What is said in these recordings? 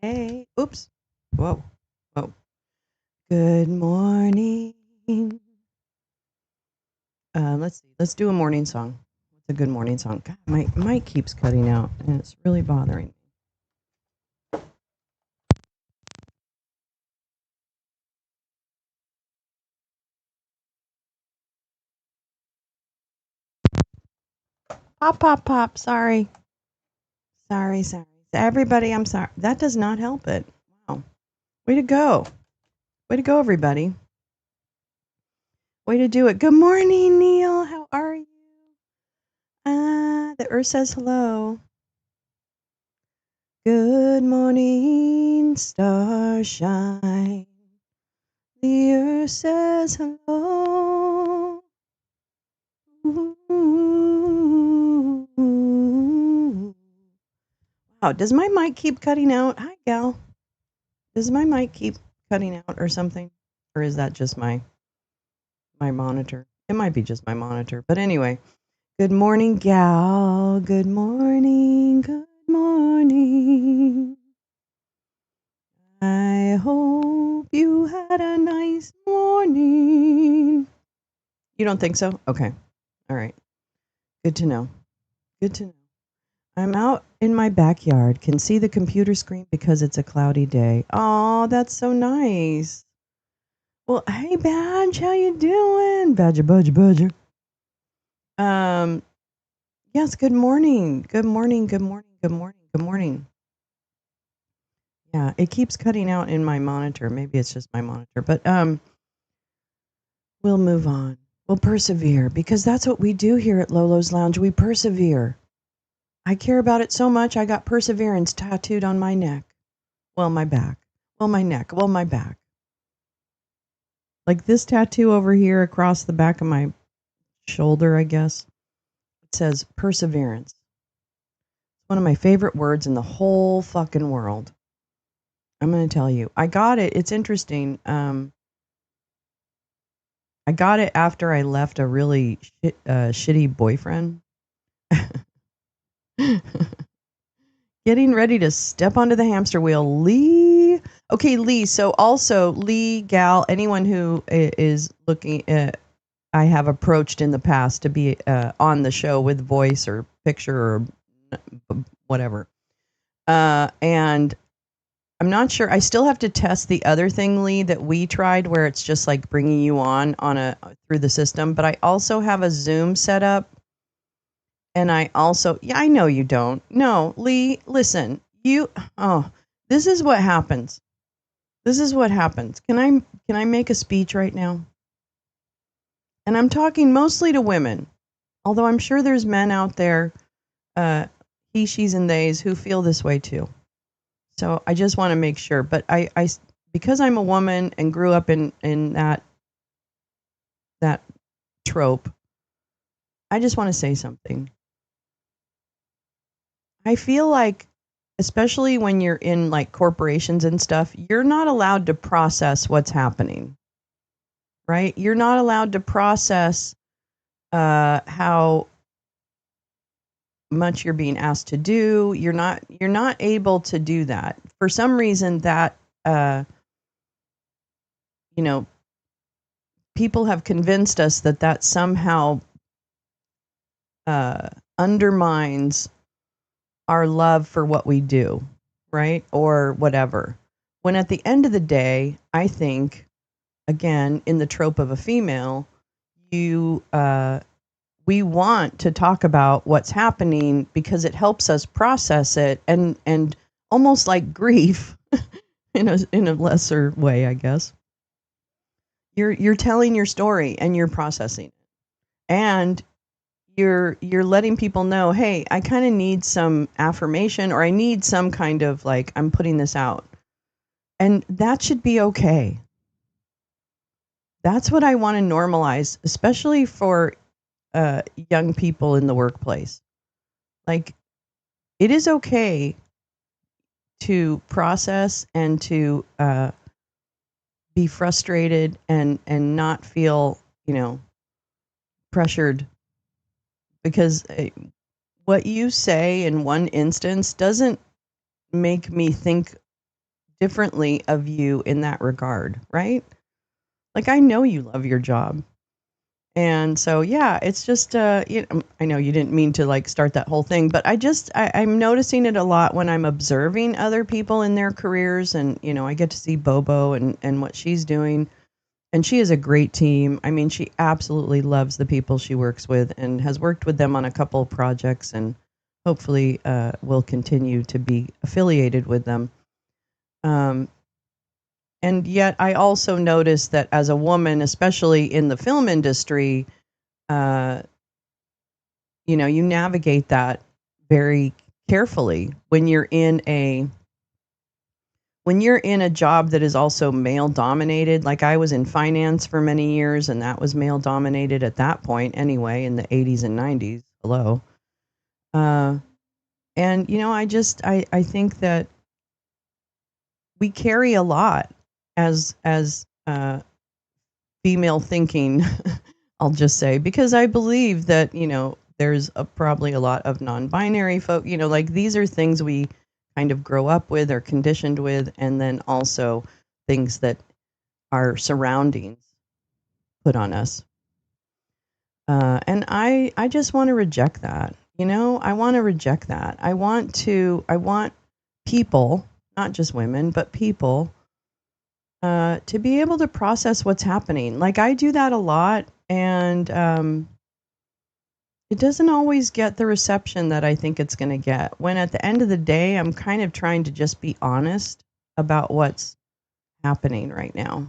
Hey, oops. Whoa. Whoa. Good morning. Let's see. Let's do a morning song. What's a good morning song? God, my mic keeps cutting out and it's really bothering me. Pop, pop, pop. Sorry. Sorry, sorry. Everybody, I'm sorry. That does not help it. Wow. Way to go. Way to go, everybody. Way to do it. Good morning, Neil. How are you? The earth says hello. Good morning, starshine. The earth says hello. Wow, does my mic keep cutting out? Hi, gal. Does my mic keep cutting out or something? Or is that just my monitor? It might be just my monitor. But anyway, good morning, gal. Good morning. Good morning. I hope you had a nice morning. You don't think so? Okay. All right. Good to know. Good to know. I'm out in my backyard, can see the computer screen because it's a cloudy day. Oh, that's so nice. Well, hey, Badge, how you doing? Badger, Badger, Badger. Um, yes, good morning. Good morning, good morning, good morning, good morning. Yeah, it keeps cutting out in my monitor. Maybe it's just my monitor, but we'll move on. We'll persevere because that's what we do here at Lolo's Lounge. We persevere. I care about it so much, I got perseverance tattooed on my neck. Well, my back. Well, my neck. Well, my back. Like this tattoo over here across the back of my shoulder, I guess. It says perseverance. It's one of my favorite words in the whole fucking world. I'm going to tell you. I got it. It's interesting. I got it after I left a really shitty boyfriend. Getting ready to step onto the hamster wheel. Lee. Okay, Lee. So also, Lee, gal, anyone who is looking I have approached in the past to be on the show with voice or picture or whatever. And I'm not sure. I still have to test the other thing, Lee, that we tried where it's just like bringing you on a through the system. But I also have a Zoom set up. And I also, yeah, I know you don't. No, Lee, listen, this is what happens. This is what happens. Can I make a speech right now? And I'm talking mostly to women, although I'm sure there's men out there, he, she's, and theys who feel this way too. So I just want to make sure. But I because I'm a woman and grew up in that trope, I just want to say something. I feel like, especially when you're in like corporations and stuff, you're not allowed to process what's happening, right? You're not allowed to process how much you're being asked to do. You're not able to do that for some reason. That you know, people have convinced us that somehow undermines our love for what we do, right? Or whatever. When at the end of the day, I think, again, in the trope of a female, you we want to talk about what's happening because it helps us process it and almost like grief in a lesser way, I guess. You're telling your story and you're processing it. And you're letting people know, hey, I kind of need some affirmation or I need some kind of like I'm putting this out. And that should be okay. That's what I want to normalize, especially for young people in the workplace. Like, it is okay to process and to be frustrated and not feel, pressured because what you say in one instance doesn't make me think differently of you in that regard, right? Like, I know you love your job. And so, yeah, it's just, I know you didn't mean to like start that whole thing, but I'm noticing it a lot when I'm observing other people in their careers. And, I get to see Bobo and what she's doing. And she is a great team. I mean, she absolutely loves the people she works with and has worked with them on a couple of projects and hopefully will continue to be affiliated with them. Um, and yet, I also notice that as a woman, especially in the film industry, uh, you navigate that very carefully when you're in a job that is also male dominated. Like, I was in finance for many years, and that was male dominated at that point anyway, in the 80s and 90s. Hello. Uh, and I think that we carry a lot as female thinking. I'll just say, because I believe that there's probably a lot of non-binary folk. Like, these are things we kind of grow up with or conditioned with, and then also things that our surroundings put on us. And I just want to reject that. I want to reject that. I want people, not just women, but people, to be able to process what's happening. Like, I do that a lot, and it doesn't always get the reception that I think it's going to get. When at the end of the day, I'm kind of trying to just be honest about what's happening right now.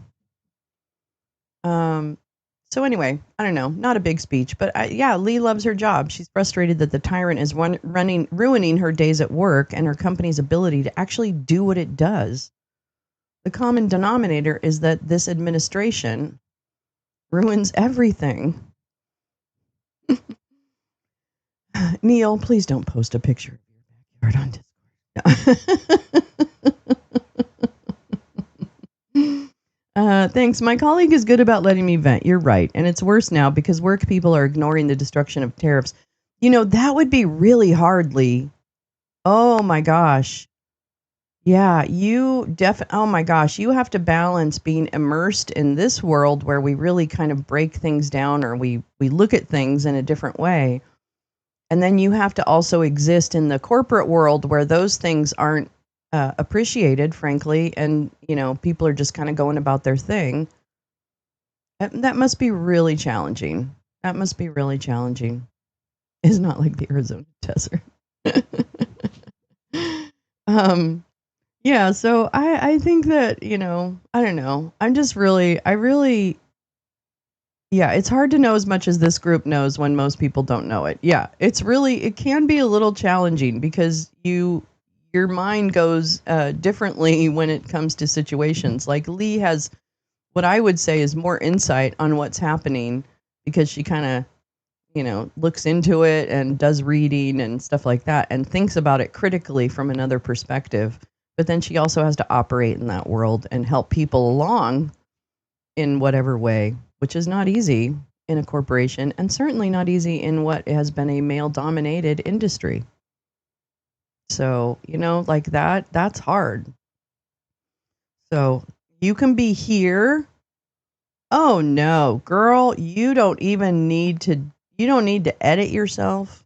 So anyway, I don't know, not a big speech, but yeah, Lee loves her job. She's frustrated that the tyrant is ruining her days at work and her company's ability to actually do what it does. The common denominator is that this administration ruins everything. Neil, please don't post a picture of your backyard on Discord. Thanks. My colleague is good about letting me vent. You're right. And it's worse now because work people are ignoring the destruction of tariffs. That would be really hard, Lee. Oh my gosh. Yeah, oh my gosh, you have to balance being immersed in this world where we really kind of break things down, or we look at things in a different way. And then you have to also exist in the corporate world where those things aren't appreciated, frankly, and people are just kind of going about their thing. That must be really challenging. That must be really challenging. It's not like the Arizona desert. Yeah, so I think that, I don't know. Yeah, it's hard to know as much as this group knows when most people don't know it. Yeah, it can be a little challenging because your mind goes differently when it comes to situations. Like, Lee has what I would say is more insight on what's happening because she kind of, looks into it and does reading and stuff like that and thinks about it critically from another perspective. But then she also has to operate in that world and help people along in whatever way, which is not easy in a corporation and certainly not easy in what has been a male-dominated industry. So, like that's hard. So, you can be here. Oh no, girl, you don't need to edit yourself.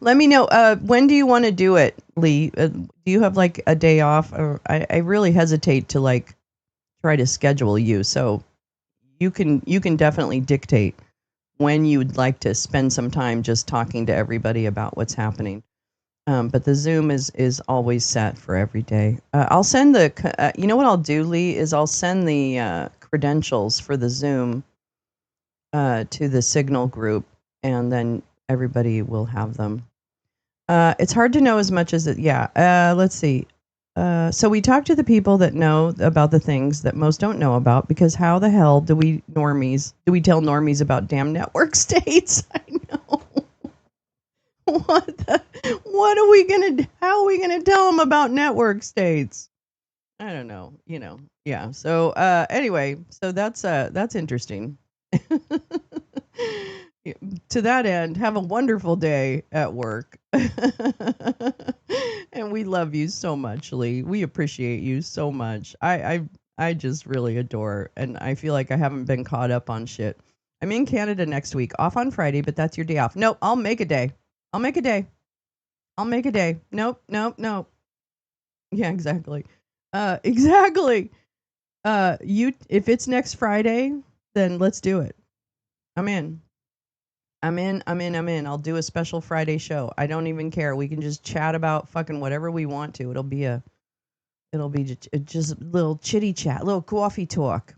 Let me know. When do you want to do it, Lee? Do you have like a day off? Or I really hesitate to like try to schedule you. So you can definitely dictate when you would like to spend some time just talking to everybody about what's happening. But the Zoom is always set for every day. I'll send you know what I'll do, Lee, is I'll send the credentials for the Zoom to the Signal group, and then everybody will have them. It's hard to know as much as it. Yeah. Let's see. So we talk to the people that know about the things that most don't know about, because how the hell do we tell normies about damn network states? I know. What are we going to, how are we going to tell them about network states? I don't know, yeah. So, anyway, so that's interesting. To that end, have a wonderful day at work. And we love you so much, Lee. We appreciate you so much. I just really adore, and I feel like I haven't been caught up on shit. I'm in Canada next week, off on Friday, but that's your day off. Nope, I'll make a day. I'll make a day. I'll make a day. Nope, nope, nope. Yeah, exactly. Exactly. You if it's next Friday, then let's do it. I'm in. I'm in. I'm in. I'm in. I'll do a special Friday show. I don't even care. We can just chat about fucking whatever we want to. It'll be just a little chitty chat, little coffee talk.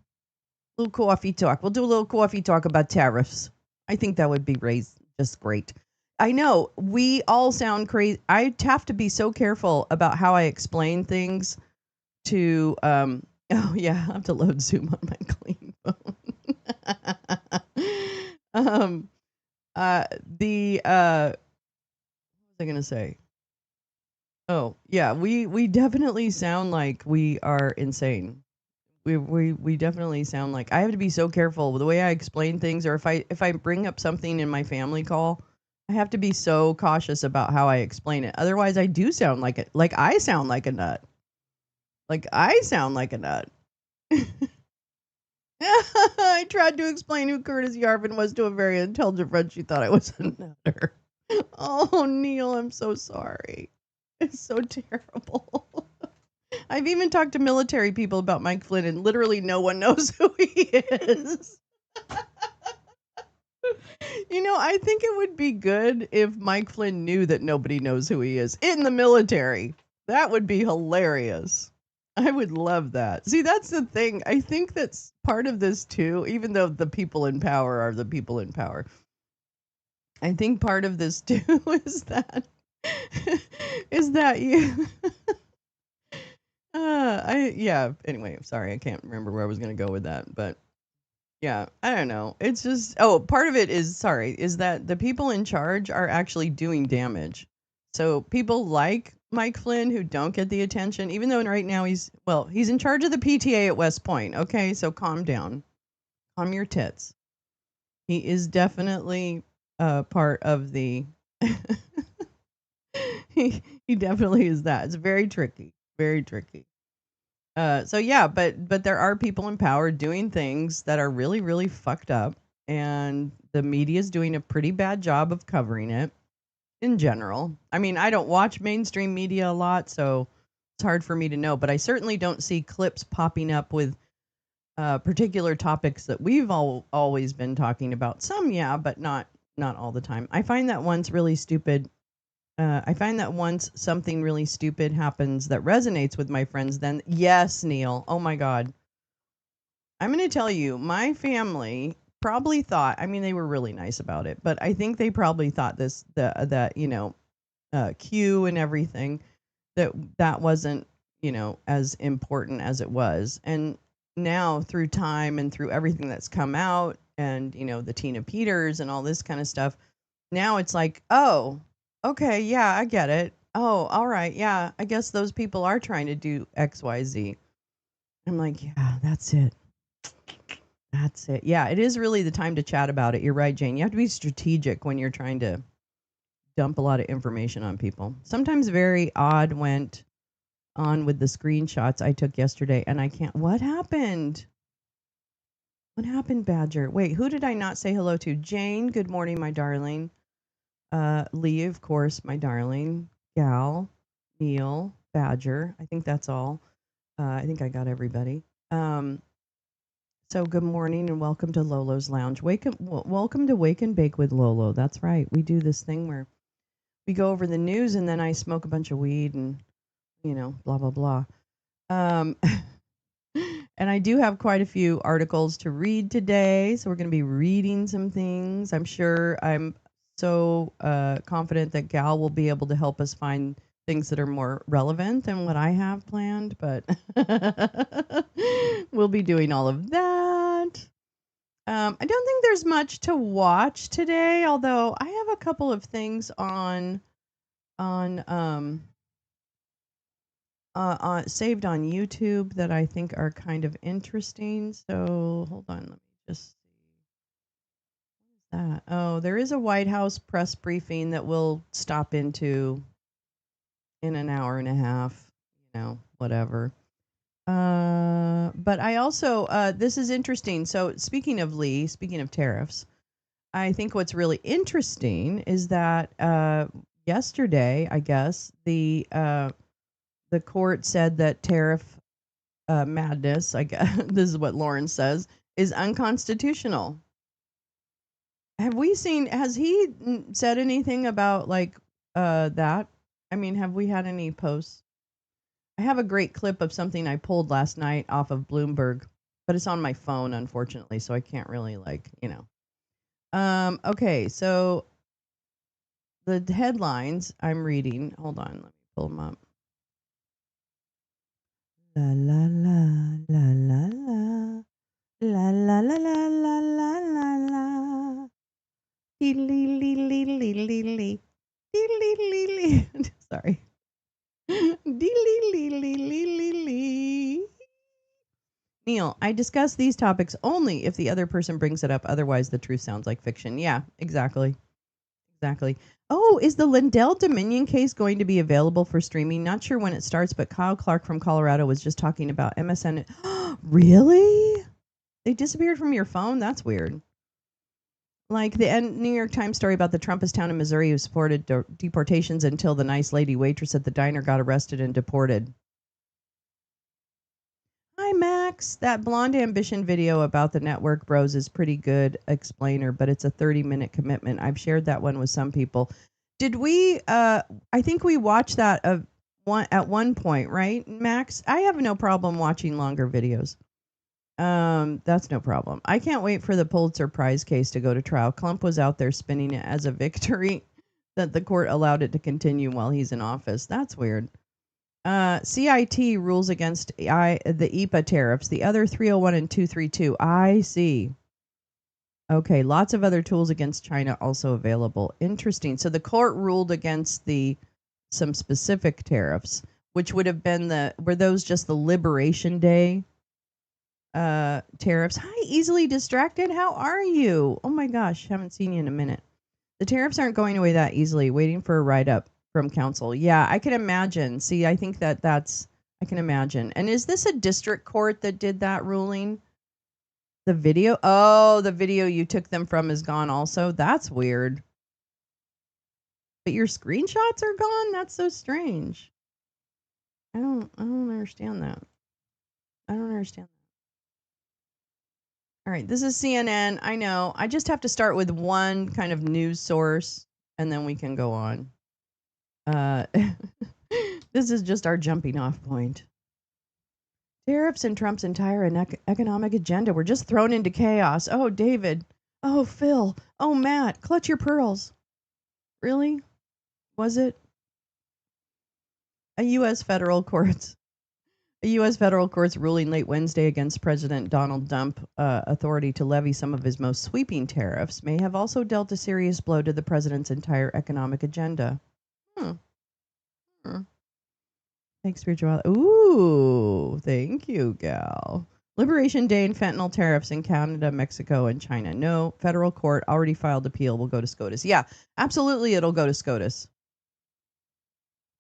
Little coffee talk. We'll do a little coffee talk about tariffs. I think that would be just great. I know we all sound crazy. I have to be so careful about how I explain things to oh yeah, I have to load Zoom on my clean phone. The what was I gonna say? Oh yeah, we definitely sound like we are insane. We definitely sound like I have to be so careful with the way I explain things, or if I bring up something in my family call, I have to be so cautious about how I explain it. Otherwise, I do sound like it. Like I sound like a nut. Like I sound like a nut. I tried to explain who Curtis Yarvin was to a very intelligent friend. She thought I was a nutter. Oh, Neil, I'm so sorry. It's so terrible. I've even talked to military people about Mike Flynn, and literally no one knows who he is. I think it would be good if Mike Flynn knew that nobody knows who he is in the military. That would be hilarious. I would love that. See, that's the thing. I think that's part of this too, even though the people in power are the people in power. I think part of this too is that is that you anyway, I'm sorry, I can't remember where I was going to go with that, but yeah, I don't know. It's just part of it is that the people in charge are actually doing damage. So people like Mike Flynn who don't get the attention, even though right now he's in charge of the PTA at West Point. Okay, so calm down. Calm your tits. He is definitely part of the he definitely is that. It's very tricky. Very tricky. So yeah, but there are people in power doing things that are really, really fucked up, and the media is doing a pretty bad job of covering it in general. I mean, I don't watch mainstream media a lot, so it's hard for me to know, but I certainly don't see clips popping up with particular topics that we've always been talking about. Some, yeah, but not all the time. I find that once something really stupid happens that resonates with my friends, then yes, Neil. Oh my God. I'm going to tell you, my family probably thought, I mean, they were really nice about it, but I think they probably thought Q and everything, that wasn't, as important as it was. And now through time and through everything that's come out and, the Tina Peters and all this kind of stuff, now it's like, oh, okay, yeah, I get it. Oh, all right, yeah, I guess those people are trying to do XYZ. I'm like, yeah, that's it. That's it. Yeah, it is really the time to chat about it. You're right, Jane. You have to be strategic when you're trying to dump a lot of information on people. Sometimes very odd went on with the screenshots I took yesterday, and I can't. What happened? What happened, Badger? Wait, who did I not say hello to? Jane, good morning, my darling. Lee, of course, my darling. Gal, Neil, Badger. I think that's all. I think I got everybody. So good morning and welcome to Lolo's Lounge. Welcome to Wake and Bake with Lolo. That's right. We do this thing where we go over the news and then I smoke a bunch of weed and blah blah blah. Um, and I do have quite a few articles to read today, so we're going to be reading some things. I'm so confident that Gal will be able to help us find things that are more relevant than what I have planned, but we'll be doing all of that. I don't think there's much to watch today, although I have a couple of things on saved on YouTube that I think are kind of interesting. So hold on, let me just see. What is that? Oh, there is a White House press briefing that we'll stop into in an hour and a half, whatever. But I also, this is interesting. So speaking of tariffs, I think what's really interesting is that yesterday, I guess the court said that tariff madness, I guess this is what Lawrence says, is unconstitutional. Has he said anything about like that? I mean, have we had any posts? I have a great clip of something I pulled last night off of Bloomberg, but it's on my phone, unfortunately, so I can't really okay, so the headlines I'm reading, hold on, let me pull them up. La la la la la la. La la la la la la la la. Sorry. Neil, I discuss these topics only if the other person brings it up. Otherwise, the truth sounds like fiction. Yeah, exactly. Exactly. Oh, is the Lindell Dominion case going to be available for streaming? Not sure when it starts, but Kyle Clark from Colorado was just talking about MSN. Really? They disappeared from your phone? That's weird. Like the New York Times story about the Trumpistown in Missouri who supported deportations until the nice lady waitress at the diner got arrested and deported. Hi, Max. That Blonde Ambition video about the network bros is pretty good explainer, but it's a 30-minute commitment. I've shared that one with some people. Did we, I think we watched that at one point, right, Max? I have no problem watching longer videos. That's no problem. I can't wait for the Pulitzer Prize case to go to trial. Klump was out there spinning it as a victory that the court allowed it to continue while he's in office. That's weird. CIT rules against the EPA tariffs. The other 301 and 232. I see. Okay, lots of other tools against China also available. Interesting. So the court ruled against some specific tariffs, which would have been were those just the Liberation Day tariffs? Hi, easily distracted. How are you? Oh my gosh, haven't seen you in a minute. The tariffs aren't going away that easily. Waiting for a write up from council. Yeah, I can imagine. See, I think I can imagine. And is this a district court that did that ruling? The video? Oh, the video you took them from is gone also. That's weird. But your screenshots are gone? That's so strange. I don't understand that. I don't understand that. All right, this is CNN. I know. I just have to start with one kind of news source and then we can go on. This is just our jumping off point. Tariffs and Trump's entire economic agenda were just thrown into chaos. Oh, David. Oh, Phil. Oh, Matt. Clutch your pearls. Really? Was it? A U.S. federal court's ruling late Wednesday against President Donald Trump authority to levy some of his most sweeping tariffs may have also dealt a serious blow to the president's entire economic agenda. Thanks, spirituality. Ooh, thank you, gal. Liberation Day and fentanyl tariffs in Canada, Mexico, and China. No, federal court already filed appeal. Will go to SCOTUS. Yeah, absolutely, it'll go to SCOTUS.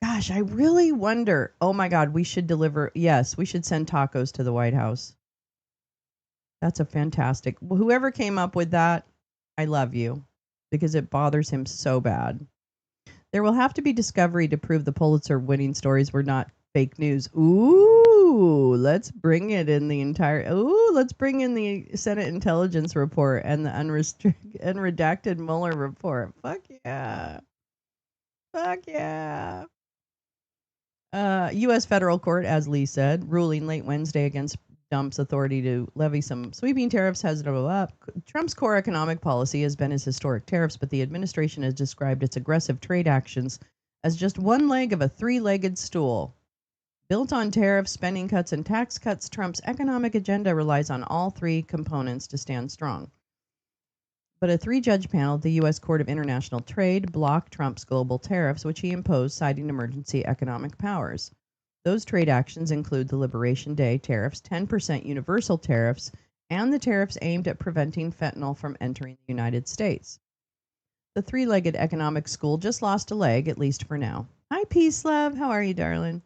Gosh, I really wonder. Oh my God, we should deliver. Yes, we should send tacos to the White House. That's a fantastic. Whoever came up with that, I love you because it bothers him so bad. There will have to be discovery to prove the Pulitzer winning stories were not fake news. Ooh, let's bring it in the entire. Ooh, let's bring in the Senate Intelligence Report and the unredacted Mueller report. Fuck yeah. Fuck yeah. U.S. federal court, as Lee said, ruling late Wednesday against Trump's authority to levy some sweeping tariffs has Trump's core economic policy has been his historic tariffs, but the administration has described its aggressive trade actions as just one leg of a three-legged stool. Built on tariffs, spending cuts, and tax cuts, Trump's economic agenda relies on all three components to stand strong. But a three-judge panel of the U.S. Court of International Trade blocked Trump's global tariffs, which he imposed, citing emergency economic powers. Those trade actions include the Liberation Day tariffs, 10% universal tariffs, and the tariffs aimed at preventing fentanyl from entering the United States. The three-legged economic school just lost a leg, at least for now. Hi, Peace Love. How are you, darling?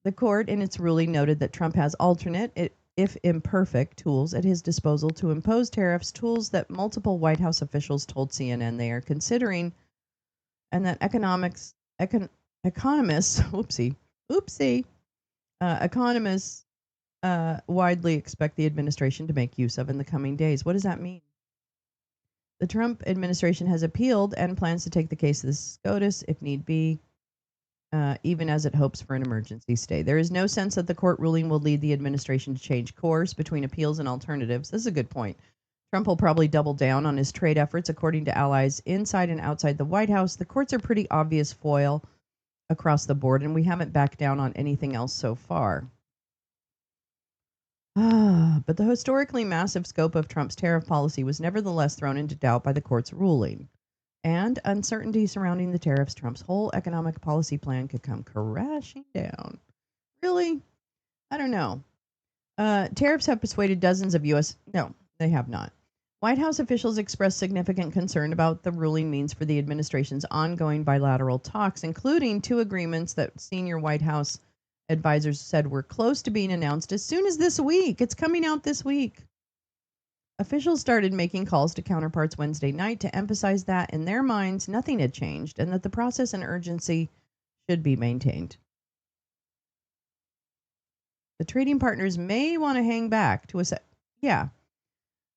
The court, in its ruling, noted that Trump has alternate, if imperfect, tools at his disposal to impose tariffs, tools that multiple White House officials told CNN they are considering, and that economists, economists widely expect the administration to make use of in the coming days. What does that mean? The Trump administration has appealed and plans to take the case to the SCOTUS if need be, even as it hopes for an emergency stay. There is no sense that the court ruling will lead the administration to change course between appeals and alternatives. This is a good point. Trump will probably double down on his trade efforts, according to allies inside and outside the White House. The courts are pretty obvious foil across the board, and we haven't backed down on anything else so far. But the historically massive scope of Trump's tariff policy was nevertheless thrown into doubt by the court's ruling. And uncertainty surrounding the tariffs, Trump's whole economic policy plan could come crashing down. Really? I don't know. Tariffs have persuaded dozens of U.S. No, they have not. White House officials expressed significant concern about the ruling means for the administration's ongoing bilateral talks, including 2 agreements that senior White House advisors said were close to being announced as soon as this week. It's coming out this week. Officials started making calls to counterparts Wednesday night to emphasize that, in their minds, nothing had changed and that the process and urgency should be maintained. The trading partners may want to hang back to assess. Yeah.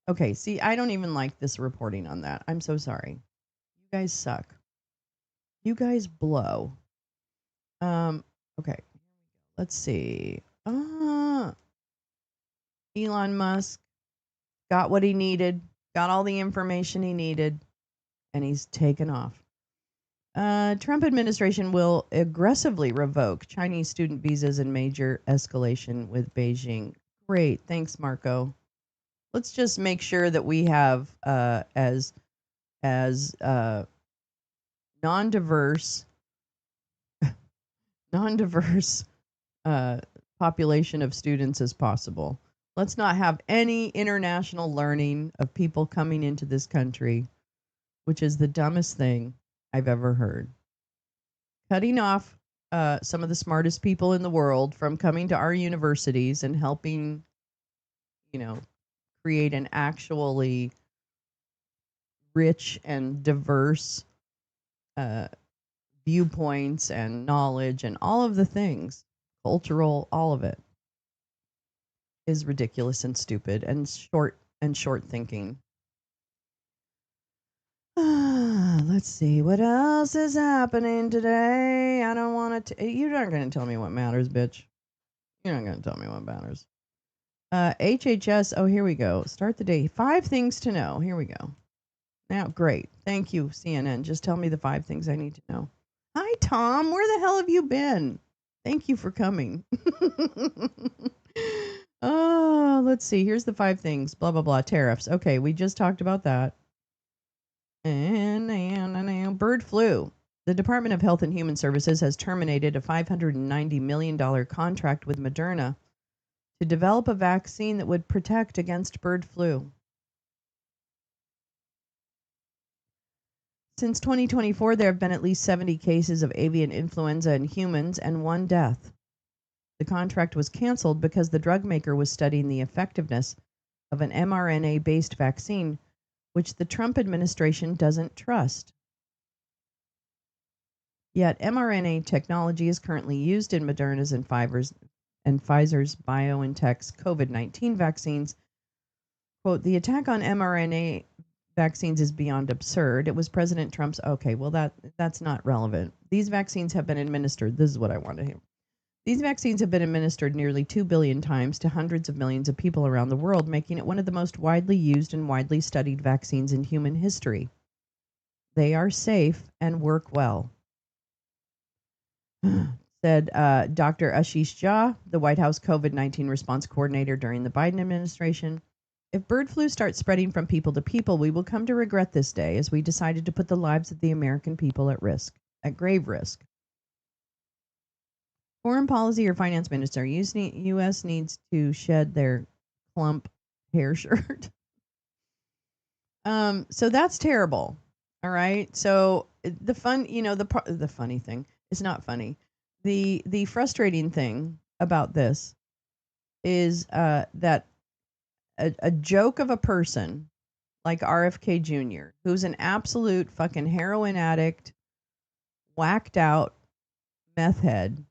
Okay, see, I don't even like this reporting on that. I'm so sorry. You guys suck. You guys blow. Okay. Let's see. Elon Musk got what he needed, got all the information he needed, and he's taken off. Trump administration will aggressively revoke Chinese student visas in major escalation with Beijing. Great. Thanks, Marco. Let's just make sure that we have as non-diverse population of students as possible. Let's not have any international learning of people coming into this country, which is the dumbest thing I've ever heard. Cutting off some of the smartest people in the world from coming to our universities and helping, create an actually rich and diverse viewpoints and knowledge and all of the things, cultural, all of it, is ridiculous and stupid and short thinking. Let's see what else is happening today. I don't want to. You're not going to tell me what matters, bitch. You're not going to tell me what matters. HHS. Oh, here we go. Start the day. 5 things to know. Here we go. Now, great. Thank you, CNN. Just tell me the 5 things I need to know. Hi, Tom. Where the hell have you been? Thank you for coming. Oh, let's see. Here's the 5 things. Blah, blah, blah. Tariffs. Okay, we just talked about that. And bird flu. The Department of Health and Human Services has terminated a $590 million contract with Moderna to develop a vaccine that would protect against bird flu. Since 2024, there have been at least 70 cases of avian influenza in humans and 1 death. The contract was canceled because the drug maker was studying the effectiveness of an mRNA-based vaccine, which the Trump administration doesn't trust. Yet mRNA technology is currently used in Moderna's and Pfizer's BioNTech's COVID-19 vaccines. Quote, the attack on mRNA vaccines is beyond absurd. It was President Trump's. Okay, well, that's not relevant. These vaccines have been administered. This is what I want to hear. These vaccines have been administered nearly 2 billion times to hundreds of millions of people around the world, making it one of the most widely used and widely studied vaccines in human history. They are safe and work well, said Dr. Ashish Jha, the White House COVID-19 response coordinator during the Biden administration. If bird flu starts spreading from people to people, we will come to regret this day as we decided to put the lives of the American people at grave risk. Foreign policy or finance minister, U.S. needs to shed their clump hair shirt. So that's terrible. All right. So the funny thing, It's not funny. The frustrating thing about this is that a joke of a person like RFK Jr., who's an absolute fucking heroin addict, whacked out meth head,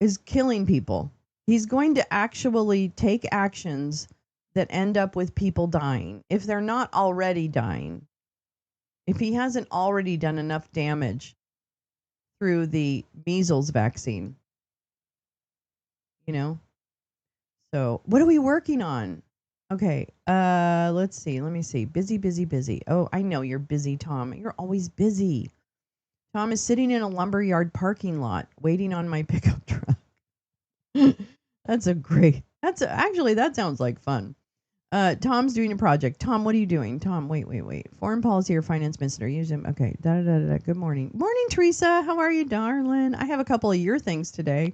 is killing people. He's going to actually take actions that end up with people dying if they're not already dying. If he hasn't already done enough damage through the measles vaccine, you know? So, what are we working on? Okay, let's see. Let me see. Busy, busy, busy. Oh, I know you're busy, Tom. You're always busy. Tom is sitting in a lumberyard parking lot waiting on my pickup truck. Actually, that sounds like fun. Tom's doing a project. Tom, what are you doing? Tom, wait. Foreign policy or finance minister. Use him. Okay. Good morning. Morning, Teresa. How are you, darling? I have a couple of your things today.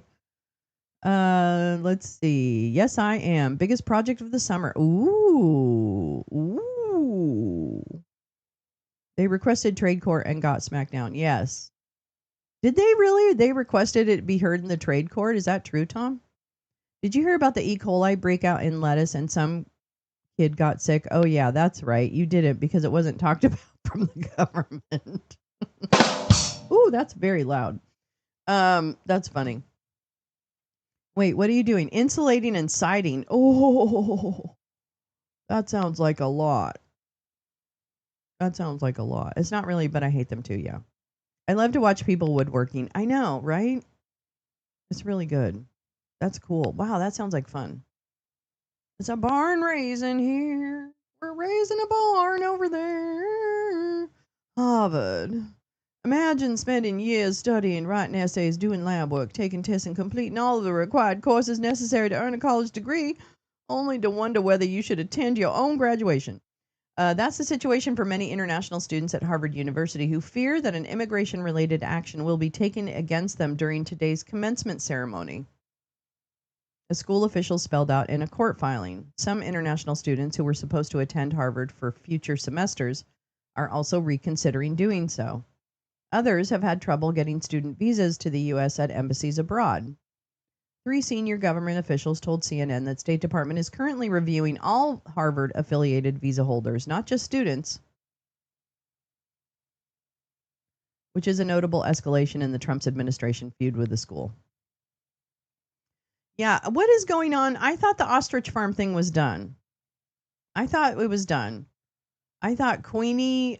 Let's see. Yes, I am. Biggest project of the summer. Ooh. They requested trade court and got smacked down. Yes. Did they really? They requested it be heard in the trade court. Is that true, Tom? Did you hear about the E. coli breakout in lettuce and some kid got sick? Oh, yeah, that's right. You did it because it wasn't talked about from the government. Ooh, that's very loud. That's funny. Wait, what are you doing? Insulating and siding. Oh, that sounds like a lot. It's not really, but I hate them too, yeah. I love to watch people woodworking. I know, right? It's really good. That's cool. Wow, that sounds like fun. It's a barn raising here. We're raising a barn over there. Harvard. Imagine spending years studying, writing essays, doing lab work, taking tests, and completing all of the required courses necessary to earn a college degree, only to wonder whether you should attend your own graduation. That's the situation for many international students at Harvard University who fear that an immigration-related action will be taken against them during today's commencement ceremony. A school official spelled out in a court filing. Some international students who were supposed to attend Harvard for future semesters are also reconsidering doing so. Others have had trouble getting student visas to the U.S. at embassies abroad. 3 senior government officials told CNN that State Department is currently reviewing all Harvard-affiliated visa holders, not just students, which is a notable escalation in the Trump's administration feud with the school. Yeah, what is going on? I thought the ostrich farm thing was done. I thought it was done. I thought Queenie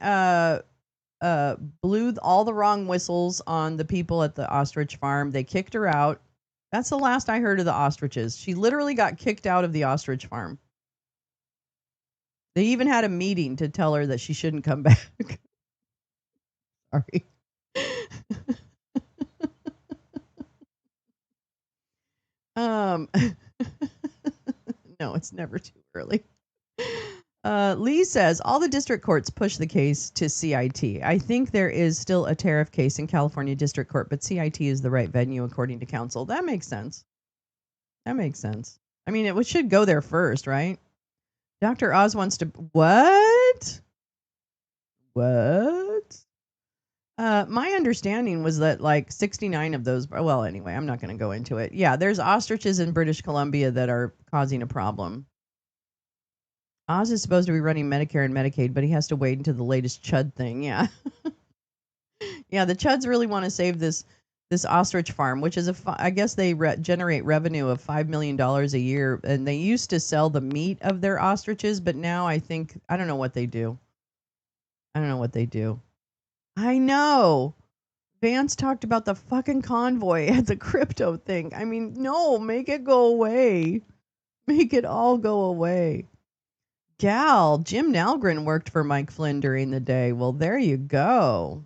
blew all the wrong whistles on the people at the ostrich farm. They kicked her out. That's the last I heard of the ostriches. She literally got kicked out of the ostrich farm. They even had a meeting to tell her that she shouldn't come back. Sorry. No, it's never too early. Lee says all the district courts push the case to CIT. I think there is still a tariff case in California District Court, but CIT is the right venue according to counsel. That makes sense. I mean, it should go there first, right? Dr. Oz wants to what? My understanding was that like 69 of those. Well, anyway, I'm not going to go into it. Yeah, there's ostriches in British Columbia that are causing a problem. Oz is supposed to be running Medicare and Medicaid, but he has to wait until the latest Chud thing. Yeah. Yeah, the Chuds really want to save this ostrich farm, which is I guess they generate revenue of $5 million a year, and they used to sell the meat of their ostriches, but now I don't know what they do. I know. Vance talked about the fucking convoy at the crypto thing. I mean, no, make it go away. Make it all go away. Jim Nalgren worked for Mike Flynn during the day. Well, there you go.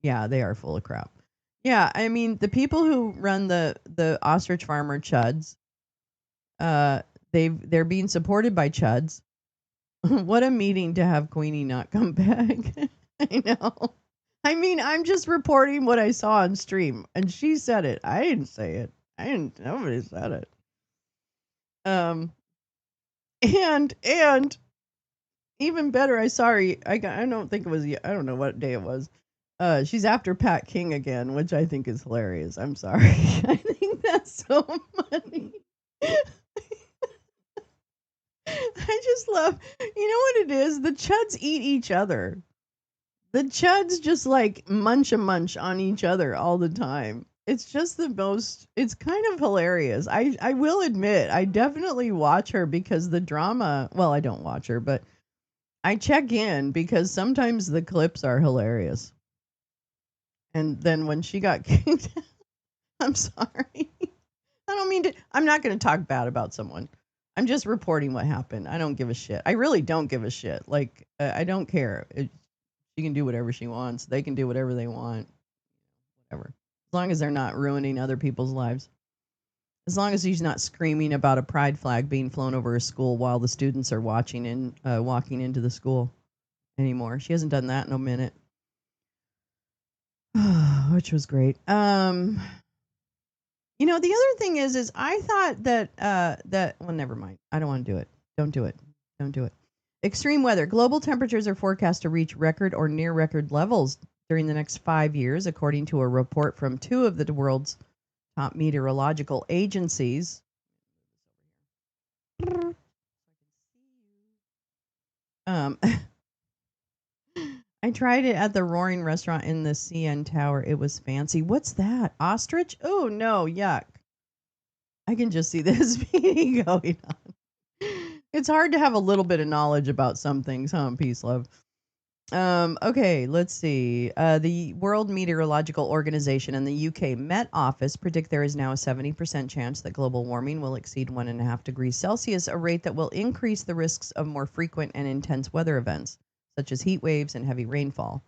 Yeah, they are full of crap. Yeah, I mean, the people who run the ostrich farmer chuds, they're being supported by chuds. What a meeting to have Queenie not come back. I know. I mean, I'm just reporting what I saw on stream, and she said it. I didn't say it. Nobody said it. And even better, I saw her. I don't think it was. I don't know what day it was. She's after Pat King again, which I think is hilarious. I'm sorry. I think that's so funny. I just love. You know what it is? The chuds eat each other. The chuds just like munch a munch on each other all the time. It's just the most. It's kind of hilarious. I will admit, I definitely watch her because the drama. Well, I don't watch her, but I check in because sometimes the clips are hilarious. And then when she got kicked, I'm sorry. I don't mean to. I'm not going to talk bad about someone. I'm just reporting what happened. I don't give a shit. I really don't give a shit. Like, I don't care. She can do whatever she wants. They can do whatever they want. Whatever. As long as they're not ruining other people's lives. As long as he's not screaming about a pride flag being flown over a school while the students are watching and walking into the school anymore. She hasn't done that in a minute. Which was great. You know, the other thing is I thought that well, never mind. I don't want to do it. Don't do it. Don't do it. Extreme weather. Global temperatures are forecast to reach record or near record levels during the next 5 years, according to a report from two of the world's top meteorological agencies. Um, I tried it at the Roaring Restaurant in the CN Tower. It was fancy. What's that? Ostrich? Oh no, yuck. I can just see this meeting going on. It's hard to have a little bit of knowledge about some things, huh? Peace, love. Okay, let's see. The World Meteorological Organization and the UK Met Office predict there is now a 70% chance that global warming will exceed 1.5 degrees Celsius, a rate that will increase the risks of more frequent and intense weather events, such as heat waves and heavy rainfall.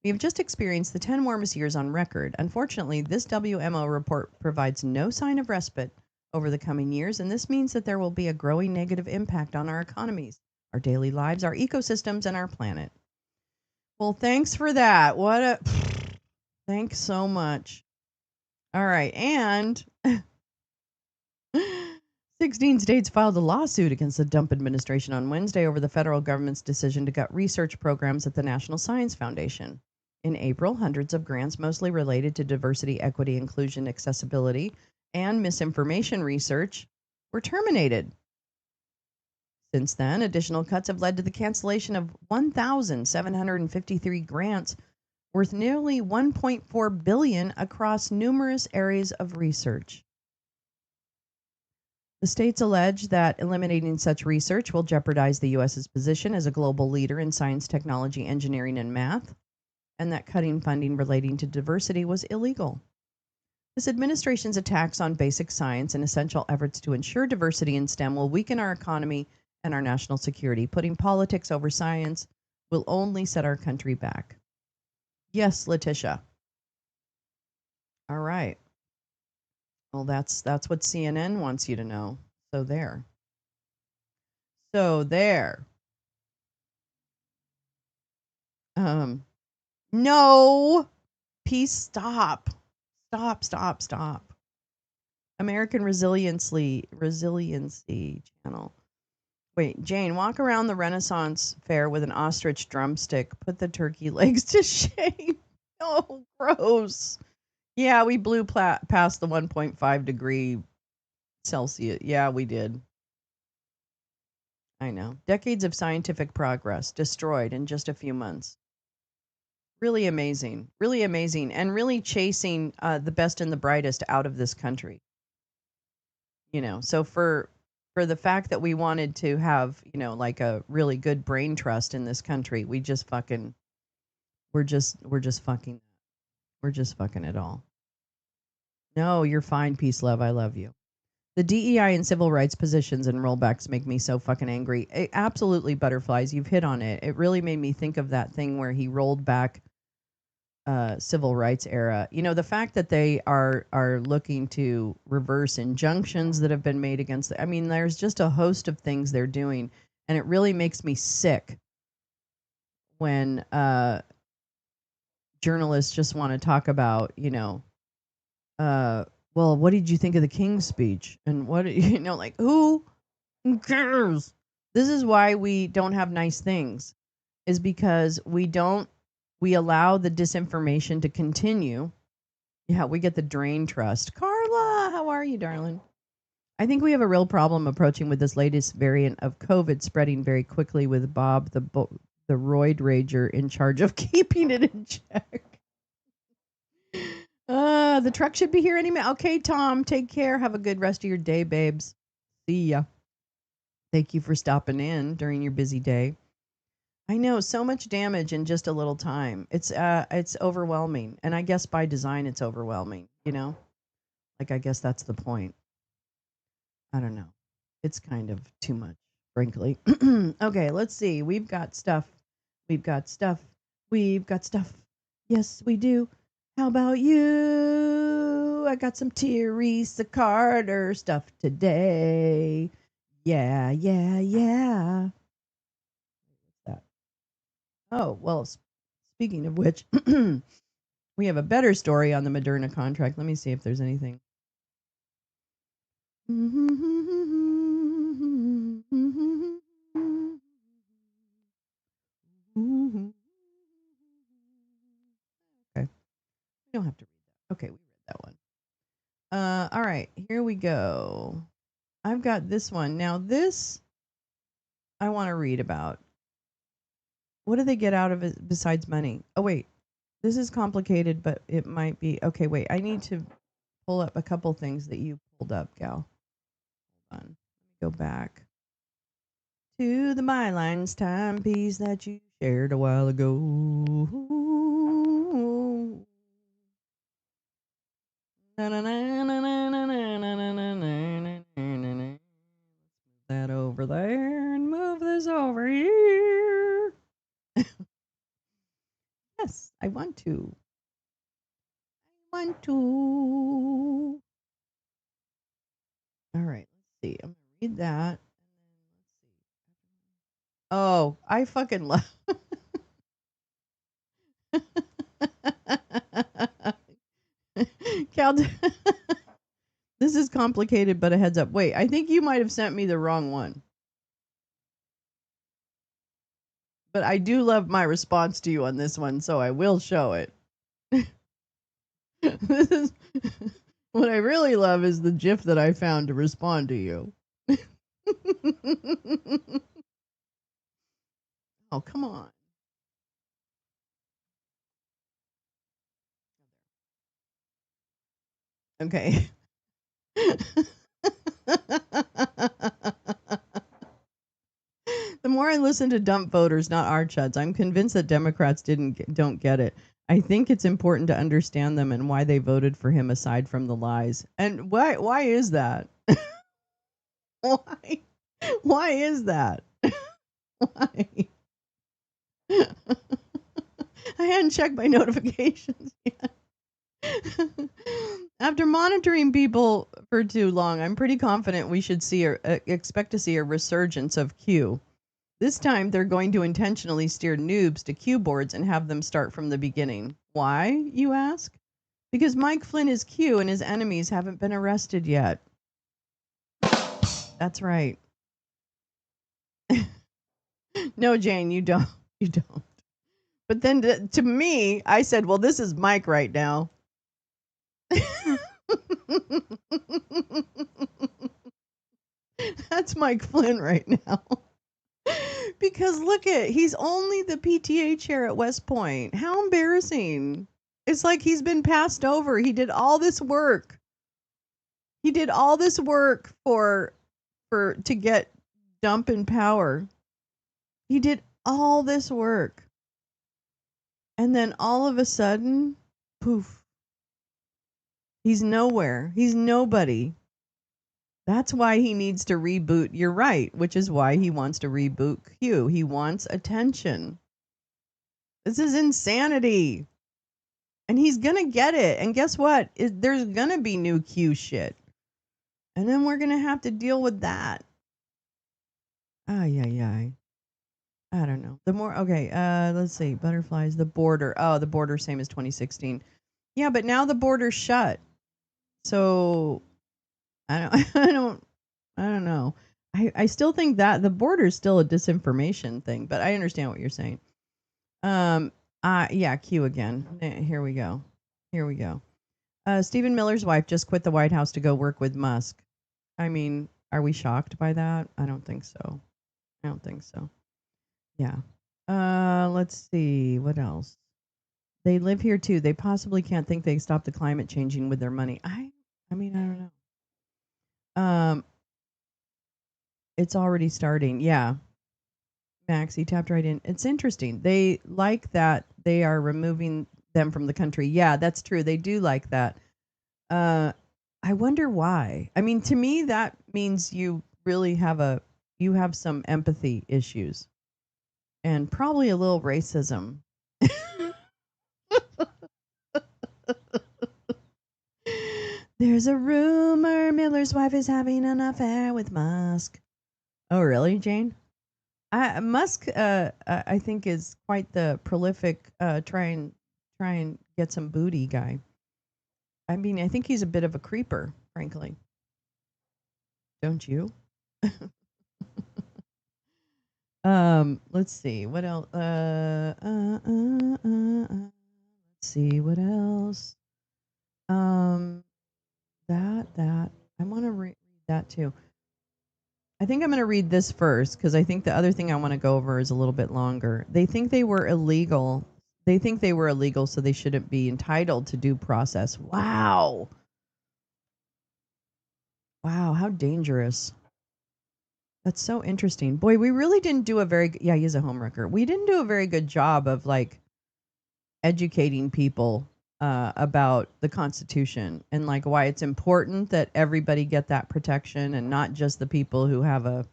We have just experienced the 10 warmest years on record. Unfortunately, this WMO report provides no sign of respite over the coming years, and this means that there will be a growing negative impact on our economies, our daily lives, our ecosystems, and our planet. Well, thanks for that. What a thanks so much. All right, and 16 states filed a lawsuit against the Trump administration on Wednesday over the federal government's decision to gut research programs at the National Science Foundation. In April, hundreds of grants, mostly related to diversity, equity, inclusion, accessibility, and misinformation research, were terminated. Since then, additional cuts have led to the cancellation of 1,753 grants worth nearly $1.4 billion across numerous areas of research. The states allege that eliminating such research will jeopardize the U.S.'s position as a global leader in science, technology, engineering, and math, and that cutting funding relating to diversity was illegal. This administration's attacks on basic science and essential efforts to ensure diversity in STEM will weaken our economy and our national security. Putting politics over science will only set our country back. Yes, Letitia. All right. Well, that's what CNN wants you to know. So there. So there. No. Peace. Stop. Stop. Stop. Stop. American Resiliency Channel. Wait, Jane, walk around the Renaissance Fair with an ostrich drumstick. Put the turkey legs to shame. Oh, gross. Yeah, we blew past the 1.5 degree Celsius. Yeah, we did. I know. Decades of scientific progress destroyed in just a few months. Really amazing. Really amazing. And really chasing the best and the brightest out of this country. You know, so for the fact that we wanted to have, you know, like a really good brain trust in this country, we just fucking we're just fucking it all. No, you're fine, peace, love. I love you. The DEI and civil rights positions and rollbacks make me so fucking angry. Absolutely, butterflies. You've hit on it. It really made me think of that thing where he rolled back civil rights era. You know, the fact that they are looking to reverse injunctions that have been made against. I mean, there's just a host of things they're doing, and it really makes me sick when journalists just want to talk about, you know, well, what did you think of the King's speech? And what, you know, like, who cares? This is why we don't have nice things, is because we allow the disinformation to continue. Yeah, we get the drain trust. Carla, how are you, darling? I think we have a real problem approaching with this latest variant of COVID spreading very quickly with Bob, the roid rager, in charge of keeping it in check. The truck should be here any minute. Okay, Tom, take care. Have a good rest of your day, babes. See ya. Thank you for stopping in during your busy day. I know, so much damage in just a little time. It's overwhelming, and I guess by design it's overwhelming. Like I guess that's the point. I don't know. It's kind of too much, frankly. Okay, let's see. We've got stuff. We've got stuff. We've got stuff. Yes, we do. How about you? I got some Teresa Carter stuff today. Yeah, yeah, yeah. What's that? Oh, well, speaking of which, we have a better story on the Moderna contract. Let me see if there's anything. Okay. We don't have to read that. Okay, we read that one. All right, here we go. I've got this one. Now, this I want to read about. What do they get out of it besides money? Oh, wait. This is complicated, but it might be. Okay, wait. I need to pull up a couple things that you pulled up, gal. Hold on. Let me go back to the My Lines timepiece that you shared a while ago. That over there and move this over here. Yes, I want to. I want to. All right, let's see. I'm gonna read that. Oh, I fucking love. Cal, this is complicated, but a heads up. Wait, I think you might have sent me the wrong one. But I do love my response to you on this one, so I will show it. This is what I really love is the GIF that I found to respond to you. Oh, come on. Okay. The more I listen to dump voters, not our chuds, I'm convinced that Democrats don't get it. I think it's important to understand them and why they voted for him aside from the lies. And why is that? Why? Why is that? Why? I hadn't checked my notifications yet. After monitoring people for too long, I'm pretty confident we should expect to see a resurgence of Q. This time, they're going to intentionally steer noobs to Q boards and have them start from the beginning. Why, you ask? Because Mike Flynn is Q and his enemies haven't been arrested yet. That's right. No, Jane, you don't. You don't. But then to me, I said, well, this is Mike right now. That's Mike Flynn right now. Because look he's only the PTA chair at West Point. How embarrassing. It's like he's been passed over. He did all this work. He did all this work to get dump in power. He did all this work. And then all of a sudden, poof. He's nowhere. He's nobody. That's why he needs to reboot. You're right, which is why he wants to reboot Q. He wants attention. This is insanity. And he's going to get it. And guess what? There's going to be new Q shit. And then we're going to have to deal with that. Ay, ay, ay. I don't know. Okay, let's see. Butterflies, the border. Oh, the border, same as 2016. Yeah, but now the border's shut. So, I don't know. I still think that the border is still a disinformation thing, but I understand what you're saying. Yeah, Q again. Here we go. Here we go. Stephen Miller's wife just quit the White House to go work with Musk. I mean, are we shocked by that? I don't think so. I don't think so. Yeah. Let's see. What else? They live here too. They possibly can't think they stop the climate changing with their money. I mean, I don't know. It's already starting. Yeah. Max, he tapped right in. It's interesting. They like that they are removing them from the country. Yeah, that's true. They do like that. I wonder why. I mean, to me, that means you really you have some empathy issues and probably a little racism. There's a rumor Miller's wife is having an affair with Musk. Oh, really, Jane? Musk, I think, is quite the prolific try and get some booty guy. I mean, I think he's a bit of a creeper, frankly. Don't you? Let's see what else. Let's see what else. That I want to read that too. I think I'm going to read this first because I think the other thing I want to go over is a little bit longer. They think they were illegal. They think they were illegal, so they shouldn't be entitled to due process. Wow. Wow, how dangerous. That's so interesting. Boy, we really didn't do a very yeah, he's a homewrecker. We didn't do a very good job of like educating people about the Constitution and like why it's important that everybody get that protection and not just the people who have a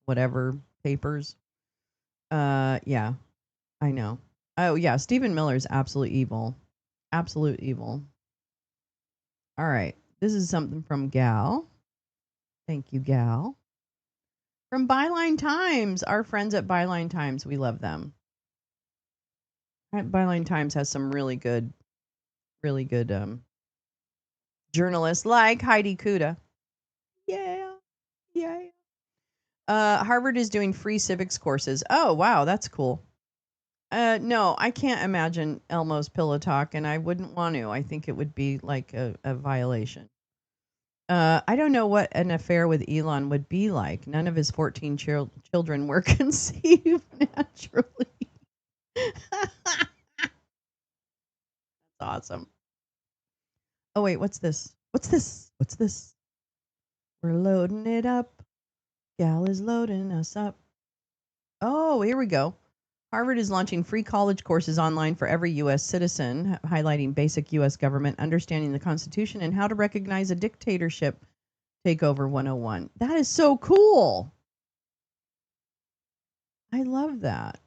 whatever papers. Yeah, I know. Oh yeah, Stephen Miller is absolute evil. Absolute evil. All right. This is something from Gal. Thank you, Gal. From Byline Times, our friends at Byline Times, we love them. Byline Times has some really good journalists like Heidi Kuda. Yeah, yeah. Harvard is doing free civics courses. Oh wow, that's cool. No, I can't imagine Elmo's pillow talk, and I wouldn't want to. I think it would be like a violation. I don't know what an affair with Elon would be like. None of his 14 children were conceived naturally. That's awesome. Oh wait, what's this? What's this? What's this? We're loading it up. Gal is loading us up. Oh, here we go. Harvard is launching free college courses online for every U.S. citizen, highlighting basic U.S. government, understanding the Constitution, and how to recognize a dictatorship. Takeover 101. That is so cool. I love that.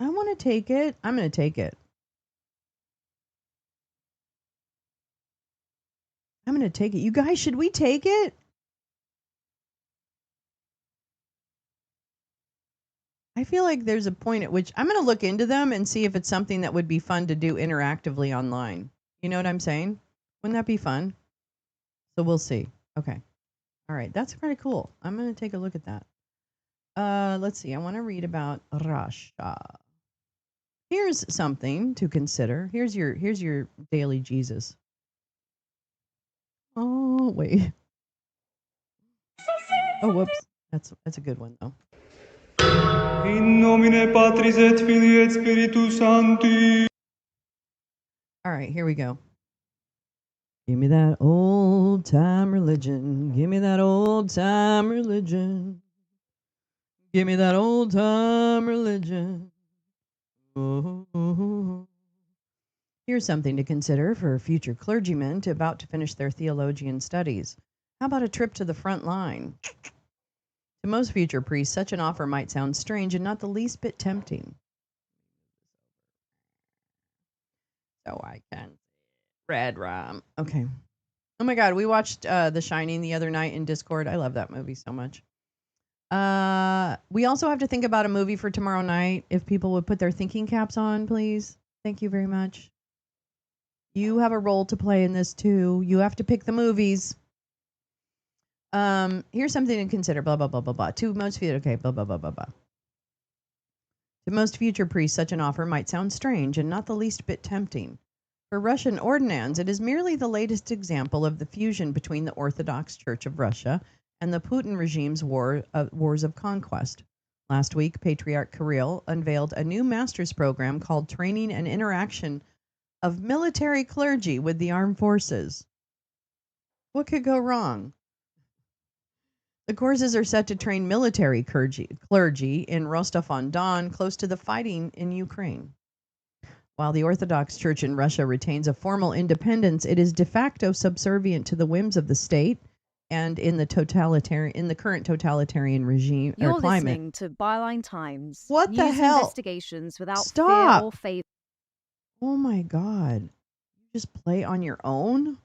I want to take it. I'm going to take it. I'm going to take it. You guys, should we take it? I feel like there's a point at which I'm going to look into them and see if it's something that would be fun to do interactively online. You know what I'm saying? Wouldn't that be fun? So we'll see. Okay. All right. That's pretty cool. I'm going to take a look at that. Let's see. I want to read about Russia. Here's something to consider. Here's your daily Jesus. Oh, wait. Oh, whoops. That's a good one though. In nomine Patris et Filii et Spiritus Sancti. All right, here we go. Give me that old time religion. Give me that old time religion. Give me that old time religion. Oh. Here's something to consider for future clergymen about to finish their theologian studies. How about a trip to the front line? To most future priests, such an offer might sound strange and not the least bit tempting. So I can red rum. Okay. Oh my God, we watched The Shining the other night in Discord. I love that movie so much. We also have to think about a movie for tomorrow night. If people would put their thinking caps on, please. Thank you very much. You have a role to play in this too. You have to pick the movies. Here's something to consider. Blah blah blah blah blah. To most future, okay. Blah blah blah blah blah. To most future priests, such an offer might sound strange and not the least bit tempting. For Russian ordinands, it is merely the latest example of the fusion between the Orthodox Church of Russia and the Putin regime's wars of conquest. Last week, Patriarch Kirill unveiled a new master's program called Training and Interaction of Military Clergy with the Armed Forces. What could go wrong? The courses are set to train military clergy in Rostov-on-Don, close to the fighting in Ukraine. While the Orthodox Church in Russia retains a formal independence, it is de facto subservient to the whims of the state and in the current totalitarian regime or You're climate. listening to Byline Times. What the News hell? investigations without Stop. fear or favor. Oh my God. You just play on your own?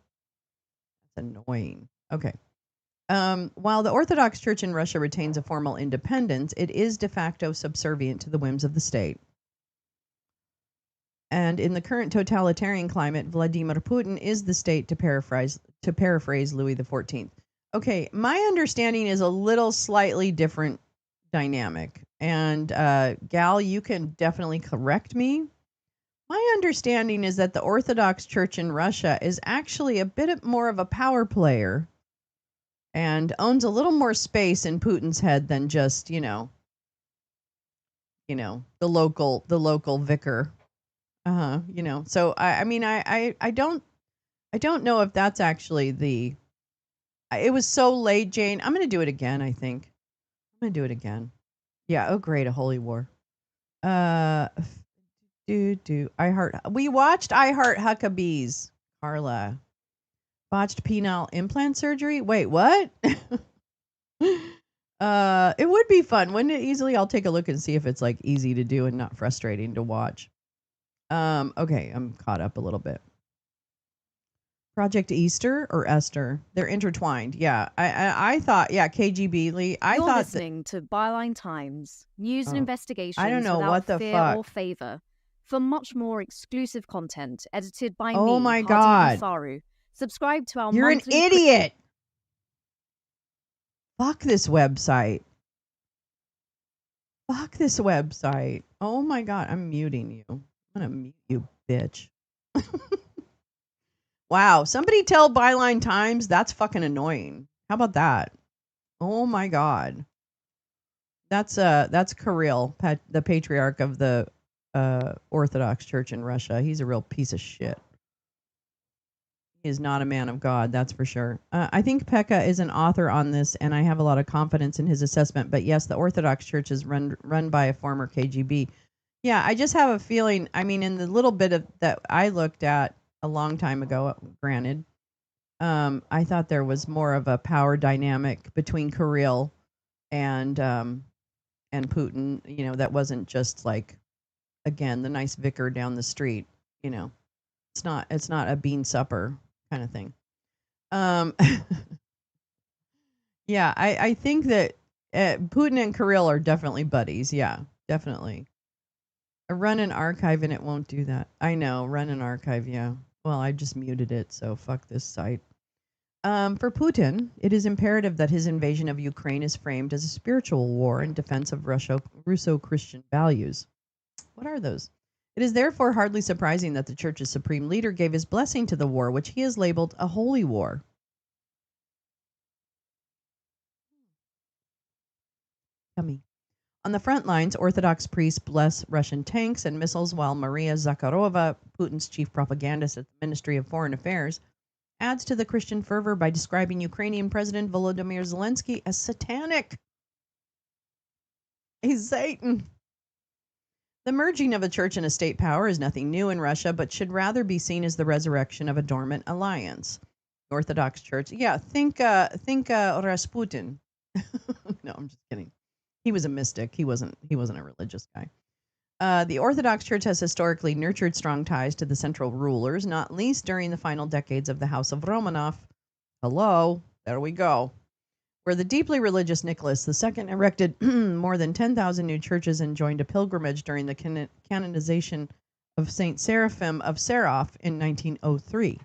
That's annoying. Okay. While the Orthodox Church in Russia retains a formal independence, it is de facto subservient to the whims of the state. And in the current totalitarian climate, Vladimir Putin is the state, to paraphrase Louis XIV. Okay, my understanding is a little slightly different dynamic. And Gal, you can definitely correct me. My understanding is that the Orthodox Church in Russia is actually a bit more of a power player and owns a little more space in Putin's head than just, the local vicar. So I don't know if that's actually it was so late, Jane. I'm going to do it again, I think. I'm going to do it again. Yeah, oh great, a holy war. We watched I Heart Huckabees, Carla. Botched penile implant surgery? Wait, what? It would be fun, wouldn't it? Easily, I'll take a look and see if it's like easy to do and not frustrating to watch. Okay, I'm caught up a little bit. Project Easter or Esther? They're intertwined. Yeah, I thought. Yeah, KGB Lee. You're listening to Byline Times. News and investigations I don't know without what the fear fuck. or favor. For much more exclusive content, edited by Oh me, my Hadi God. Faru. Subscribe to our You're monthly an idiot. Fuck this website. Fuck this website. Oh my God, I'm muting you. I'm gonna mute you, bitch. Wow, somebody tell Byline Times that's fucking annoying. How about that? Oh my God. That's Kirill, the patriarch of the Orthodox Church in Russia. He's a real piece of shit. He is not a man of God, that's for sure. I think Pekka is an author on this, and I have a lot of confidence in his assessment. But yes, the Orthodox Church is run by a former KGB. Yeah, I just have a feeling. I mean, in the little bit of that I looked at a long time ago, granted, I thought there was more of a power dynamic between Kirill and Putin. That wasn't just like, again, the nice vicar down the street. It's not a bean supper kind of thing. Yeah, I think that Putin and Kirill are definitely buddies. Yeah, definitely. Run an archive and it won't do that. I know, run an archive, yeah. Well, I just muted it, so fuck this site. For Putin, it is imperative that his invasion of Ukraine is framed as a spiritual war in defense of Russo-Christian values. What are those? It is therefore hardly surprising that the Church's supreme leader gave his blessing to the war, which he has labeled a holy war. Yummy. On the front lines, Orthodox priests bless Russian tanks and missiles, while Maria Zakharova, Putin's chief propagandist at the Ministry of Foreign Affairs, adds to the Christian fervor by describing Ukrainian President Volodymyr Zelensky as satanic. He's Satan. The merging of a church and a state power is nothing new in Russia, but should rather be seen as the resurrection of a dormant alliance. The Orthodox Church, yeah, think Rasputin. No, I'm just kidding. He was a mystic. He wasn't a religious guy. The Orthodox Church has historically nurtured strong ties to the central rulers, not least during the final decades of the House of Romanov. Hello, there we go. Where the deeply religious Nicholas II erected more than 10,000 new churches and joined a pilgrimage during the canonization of Saint Seraphim of Sarov in 1903.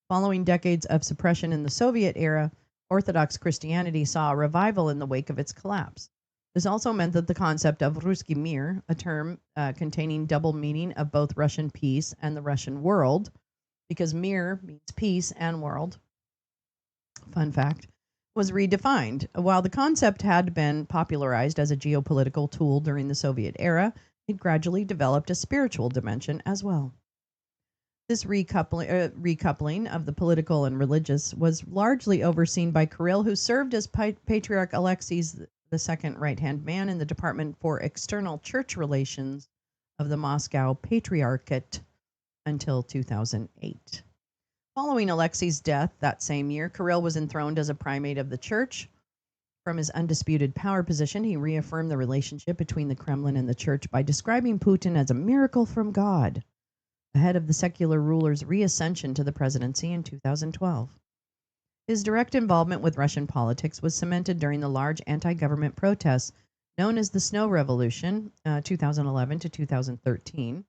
Following decades of suppression in the Soviet era, Orthodox Christianity saw a revival in the wake of its collapse. This also meant that the concept of Ruski Mir, a term containing double meaning of both Russian peace and the Russian world, because mir means peace and world, fun fact, was redefined. While the concept had been popularized as a geopolitical tool during the Soviet era, it gradually developed a spiritual dimension as well. This recoupling of the political and religious was largely overseen by Kirill, who served as Patriarch Alexei's II right-hand man in the Department for External Church Relations of the Moscow Patriarchate until 2008. Following Alexei's death that same year, Kirill was enthroned as a primate of the church. From his undisputed power position, he reaffirmed the relationship between the Kremlin and the church by describing Putin as a miracle from God, ahead of the secular ruler's reascension to the presidency in 2012. His direct involvement with Russian politics was cemented during the large anti-government protests known as the Snow Revolution, 2011 to 2013,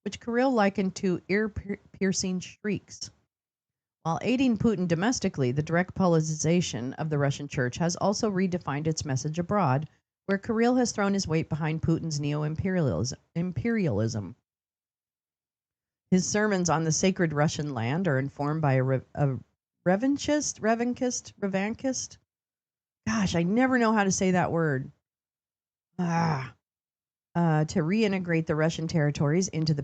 which Kirill likened to ear-piercing shrieks. While aiding Putin domestically, the direct politicization of the Russian church has also redefined its message abroad, where Kirill has thrown his weight behind Putin's neo-imperialism. His sermons on the sacred Russian land are informed by a revanchist. Gosh, I never know how to say that word. To reintegrate the Russian territories into the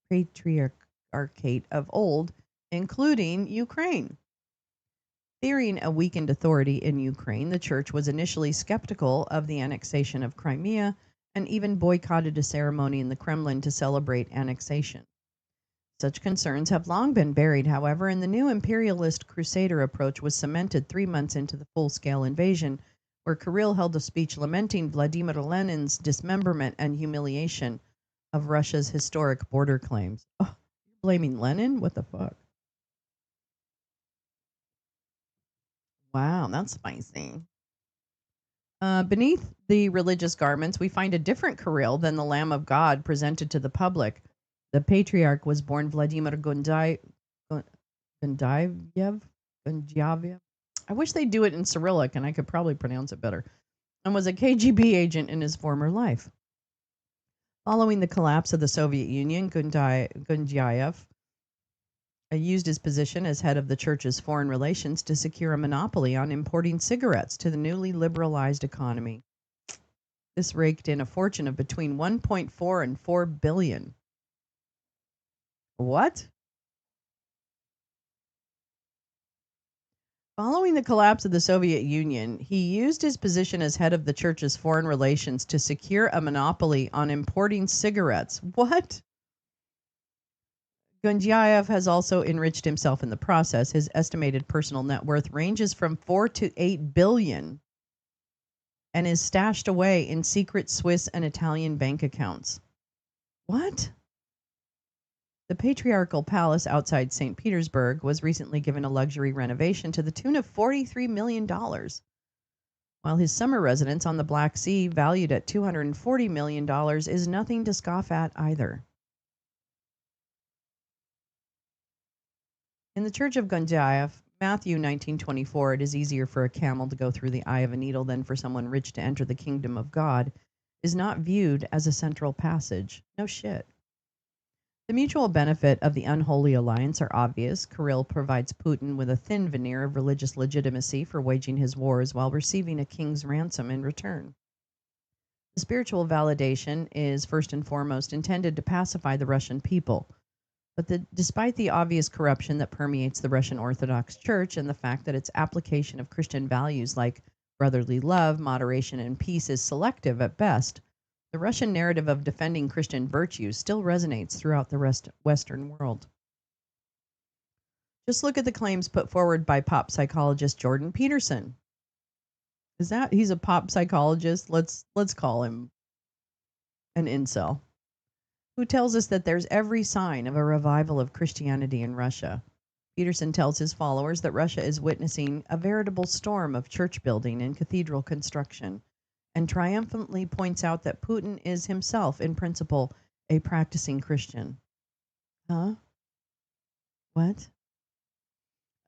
patriarchate of old, including Ukraine. Fearing a weakened authority in Ukraine, the church was initially skeptical of the annexation of Crimea and even boycotted a ceremony in the Kremlin to celebrate annexation. Such concerns have long been buried, however, and the new imperialist crusader approach was cemented 3 months into the full-scale invasion, where Kirill held a speech lamenting Vladimir Lenin's dismemberment and humiliation of Russia's historic border claims. Oh, you're blaming Lenin? What the fuck? Wow, that's spicy. Beneath the religious garments, we find a different Kirill than the Lamb of God presented to the public. The patriarch was born Vladimir Gundyayev. I wish they'd do it in Cyrillic, and I could probably pronounce it better, and was a KGB agent in his former life. Following the collapse of the Soviet Union, Gundyayev used his position as head of the church's foreign relations to secure a monopoly on importing cigarettes to the newly liberalized economy. This raked in a fortune of between 1.4 and 4 billion. What? Following the collapse of the Soviet Union, he used his position as head of the church's foreign relations to secure a monopoly on importing cigarettes. What? Gundyayev has also enriched himself in the process. His estimated personal net worth ranges from 4 to 8 billion and is stashed away in secret Swiss and Italian bank accounts. What? The patriarchal palace outside St. Petersburg was recently given a luxury renovation to the tune of $43 million, while his summer residence on the Black Sea, valued at $240 million, is nothing to scoff at either. In the Church of Gundyayev, Matthew 19:24, it is easier for a camel to go through the eye of a needle than for someone rich to enter the kingdom of God, is not viewed as a central passage. No shit. The mutual benefit of the unholy alliance are obvious. Kirill provides Putin with a thin veneer of religious legitimacy for waging his wars while receiving a king's ransom in return. The spiritual validation is first and foremost intended to pacify the Russian people. But despite the obvious corruption that permeates the Russian Orthodox Church and the fact that its application of Christian values like brotherly love, moderation, and peace is selective at best, the Russian narrative of defending Christian virtues still resonates throughout the Western world. Just look at the claims put forward by pop psychologist Jordan Peterson. He's a pop psychologist? Let's call him an incel, who tells us that there's every sign of a revival of Christianity in Russia. Peterson tells his followers that Russia is witnessing a veritable storm of church building and cathedral construction, and triumphantly points out that Putin is himself, in principle, a practicing Christian. Huh? What?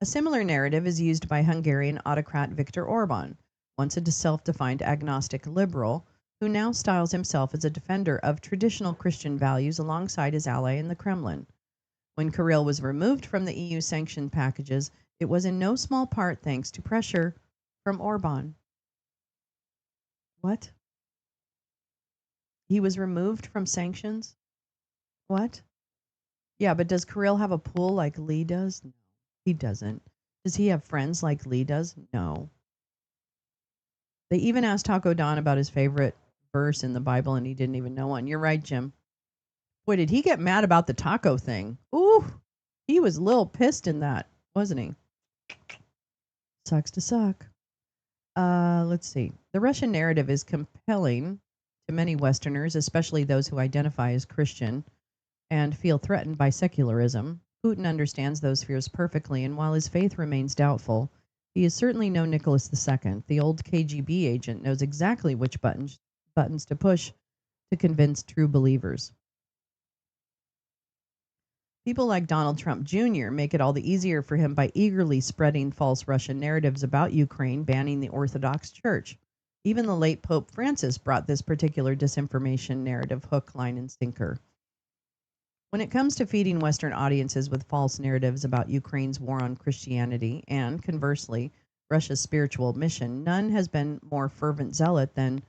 A similar narrative is used by Hungarian autocrat Viktor Orban, once a self-defined agnostic liberal, who now styles himself as a defender of traditional Christian values alongside his ally in the Kremlin. When Kirill was removed from the EU sanctioned packages, it was in no small part thanks to pressure from Orban. What? He was removed from sanctions? What? Yeah, but does Kirill have a pool like Lee does? No, he doesn't. Does he have friends like Lee does? No. They even asked Taco Don about his favorite verse in the Bible, and he didn't even know one. You're right, Jim. Boy, did he get mad about the taco thing. Ooh, he was a little pissed in that, wasn't he? Sucks to suck. Let's see. The Russian narrative is compelling to many Westerners, especially those who identify as Christian and feel threatened by secularism. Putin understands those fears perfectly, and while his faith remains doubtful, he is certainly no Nicholas II. The old KGB agent knows exactly which buttons to push to convince true believers. People like Donald Trump Jr. make it all the easier for him by eagerly spreading false Russian narratives about Ukraine, banning the Orthodox Church. Even the late Pope Francis brought this particular disinformation narrative hook, line, and sinker. When it comes to feeding Western audiences with false narratives about Ukraine's war on Christianity and, conversely, Russia's spiritual mission, none has been more fervent zealot than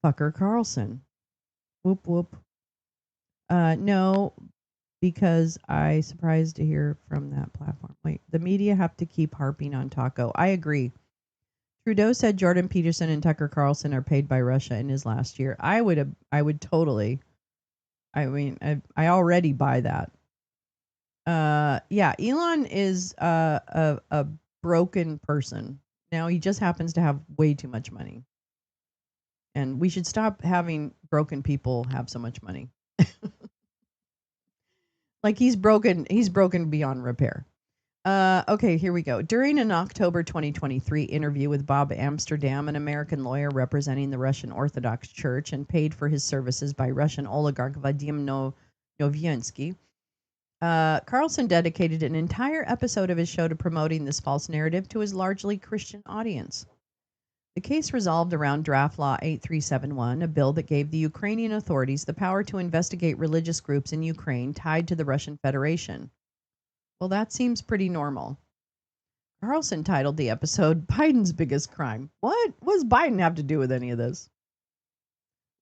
Tucker Carlson. Whoop, whoop. No, because I surprised to hear from that platform. Wait, the media have to keep harping on Taco. I agree. Trudeau said Jordan Peterson and Tucker Carlson are paid by Russia in his last year. I would totally. I mean, I already buy that. Yeah, Elon is a broken person. Now he just happens to have way too much money. And we should stop having broken people have so much money. Like he's broken beyond repair. Okay, here we go. During an October 2023 interview with Bob Amsterdam, an American lawyer representing the Russian Orthodox Church and paid for his services by Russian oligarch Vadim Novinsky, Carlson dedicated an entire episode of his show to promoting this false narrative to his largely Christian audience. The case resolved around Draft Law 8371, a bill that gave the Ukrainian authorities the power to investigate religious groups in Ukraine tied to the Russian Federation. Well, that seems pretty normal. Carlson titled the episode Biden's Biggest Crime. What does Biden have to do with any of this?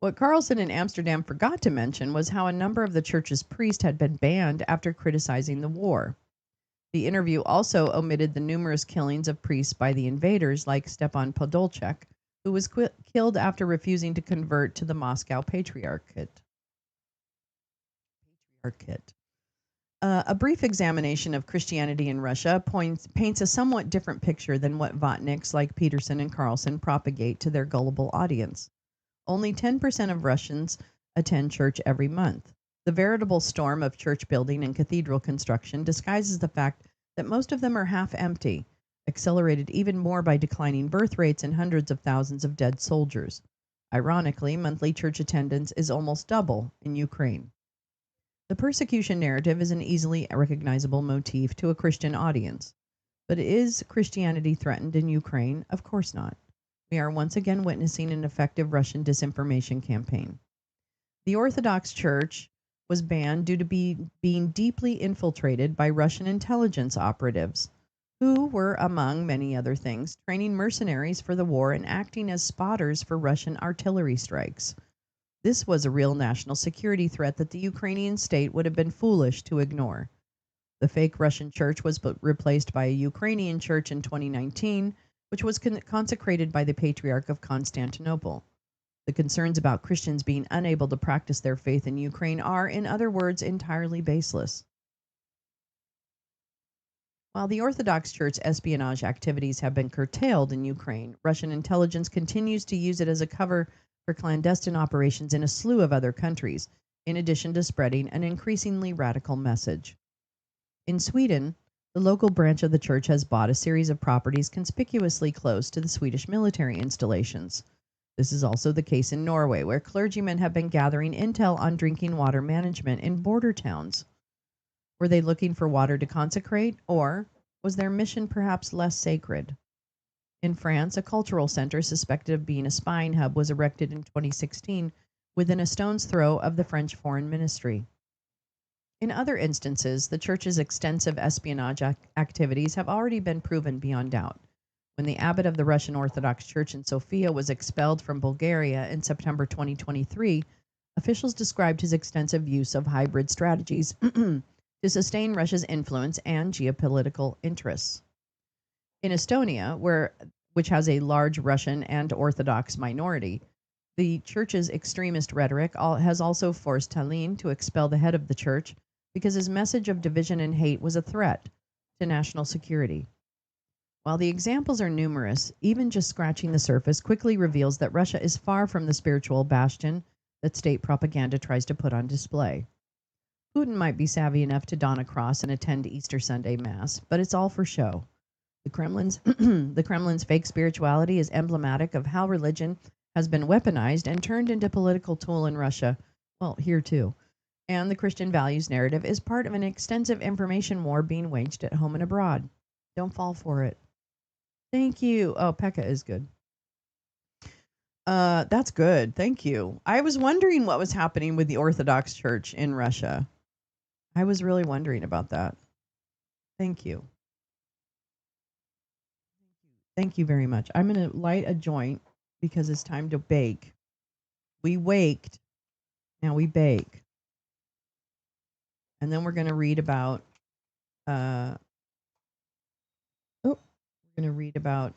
What Carlson and Amsterdam forgot to mention was how a number of the church's priests had been banned after criticizing the war. The interview also omitted the numerous killings of priests by the invaders, like Stepan Podolchek, who was killed after refusing to convert to the Moscow Patriarchate. A brief examination of Christianity in Russia paints a somewhat different picture than what Votniks like Peterson and Carlson propagate to their gullible audience. Only 10% of Russians attend church every month. The veritable storm of church building and cathedral construction disguises the fact that most of them are half empty, accelerated even more by declining birth rates and hundreds of thousands of dead soldiers. Ironically, monthly church attendance is almost double in Ukraine. The persecution narrative is an easily recognizable motif to a Christian audience. But is Christianity threatened in Ukraine? Of course not. We are once again witnessing an effective Russian disinformation campaign. The Orthodox Church was banned due to being deeply infiltrated by Russian intelligence operatives, who were, among many other things, training mercenaries for the war and acting as spotters for Russian artillery strikes. This was a real national security threat that the Ukrainian state would have been foolish to ignore. The fake Russian church was replaced by a Ukrainian church in 2019, which was consecrated by the Patriarch of Constantinople. The concerns about Christians being unable to practice their faith in Ukraine are, in other words, entirely baseless. While the Orthodox Church espionage activities have been curtailed in Ukraine, Russian intelligence continues to use it as a cover for clandestine operations in a slew of other countries, in addition to spreading an increasingly radical message. In Sweden, the local branch of the church has bought a series of properties conspicuously close to the Swedish military installations. This is also the case in Norway, where clergymen have been gathering intel on drinking water management in border towns. Were they looking for water to consecrate, or Was their mission perhaps less sacred? In France, a cultural center suspected of being a spying hub was erected in 2016 within a stone's throw of the French Foreign Ministry. In other instances, the Church's extensive espionage activities have already been proven beyond doubt. When the abbot of the Russian Orthodox Church in Sofia was expelled from Bulgaria in September 2023, officials described his extensive use of hybrid strategies to sustain Russia's influence and geopolitical interests. In Estonia, which has a large Russian and Orthodox minority, the church's extremist rhetoric has also forced Tallinn to expel the head of the church because his message of division and hate was a threat to national security. While the examples are numerous, even just scratching the surface quickly reveals that Russia is far from the spiritual bastion that state propaganda tries to put on display. Putin might be savvy enough to don a cross and attend Easter Sunday Mass, but it's all for show. The Kremlin's fake spirituality is emblematic of how religion has been weaponized and turned into political tool in Russia. Well, here too. And the Christian values narrative is part of an extensive information war being waged at home and abroad. Don't fall for it. Thank you. Oh, Pekka is good. That's good. Thank you. I was wondering what was happening with the Orthodox Church in Russia. I was really wondering about that. Thank you. Thank you very much. I'm going to light a joint because it's time to bake. We waked. Now we bake. And then we're going to read about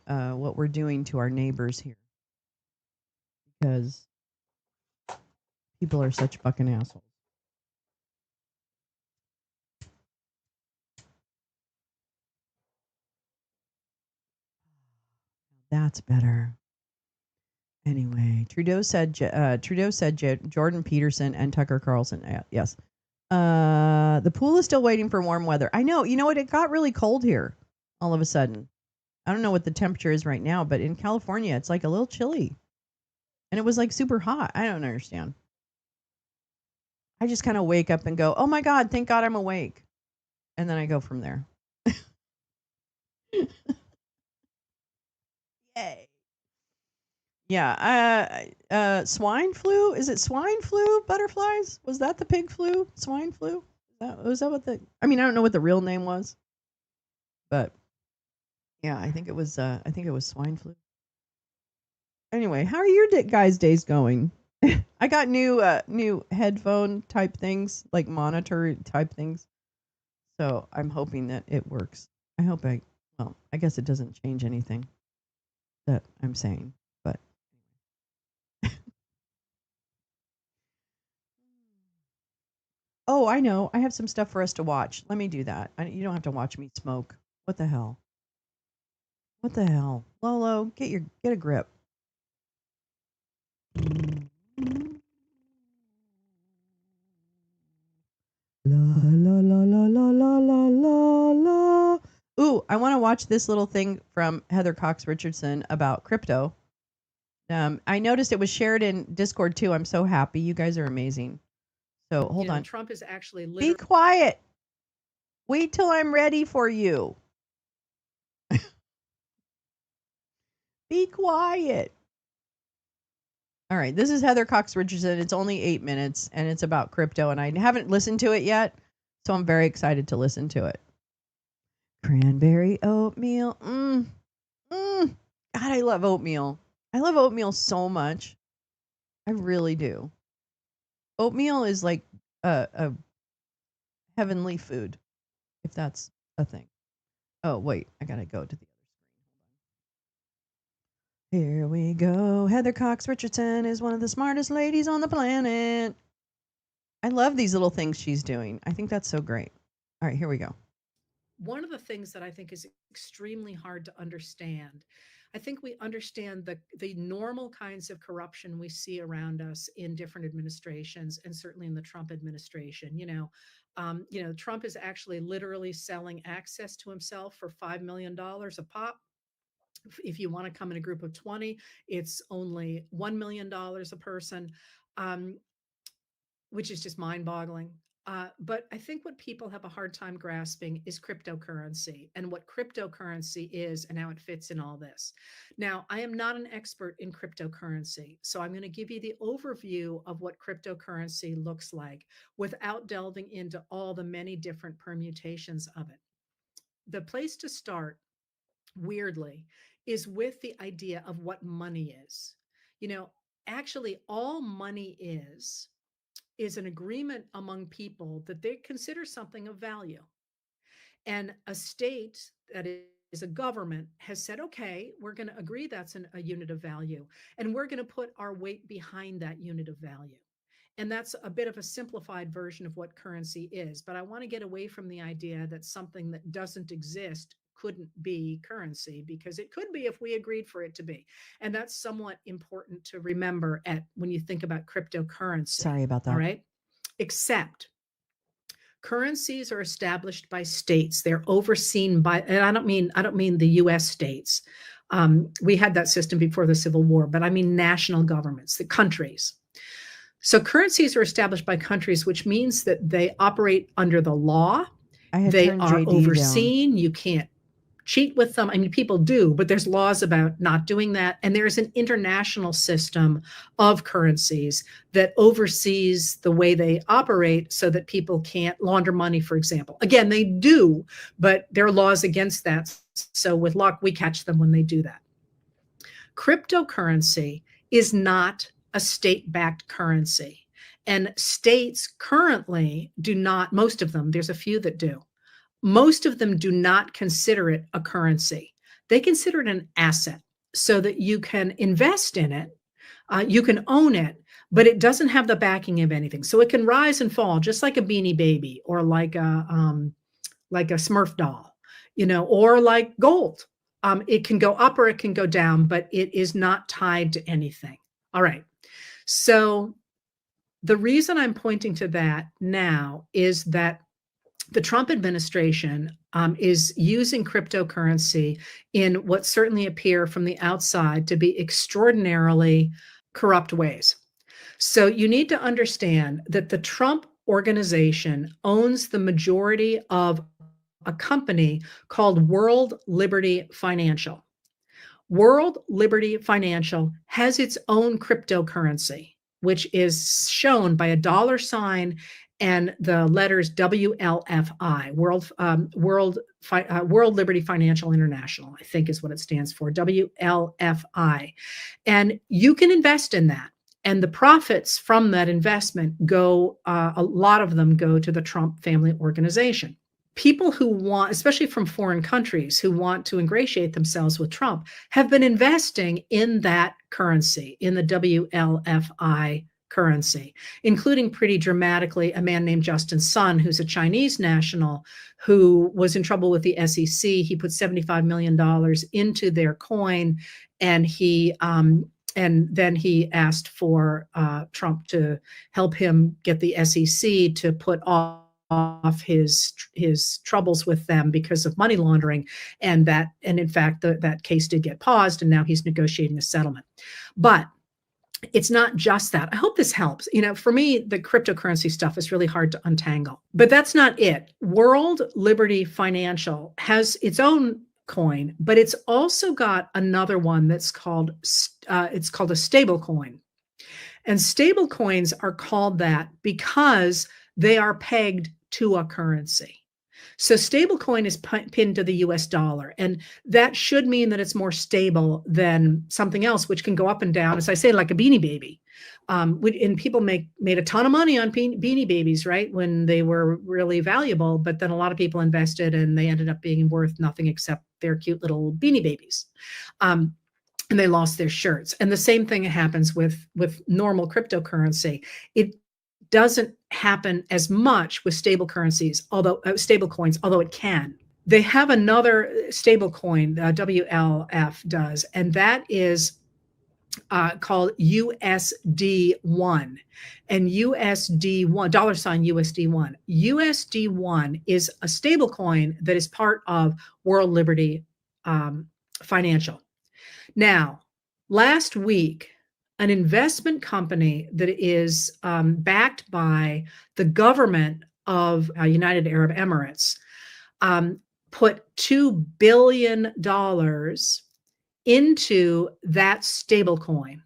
what we're doing to our neighbors here, because people are such fucking assholes. That's better. Anyway, Trudeau said Jordan Peterson and Tucker Carlson. Yes. The pool is still waiting for warm weather. I know. You know what? It got really cold here all of a sudden. I don't know what the temperature is right now, but in California, it's like a little chilly. And it was like super hot. I don't understand. I just kind of wake up and go, oh my God, thank God I'm awake. And then I go from there. Yay. Yeah. Swine flu? Is it swine flu butterflies? Was that the pig flu? Swine flu? Was that what I don't know what the real name was. But yeah, I think it was swine flu. Anyway, how are your guys' days going? I got new headphone type things, like monitor type things. So I'm hoping that it works. I guess it doesn't change anything that I'm saying, but oh, I know. I have some stuff for us to watch. Let me do that. You don't have to watch me smoke. What the hell? What the hell? Lolo, get a grip. La la la la la la la la la. Ooh, I want to watch this little thing from Heather Cox Richardson about crypto. I noticed it was shared in Discord too. I'm so happy. You guys are amazing. So hold on. Trump is actually Be quiet. Wait till I'm ready for you. Be quiet. All right, this is Heather Cox Richardson. It's only 8 minutes and it's about crypto, and I haven't listened to it yet, so I'm very excited to listen to it. Cranberry oatmeal. God, I love oatmeal. I love oatmeal so much. I really do. Oatmeal is like a heavenly food, if that's a thing. Oh, wait, I gotta go to the other screen. Here we go. Heather Cox Richardson is one of the smartest ladies on the planet. I love these little things she's doing. I think that's so great. All right, here we go. One of the things that I think is extremely hard to understand. I think we understand the normal kinds of corruption we see around us in different administrations, and certainly in the Trump administration. Trump is actually literally selling access to himself for $5 million a pop. If you want to come in a group of 20, it's only $1 million a person, which is just mind-boggling. But I think what people have a hard time grasping is cryptocurrency and what cryptocurrency is and how it fits in all this. Now, I am not an expert in cryptocurrency, so I'm going to give you the overview of what cryptocurrency looks like without delving into all the many different permutations of it. The place to start, weirdly, is with the idea of what money is. You know, actually, all money is an agreement among people that they consider something of value. And a state that is a government has said, okay, we're going to agree that's a unit of value, and we're going to put our weight behind that unit of value. And that's a bit of a simplified version of what currency is. But I want to get away from the idea that something that doesn't exist couldn't be currency, because it could be if we agreed for it to be. And that's somewhat important to remember at when you think about cryptocurrency. Sorry about that. All right. Except currencies are established by states. They're overseen by, and I don't mean the US states. We had that system before the Civil War, but I mean national governments, the countries. So currencies are established by countries, which means that they operate under the law. They are overseen. You can't cheat with them. I mean, people do, but there's laws about not doing that. And there's an international system of currencies that oversees the way they operate so that people can't launder money, for example. Again, they do, but there are laws against that. So with luck, we catch them when they do that. Cryptocurrency is not a state-backed currency. And states currently do not, most of them, there's a few that do, most of them do not consider it a currency. They consider it an asset so that you can invest in it, you can own it, but it doesn't have the backing of anything. So it can rise and fall just like a Beanie Baby or like a Smurf doll, you know, or like gold. It can go up or it can go down, but it is not tied to anything. All right. So the reason I'm pointing to that now is that the Trump administration is using cryptocurrency in what certainly appear from the outside to be extraordinarily corrupt ways. So you need to understand that the Trump organization owns the majority of a company called World Liberty Financial. World Liberty Financial has its own cryptocurrency, which is shown by a $sign and the letters WLFI, World Liberty Financial International, I think is what it stands for, WLFI. And you can invest in that. And the profits from that investment go, a lot of them go to the Trump family organization. People who want, especially from foreign countries, who want to ingratiate themselves with Trump, have been investing in that currency, in the WLFI currency, including pretty dramatically a man named Justin Sun, who's a Chinese national who was in trouble with the SEC. He put $75 million into their coin, and then he asked for Trump to help him get the SEC to put off his troubles with them because of money laundering, and in fact that case did get paused, and now he's negotiating a settlement. But it's not just that. I hope this helps. You know, for me, the cryptocurrency stuff is really hard to untangle, but that's not it. World Liberty Financial has its own coin, but it's also got another one that's called it's called a stable coin. And stable coins are called that because they are pegged to a currency. So stablecoin is pinned to the US dollar, and that should mean that it's more stable than something else, which can go up and down, as I say, like a Beanie Baby. And people made a ton of money on Beanie Babies, right, when they were really valuable, but then a lot of people invested and they ended up being worth nothing except their cute little Beanie Babies. And they lost their shirts. And the same thing happens with normal cryptocurrency. It doesn't happen as much with stable currencies, stable coins, although it can. They have another stable coin, WLF does, and that is called USD1. And USD1, $USD1. USD1 is a stable coin that is part of World Liberty Financial. Now, last week, an investment company that is backed by the government of United Arab Emirates put $2 billion into that stablecoin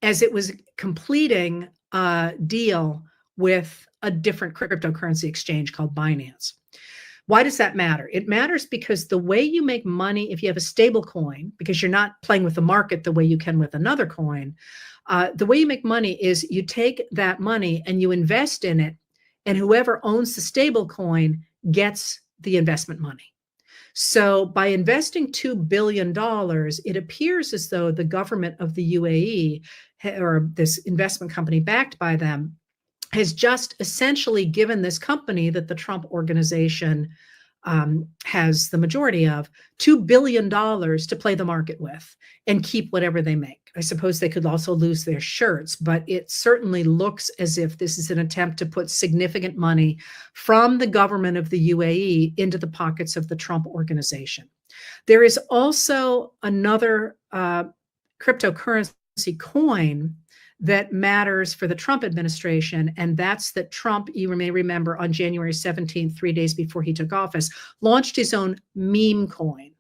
as it was completing a deal with a different cryptocurrency exchange called Binance. Why does that matter? It matters because the way you make money, if you have a stable coin, because you're not playing with the market the way you can with another coin, the way you make money is you take that money and you invest in it, and whoever owns the stable coin gets the investment money. So by investing $2 billion, it appears as though the government of the UAE, or this investment company backed by them, has just essentially given this company that the Trump organization has the majority of $2 billion to play the market with and keep whatever they make. I suppose they could also lose their shirts, but it certainly looks as if this is an attempt to put significant money from the government of the UAE into the pockets of the Trump organization. There is also another cryptocurrency coin that matters for the Trump administration, and that's that Trump, you may remember, on January 17th, 3 days before he took office, launched his own meme coin.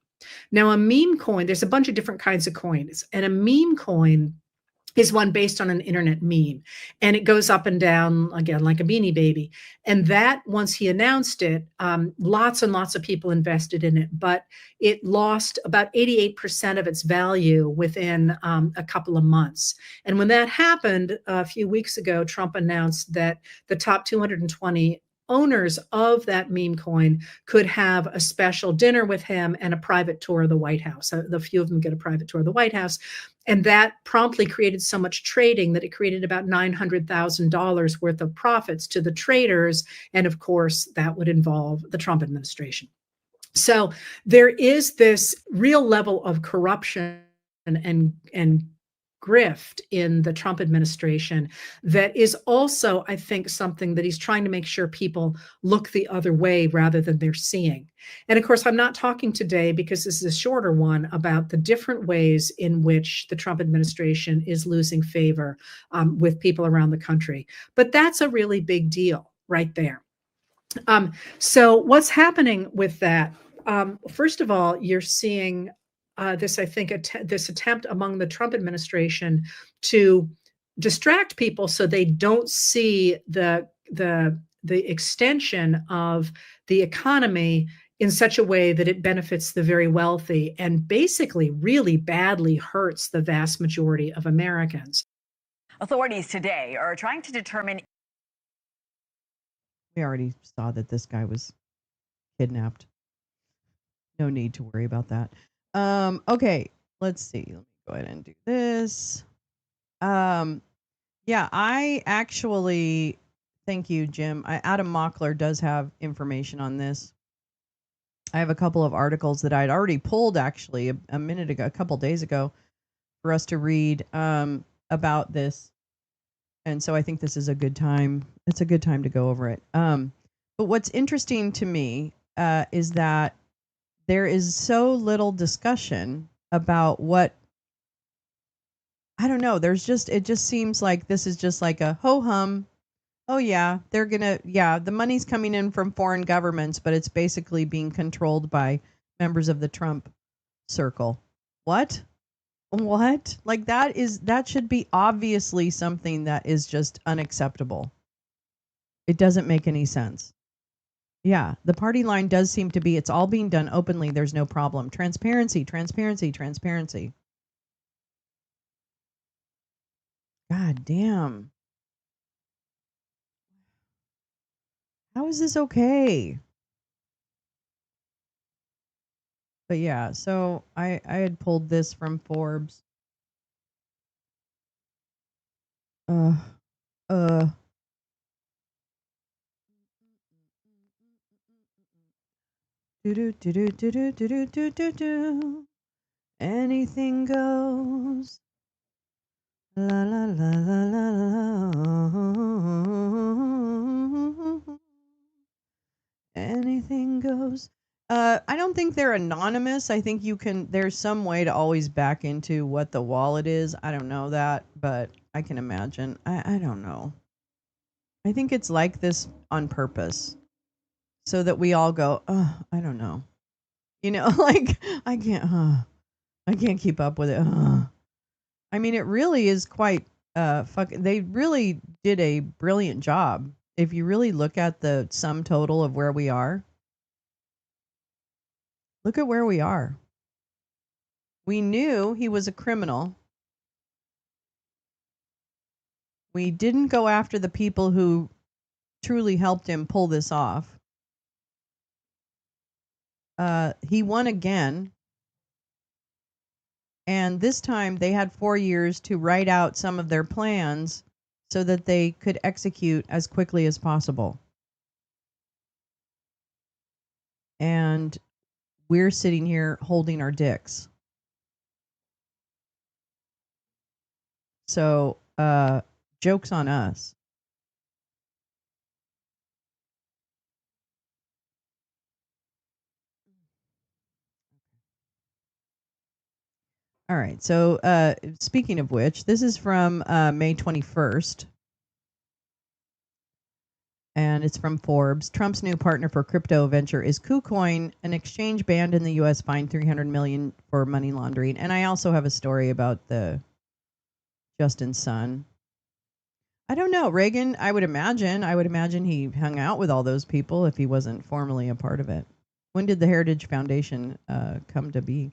Now, a meme coin, there's a bunch of different kinds of coins, and a meme coin is one based on an internet meme, and it goes up and down, again, like a Beanie Baby. And that, once he announced it, lots and lots of people invested in it, but it lost about 88% of its value within a couple of months. And when that happened a few weeks ago, Trump announced that the top 220 owners of that meme coin could have a special dinner with him and a private tour of the White House. The few of them get a private tour of the White House. And that promptly created so much trading that it created about $900,000 worth of profits to the traders. And of course, that would involve the Trump administration. So there is this real level of corruption and grift in the Trump administration that is also, I think, something that he's trying to make sure people look the other way rather than they're seeing. And of course, I'm not talking today, because this is a shorter one, about the different ways in which the Trump administration is losing favor with people around the country. But that's a really big deal right there. So what's happening with that? First of all, you're seeing this, I think, this attempt among the Trump administration to distract people so they don't see the extension of the economy in such a way that it benefits the very wealthy and basically really badly hurts the vast majority of Americans. Authorities today are trying to determine. We already saw that this guy was kidnapped. No need to worry about that. Okay, let's see. Let me go ahead and do this. Yeah, I actually, thank you, Jim. Adam Mockler does have information on this. I have a couple of articles that I'd already pulled actually a minute ago, a couple days ago, for us to read about this. And so I think this is a good time. It's a good time to go over it. But what's interesting to me is that there is so little discussion about what, I don't know, it just seems like this is just like a ho-hum. Oh yeah, the money's coming in from foreign governments, but it's basically being controlled by members of the Trump circle. What? Like that should be obviously something that is just unacceptable. It doesn't make any sense. Yeah, the party line does seem to be, it's all being done openly. There's no problem. Transparency, transparency, transparency. God damn. How is this okay? But yeah, so I had pulled this from Forbes. Anything goes. La la la la la la. Anything goes. I don't think they're anonymous. I think there's some way to always back into what the wallet is. I don't know that, but I can imagine. I don't know. I think it's like this on purpose so that we all go, oh, I don't know. You know, like I can't keep up with it. I mean, it really is quite they really did a brilliant job. If you really look at the sum total of where we are, look at where we are. We knew he was a criminal. We didn't go after the people who truly helped him pull this off. He won again. And this time they had 4 years to write out some of their plans so that they could execute as quickly as possible. And we're sitting here holding our dicks. So, joke's on us. All right. So, speaking of which, this is from May 21st. And it's from Forbes. Trump's new partner for crypto venture is KuCoin, an exchange banned in the U.S., fined $300 million for money laundering. And I also have a story about the Justin's son. I don't know. Reagan, I would imagine he hung out with all those people if he wasn't formally a part of it. When did the Heritage Foundation come to be?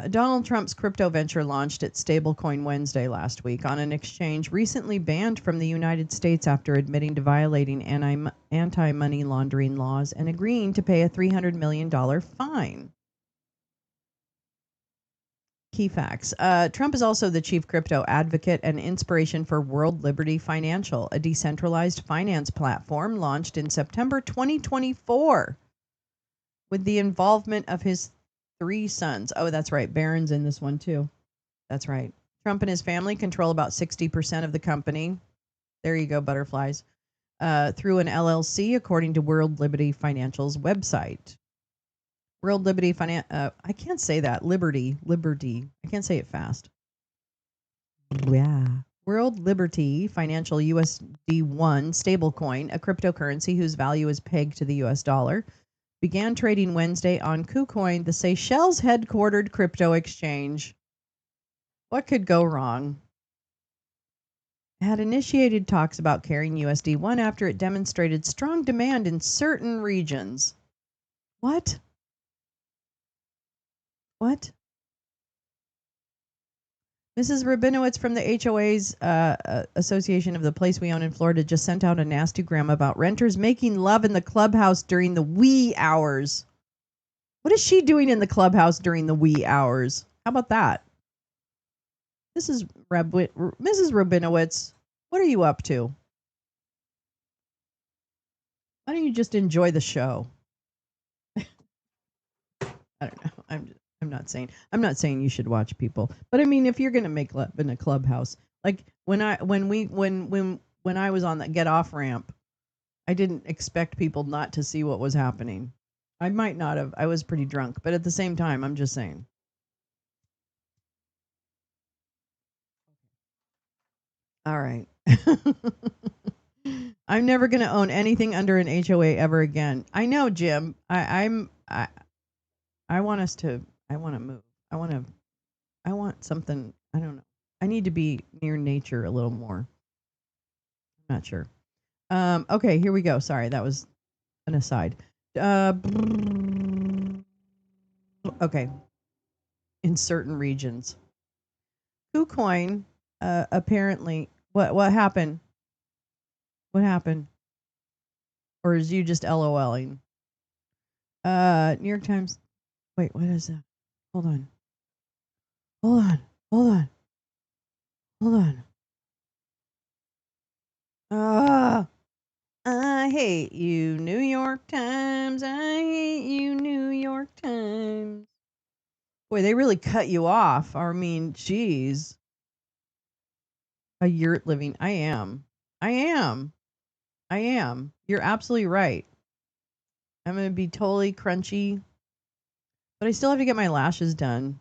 Donald Trump's crypto venture launched its stablecoin Wednesday last week on an exchange recently banned from the United States after admitting to violating anti-money laundering laws and agreeing to pay a $300 million fine. Key facts. Trump is also the chief crypto advocate and inspiration for World Liberty Financial, a decentralized finance platform launched in September 2024 with the involvement of his 3 sons. Oh, that's right. Barron's in this one too. That's right. Trump and his family control about 60% of the company. There you go, butterflies. Through an LLC, according to World Liberty Financial's website. World Liberty I can't say that. Liberty. I can't say it fast. Yeah. World Liberty Financial USD1 stablecoin, a cryptocurrency whose value is pegged to the US dollar, began trading Wednesday on KuCoin, the Seychelles headquartered crypto exchange. What could go wrong? It had initiated talks about carrying USD1 after it demonstrated strong demand in certain regions. What? Mrs. Rabinowitz from the HOA's Association of the Place We Own in Florida just sent out a nastygram about renters making love in the clubhouse during the wee hours. What is she doing in the clubhouse during the wee hours? How about that? Mrs. Rabinowitz, what are you up to? Why don't you just enjoy the show? I don't know. I'm not saying you should watch people, but I mean, if you're gonna make love in a clubhouse, like when I was on the get off ramp, I didn't expect people not to see what was happening. I might not have. I was pretty drunk, but at the same time, I'm just saying. All right. I'm never gonna own anything under an HOA ever again. I know, Jim. I want us to. I want to move. I want something. I don't know. I need to be near nature a little more. I'm not sure. Okay, here we go. Sorry, that was an aside. Okay. In certain regions, KuCoin apparently. What happened? What happened? Or is you just LOLing? New York Times. Wait, what is that? Hold on. Hold on. Ah. I hate you, New York Times. I hate you, New York Times. Boy, they really cut you off. I mean, geez. A yurt living. I am. You're absolutely right. I'm going to be totally crunchy, but I still have to get my lashes done.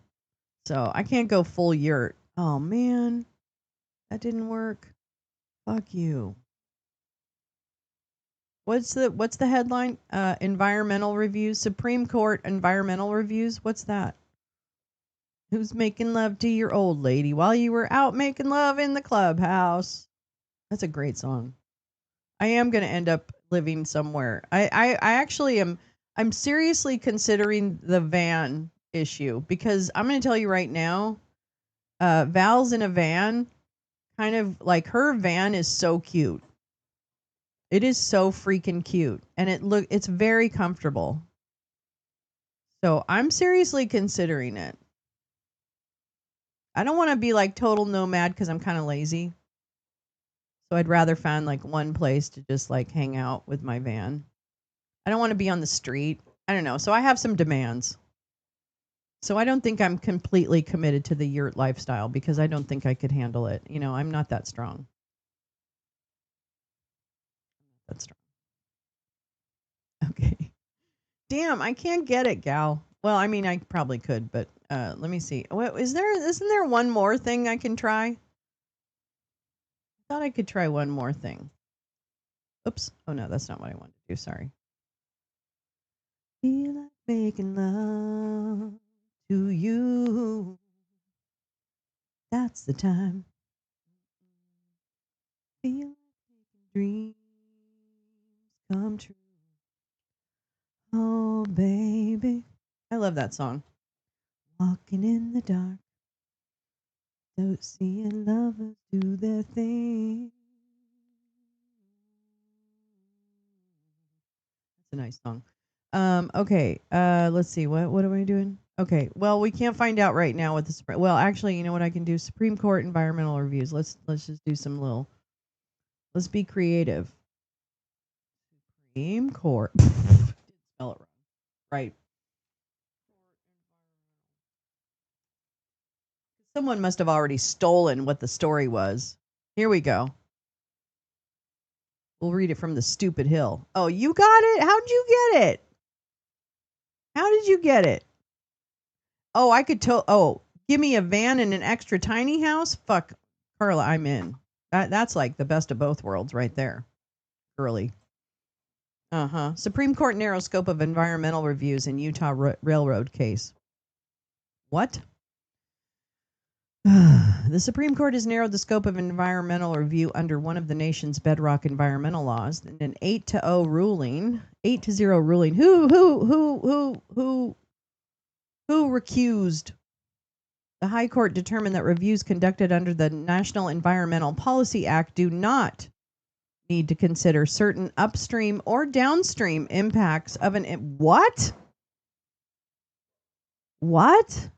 So I can't go full yurt. Oh, man. That didn't work. Fuck you. What's the headline? Environmental reviews. Supreme Court environmental reviews. What's that? Who's making love to your old lady while you were out making love in the clubhouse? That's a great song. I am going to end up living somewhere. I actually am. I'm seriously considering the van issue because I'm going to tell you right now, Val's in a van, kind of like her van is so cute. It is so freaking cute, and it's very comfortable. So I'm seriously considering it. I don't want to be like total nomad because I'm kind of lazy. So I'd rather find like one place to just like hang out with my van. I don't want to be on the street. I don't know. So I have some demands. So I don't think I'm completely committed to the yurt lifestyle because I don't think I could handle it. You know, I'm not that strong. That's strong. Okay. Damn, I can't get it, gal. Well, I mean, I probably could, but let me see. What isn't there one more thing I can try? I thought I could try one more thing. Oops. Oh no, that's not what I wanted to do. Sorry. Feel like making love to you. That's the time. Feel like dreams come true. Oh, baby. I love that song. Walking in the dark. Don't seeing lovers do their thing. That's a nice song. Okay. Let's see. What am I doing? Okay. Well, we can't find out right now what the well, actually, you know what I can do? Supreme Court environmental reviews. Let's just do some little. Let's be creative. Supreme Court. Didn't spell it wrong. Right. Someone must have already stolen what the story was. Here we go. We'll read it from the stupid hill. Oh, you got it? How'd you get it? How did you get it? Oh, I could give me a van and an extra tiny house? Fuck, Carla, I'm in. That's like the best of both worlds right there. Girly. Uh-huh. Supreme Court narrows scope of environmental reviews in Utah railroad case. What? The Supreme Court has narrowed the scope of environmental review under one of the nation's bedrock environmental laws in an 8-0 ruling. 8-0 ruling. Who recused? The High Court determined that reviews conducted under the National Environmental Policy Act do not need to consider certain upstream or downstream impacts of an what? What?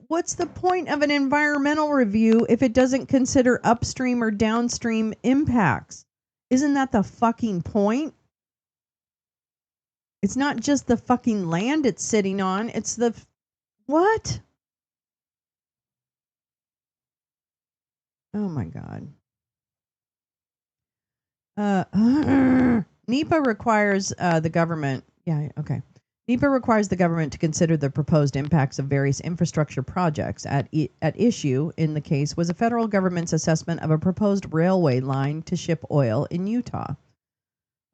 What's the point of an environmental review if it doesn't consider upstream or downstream impacts? Isn't that the fucking point? It's not just the fucking land it's sitting on, it's the what? Oh my god. NEPA requires the government. Yeah, okay. NEPA requires the government to consider the proposed impacts of various infrastructure projects. At issue in the case was a federal government's assessment of a proposed railway line to ship oil in Utah.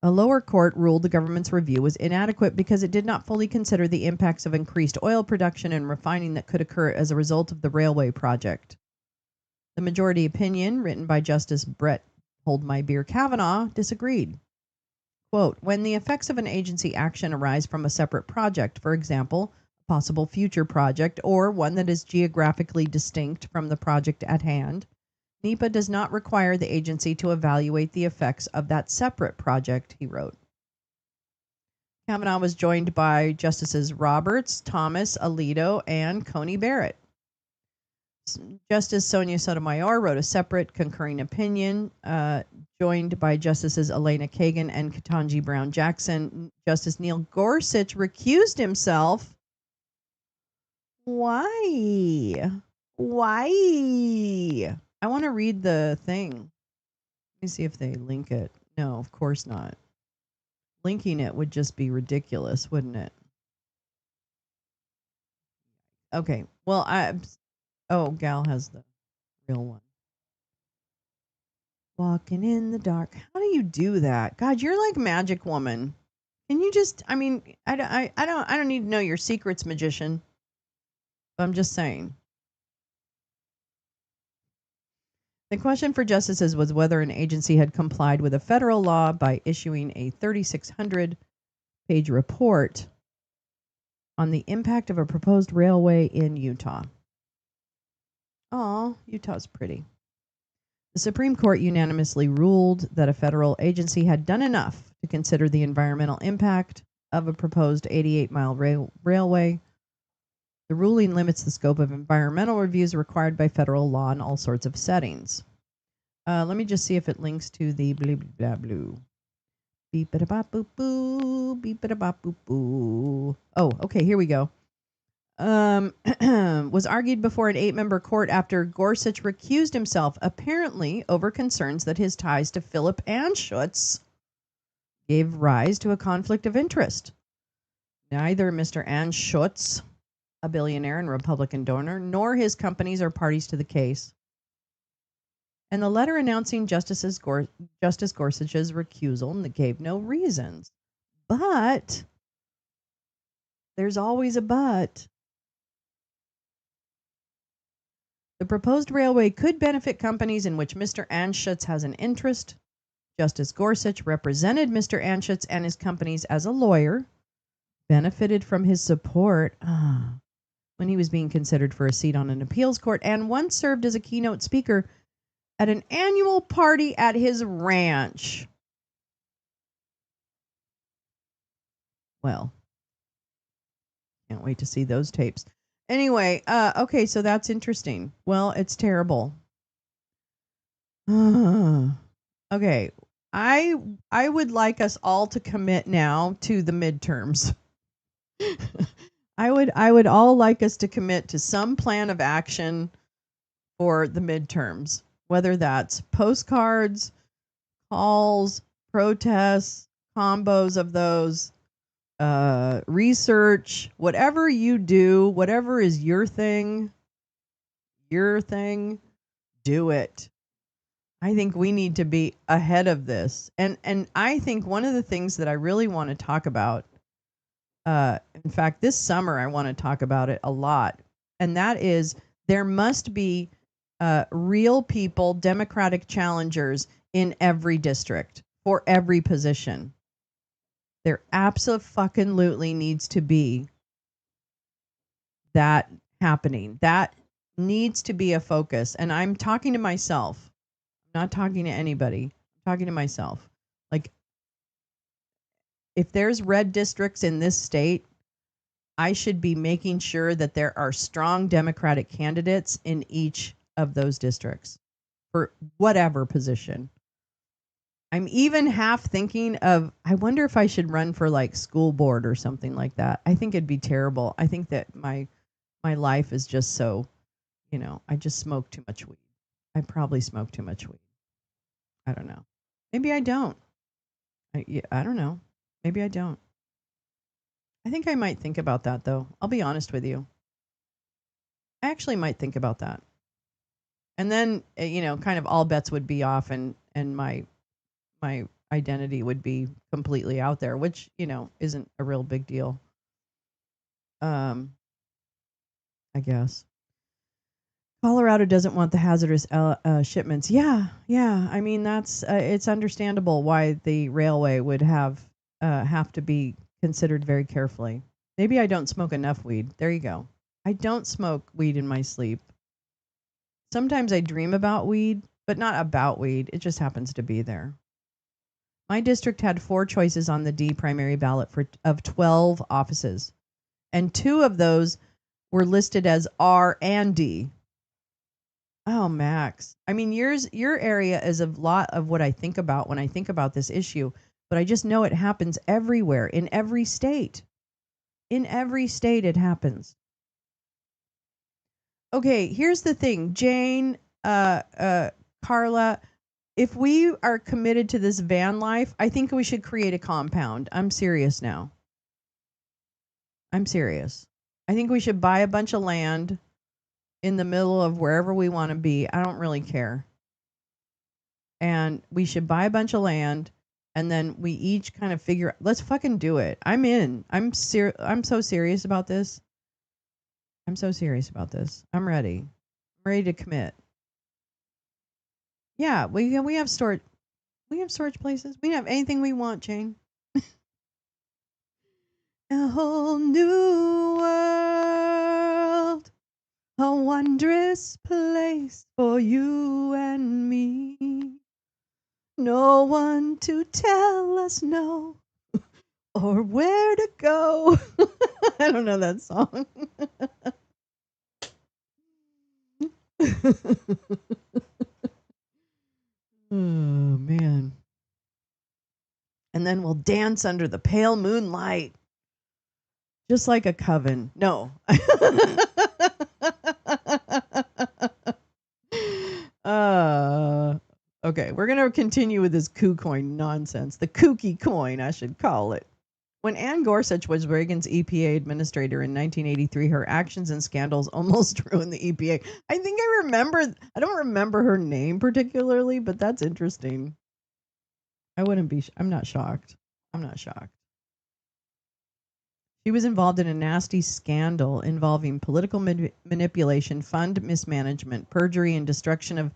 A lower court ruled the government's review was inadequate because it did not fully consider the impacts of increased oil production and refining that could occur as a result of the railway project. The majority opinion, written by Justice Brett Hold My Beer Kavanaugh, disagreed. Quote, when the effects of an agency action arise from a separate project, for example, a possible future project, or one that is geographically distinct from the project at hand, NEPA does not require the agency to evaluate the effects of that separate project, he wrote. Kavanaugh was joined by Justices Roberts, Thomas, Alito, and Coney Barrett. Justice Sonia Sotomayor wrote a separate concurring opinion, joined by Justices Elena Kagan and Ketanji Brown Jackson. Justice Neil Gorsuch recused himself. Why? Why? I want to read the thing. Let me see if they link it. No, of course not. Linking it would just be ridiculous, wouldn't it? Okay. Well, Oh, Gal has the real one. Walking in the dark. How do you do that? God, you're like Magic Woman. Can you just? I mean, I don't need to know your secrets, magician. I'm just saying. The question for justices was whether an agency had complied with a federal law by issuing a 3,600-page report on the impact of a proposed railway in Utah. Oh, Utah's pretty. The Supreme Court unanimously ruled that a federal agency had done enough to consider the environmental impact of a proposed 88-mile railway. The ruling limits the scope of environmental reviews required by federal law in all sorts of settings. Let me just see if it links to the blah blah blah. Beep it bop boop boo. Beep it bop boop boo. Oh, okay, here we go. Was argued before an 8-member court after Gorsuch recused himself, apparently over concerns that his ties to Philip Anschutz gave rise to a conflict of interest. Neither Mr. Anschutz, a billionaire and Republican donor, nor his companies are parties to the case. And the letter announcing Justice Gorsuch's recusal gave no reasons. But there's always a but. The proposed railway could benefit companies in which Mr. Anschutz has an interest. Justice Gorsuch represented Mr. Anschutz and his companies as a lawyer, benefited from his support when he was being considered for a seat on an appeals court, and once served as a keynote speaker at an annual party at his ranch. Well, can't wait to see those tapes. Anyway, okay, so that's interesting. Well, it's terrible. Okay, I would like us all to commit now to the midterms. I would all like us to commit to some plan of action for the midterms, whether that's postcards, calls, protests, combos of those, research, whatever you do, whatever is your thing, do it. I think we need to be ahead of this. And I think one of the things that I really want to talk about, in fact, this summer I want to talk about it a lot, and that is there must be real people, Democratic challengers in every district for every position. There absolutely needs to be that happening. That needs to be a focus. And I'm talking to myself. I'm not talking to anybody. I'm talking to myself. Like, if there's red districts in this state, I should be making sure that there are strong Democratic candidates in each of those districts for whatever position. I'm even half thinking of, I wonder if I should run for like school board or something like that. I think it'd be terrible. I think that my life is just so, I just smoke too much weed. I probably smoke too much weed. I don't know. Maybe I don't. I don't know. Maybe I don't. I think I might think about that, though. I'll be honest with you. I actually might think about that. And then, kind of all bets would be off, and my identity would be completely out there, which, isn't a real big deal. I guess. Colorado doesn't want the hazardous shipments. Yeah. I mean, that's it's understandable why the railway would have to be considered very carefully. Maybe I don't smoke enough weed. There you go. I don't smoke weed in my sleep. Sometimes I dream about weed, but not about weed. It just happens to be there. My district had 4 choices on the D primary ballot of 12 offices, and 2 of those were listed as R and D. Oh, Max. I mean, your area is a lot of what I think about when I think about this issue, but I just know it happens everywhere, in every state. In every state it happens. Okay, here's the thing. Jane, Carla, if we are committed to this van life, I think we should create a compound. I'm serious now. I'm serious. I think we should buy a bunch of land in the middle of wherever we want to be. I don't really care. And we should buy a bunch of land, and then we each kind of figure, let's fucking do it. I'm in. I'm so serious about this. I'm so serious about this. I'm ready. I'm ready to commit. Yeah, we have storage. We have storage places. We have anything we want, Jane. A whole new world, a wondrous place for you and me. No one to tell us no or where to go. I don't know that song. Oh, man. And then we'll dance under the pale moonlight. Just like a coven. No. Okay, we're going to continue with this KuCoin nonsense. The kooky coin, I should call it. When Ann Gorsuch was Reagan's EPA administrator in 1983, her actions and scandals almost ruined the EPA. I think I don't remember her name particularly, but that's interesting. I'm not shocked. I'm not shocked. She was involved in a nasty scandal involving political manipulation, fund mismanagement, perjury, and destruction of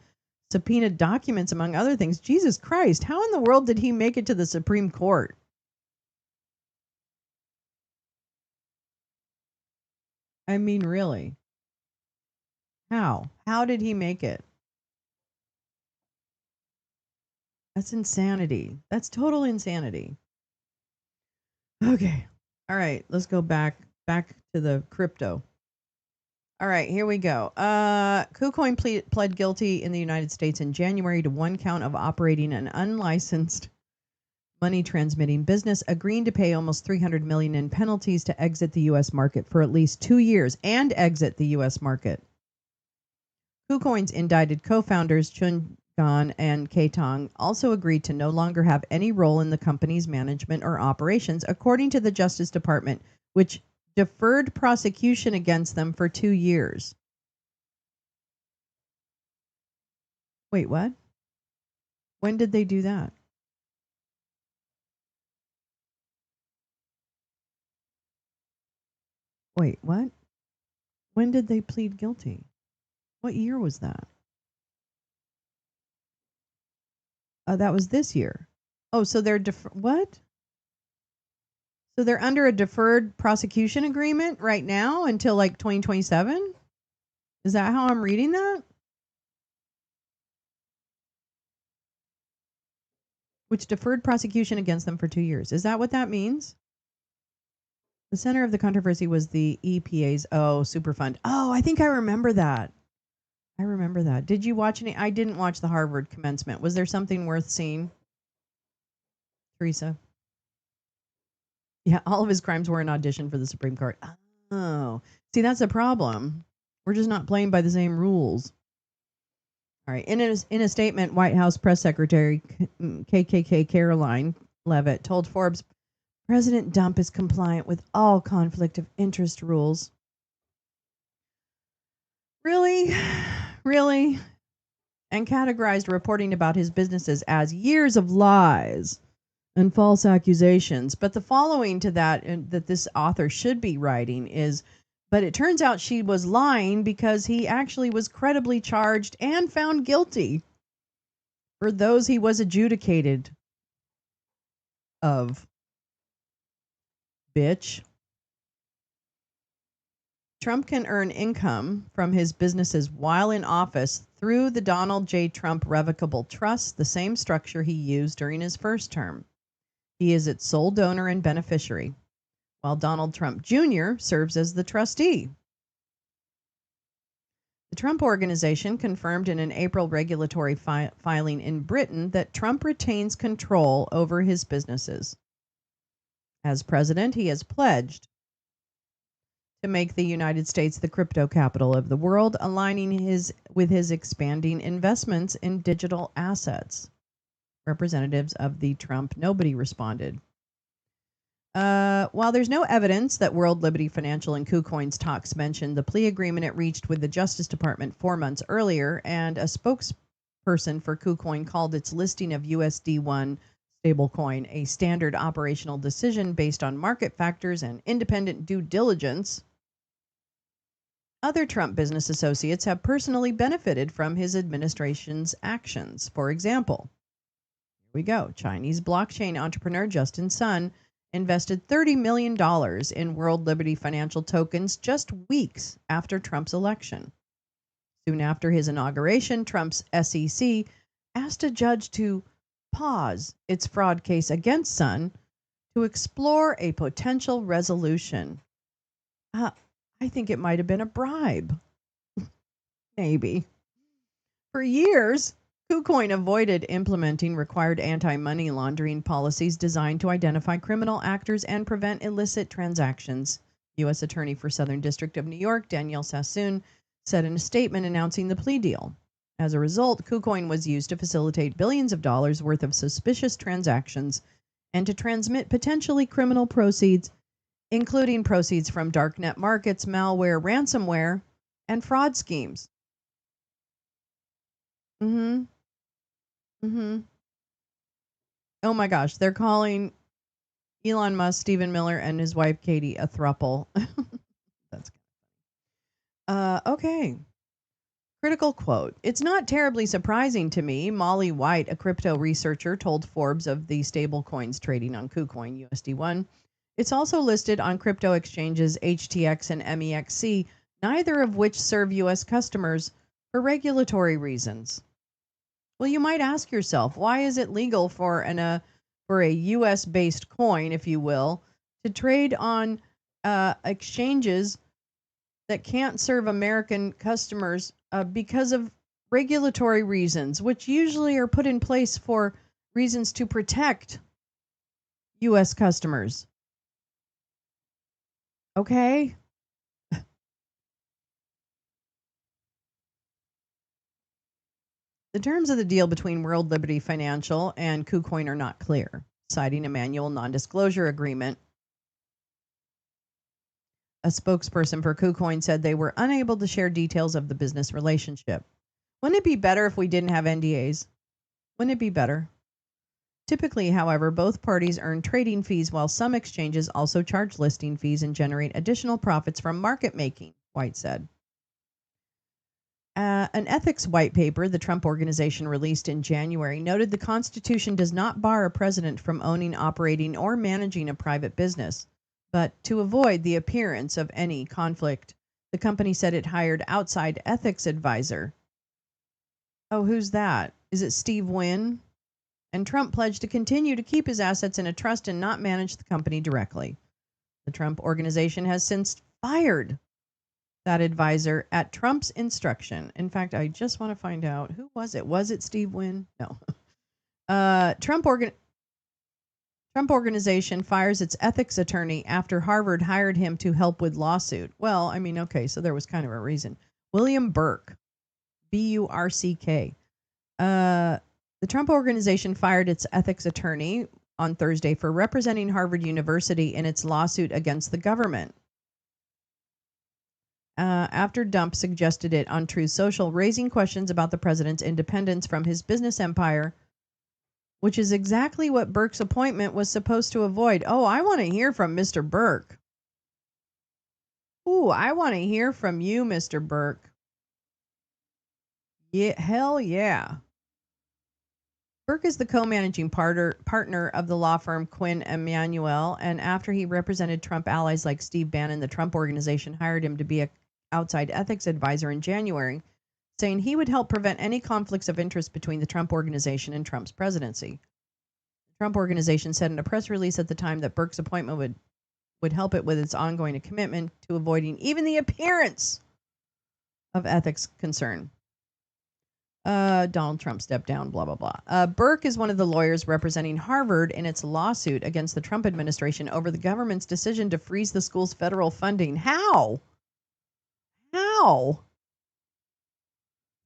subpoenaed documents, among other things. Jesus Christ, how in the world did he make it to the Supreme Court? I mean, really? How? How did he make it? That's insanity. That's total insanity. Okay. All right, let's go back to the crypto. All right, here we go. KuCoin pled guilty in the United States in January to one count of operating an unlicensed money transmitting business, agreeing to pay almost $300 million in penalties to exit the U.S. market for at least 2 years and exit the U.S. market. KuCoin's indicted co-founders Chun Gan and K Tong also agreed to no longer have any role in the company's management or operations, according to the Justice Department, which deferred prosecution against them for 2 years. Wait, what? When did they do that? Wait, what? When did they plead guilty? What year was that? That was this year. Oh, so they're what? So they're under a deferred prosecution agreement right now until like 2027? Is that how I'm reading that? Which deferred prosecution against them for 2 years. Is that what that means? The center of the controversy was the EPA's Superfund. Oh, I think I remember that. I remember that. Did you watch any? I didn't watch the Harvard commencement. Was there something worth seeing? Teresa? Yeah, all of his crimes were an audition for the Supreme Court. Oh, see, that's a problem. We're just not playing by the same rules. All right. In a statement, White House Press Secretary KKK Caroline Leavitt told Forbes, President Dump is compliant with all conflict of interest rules. Really? Really? And categorized reporting about his businesses as years of lies and false accusations. But the following to that this author should be writing is, but it turns out she was lying because he actually was credibly charged and found guilty for those he was adjudicated of. Bitch. Trump can earn income from his businesses while in office through the Donald J. Trump Revocable Trust, the same structure he used during his first term. He is its sole donor and beneficiary, while Donald Trump Jr. serves as the trustee. The Trump Organization confirmed in an April regulatory filing in Britain that Trump retains control over his businesses. As president, he has pledged to make the United States the crypto capital of the world, aligning with his expanding investments in digital assets. Representatives of the Trump nobody responded. While there's no evidence that World Liberty Financial and KuCoin's talks mentioned the plea agreement it reached with the Justice Department 4 months earlier, and a spokesperson for KuCoin called its listing of USD1 stablecoin a standard operational decision based on market factors and independent due diligence, other Trump business associates have personally benefited from his administration's actions. For example, here we go. Chinese blockchain entrepreneur Justin Sun invested $30 million in World Liberty Financial tokens just weeks after Trump's election. Soon after his inauguration, Trump's SEC asked a judge to pause its fraud case against Sun to explore a potential resolution. I think it might have been a bribe. Maybe. For years, KuCoin avoided implementing required anti-money laundering policies designed to identify criminal actors and prevent illicit transactions. U.S. Attorney for Southern District of New York, Danielle Sassoon, said in a statement announcing the plea deal. As a result, KuCoin was used to facilitate billions of dollars worth of suspicious transactions and to transmit potentially criminal proceeds, including proceeds from darknet markets, malware, ransomware, and fraud schemes. Oh my gosh, they're calling Elon Musk, Stephen Miller, and his wife Katie a throuple. That's okay. Critical quote. It's not terribly surprising to me, Molly White, a crypto researcher, told Forbes of the stablecoins trading on KuCoin USD1. It's also listed on crypto exchanges HTX and MEXC, neither of which serve U.S. customers for regulatory reasons. Well, you might ask yourself, why is it legal for a U.S.-based coin, if you will, to trade on exchanges that can't serve American customers because of regulatory reasons, which usually are put in place for reasons to protect U.S. customers? Okay? The terms of the deal between World Liberty Financial and KuCoin are not clear, citing a manual non-disclosure agreement. A spokesperson for KuCoin said they were unable to share details of the business relationship. Wouldn't it be better if we didn't have NDAs? Wouldn't it be better? Typically, however, both parties earn trading fees while some exchanges also charge listing fees and generate additional profits from market making, White said. An ethics white paper the Trump Organization released in January noted the Constitution does not bar a president from owning, operating, or managing a private business. But to avoid the appearance of any conflict, the company said it hired outside ethics advisor. Oh, who's that? Is it Steve Wynn? And Trump pledged to continue to keep his assets in a trust and not manage the company directly. The Trump Organization has since fired that advisor at Trump's instruction. In fact, I just want to find out, who was it? Was it Steve Wynn? No. Trump Organization fires its ethics attorney after Harvard hired him to help with lawsuit. Well, I mean, okay, so there was kind of a reason. William Burke, B-U-R-C-K. The Trump Organization fired its ethics attorney on Thursday for representing Harvard University in its lawsuit against the government. After Dump suggested it on Truth Social, raising questions about the president's independence from his business empire, which is exactly what Burke's appointment was supposed to avoid. Oh, I want to hear from Mr. Burke. Ooh, I want to hear from you, Mr. Burke. Yeah, hell yeah. Burke is the co-managing partner of the law firm Quinn Emanuel, and after he represented Trump allies like Steve Bannon, the Trump Organization hired him to be an outside ethics advisor in January, saying he would help prevent any conflicts of interest between the Trump Organization and Trump's presidency. The Trump Organization said in a press release at the time that Burke's appointment would help it with its ongoing commitment to avoiding even the appearance of ethics concern. Donald Trump stepped down, blah, blah, blah. Burke is one of the lawyers representing Harvard in its lawsuit against the Trump administration over the government's decision to freeze the school's federal funding. How?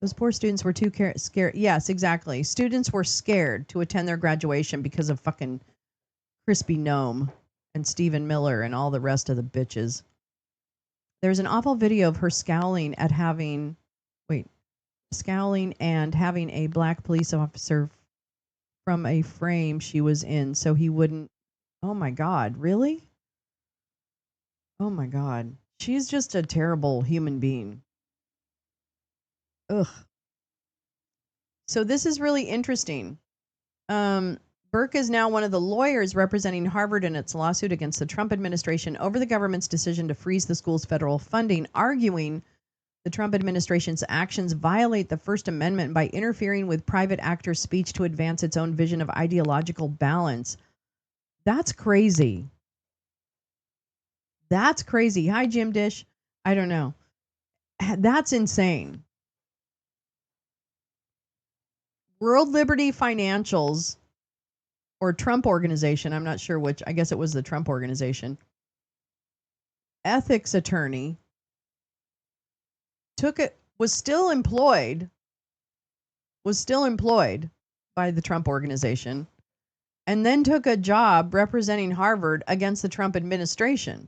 Those poor students were too scared. Yes, exactly. Students were scared to attend their graduation because of fucking Crispy Gnome and Stephen Miller and all the rest of the bitches. There's an awful video of her scowling and having a black police officer from a frame she was in so he wouldn't. Oh my God, really? Oh my God. She's just a terrible human being. Ugh. So this is really interesting. Burke is now one of the lawyers representing Harvard in its lawsuit against the Trump administration over the government's decision to freeze the school's federal funding, arguing the Trump administration's actions violate the First Amendment by interfering with private actors' speech to advance its own vision of ideological balance. That's crazy. That's crazy. Hi, Jim Dish. I don't know. That's insane. World Liberty Financials or Trump Organization, I'm not sure which, I guess it was the Trump Organization, ethics attorney was still employed by the Trump Organization, and then took a job representing Harvard against the Trump administration.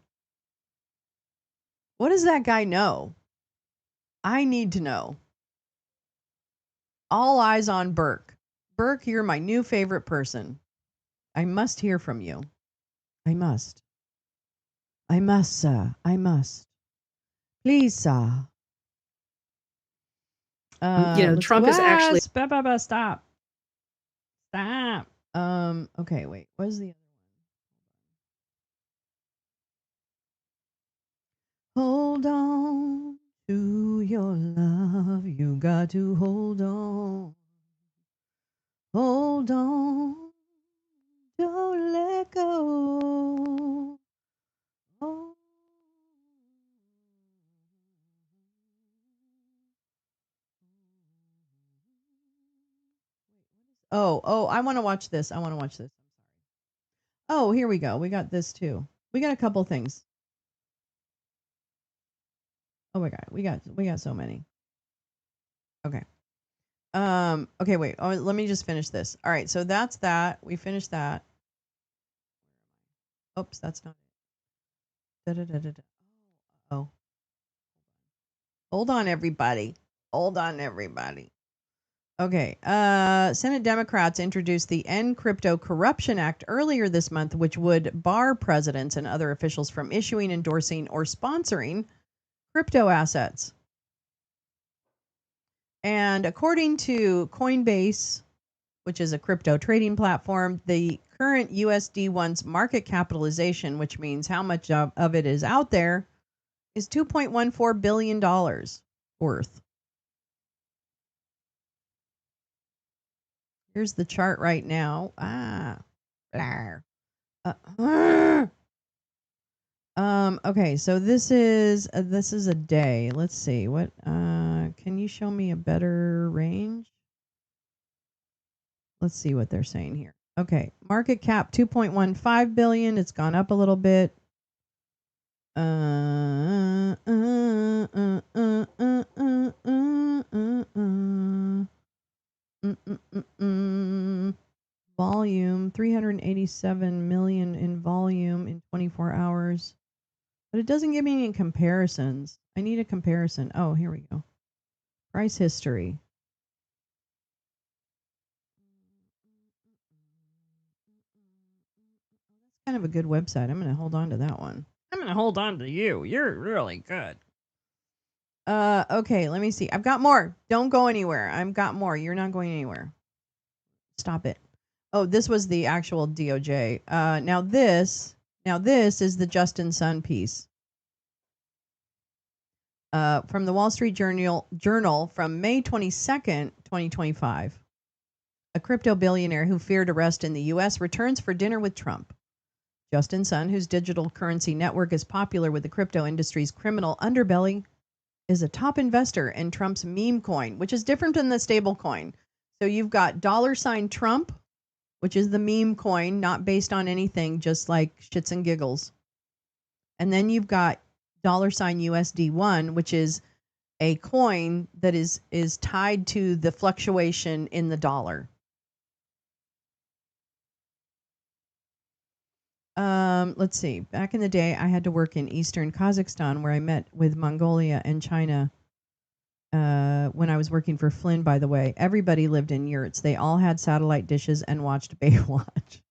What does that guy know? I need to know. All eyes on Burke. Burke, you're my new favorite person. I must hear from you. I must, sir. I must. Please, sir. Trump is actually... Stop. Okay, wait. What is the other one? Hold on to your love. You got to hold on. Hold on. Don't let go. Oh, I want to watch this. I'm sorry. Oh, here we go. We got this too. We got a couple things. Oh my God. We got so many. Okay. Okay, wait. Oh, let me just finish this. All right. So that's that. We finished that. Oops, that's not it. Oh. Hold on, everybody. Okay. Senate Democrats introduced the End Crypto Corruption Act earlier this month, which would bar presidents and other officials from issuing, endorsing, or sponsoring crypto assets. And according to Coinbase, which is a crypto trading platform, the current USD1's market capitalization, which means how much of it is out there, is $2.14 billion worth. Here's the chart right now. Okay, so this is a day. Let's see. What can you show me a better range? Let's see what they're saying here. Okay, market cap 2.15 billion. It's gone up a little bit. Volume 387 million in volume in 24 hours. But it doesn't give me any comparisons. I need a comparison. Oh, here we go. Price history. That's kind of a good website. I'm going to hold on to that one. I'm going to hold on to you. You're really good. Okay, let me see. I've got more. Don't go anywhere. I've got more. You're not going anywhere. Stop it. Oh, this was the actual DOJ. Now this is the Justin Sun piece. From the Wall Street Journal from May 22nd, 2025. A crypto billionaire who feared arrest in the U.S. returns for dinner with Trump. Justin Sun, whose digital currency network is popular with the crypto industry's criminal underbelly, is a top investor in Trump's meme coin, which is different than the stable coin. So you've got $Trump, which is the meme coin, not based on anything, just like shits and giggles. And then you've got $USD1, which is a coin that is tied to the fluctuation in the dollar. Let's see. Back in the day, I had to work in eastern Kazakhstan, where I met with Mongolia and China. When I was working for Flynn, by the way, everybody lived in yurts. They all had satellite dishes and watched Baywatch.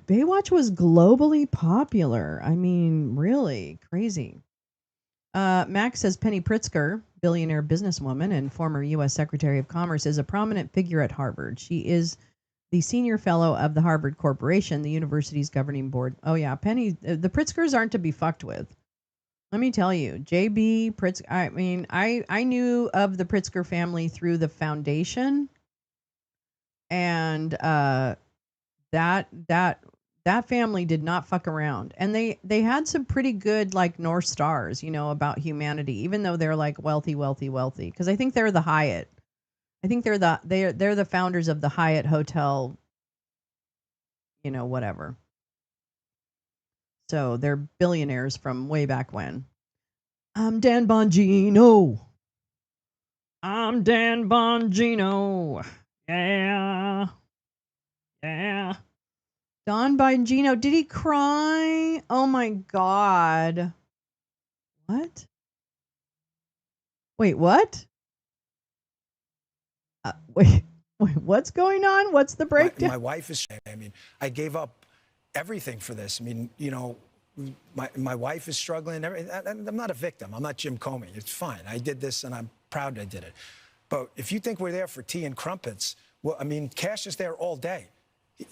Baywatch was globally popular. I mean, really crazy. Max says Penny Pritzker, billionaire businesswoman and former U.S. Secretary of Commerce, is a prominent figure at Harvard. She is the senior fellow of the Harvard Corporation, the university's governing board. Oh, yeah, Penny, the Pritzkers aren't to be fucked with. Let me tell you, J.B. Pritzker, I mean, I knew of the Pritzker family through the foundation, and that family did not fuck around, and they had some pretty good like North Stars, about humanity, even though they're like wealthy, because I think they're the Hyatt. I think they're the founders of the Hyatt Hotel, whatever. So they're billionaires from way back when. I'm Dan Bongino. I'm Dan Bongino. Yeah. Yeah. Don Bongino, did he cry? Oh my God. What? Wait, what? Wait, what's going on? What's the breakdown? My wife is, I mean, I gave up everything for this. I mean, my wife is struggling. I'm not a victim. I'm not Jim Comey. It's fine. I did this and I'm proud I did it. But if you think we're there for tea and crumpets, well, I mean, Cash is there all day.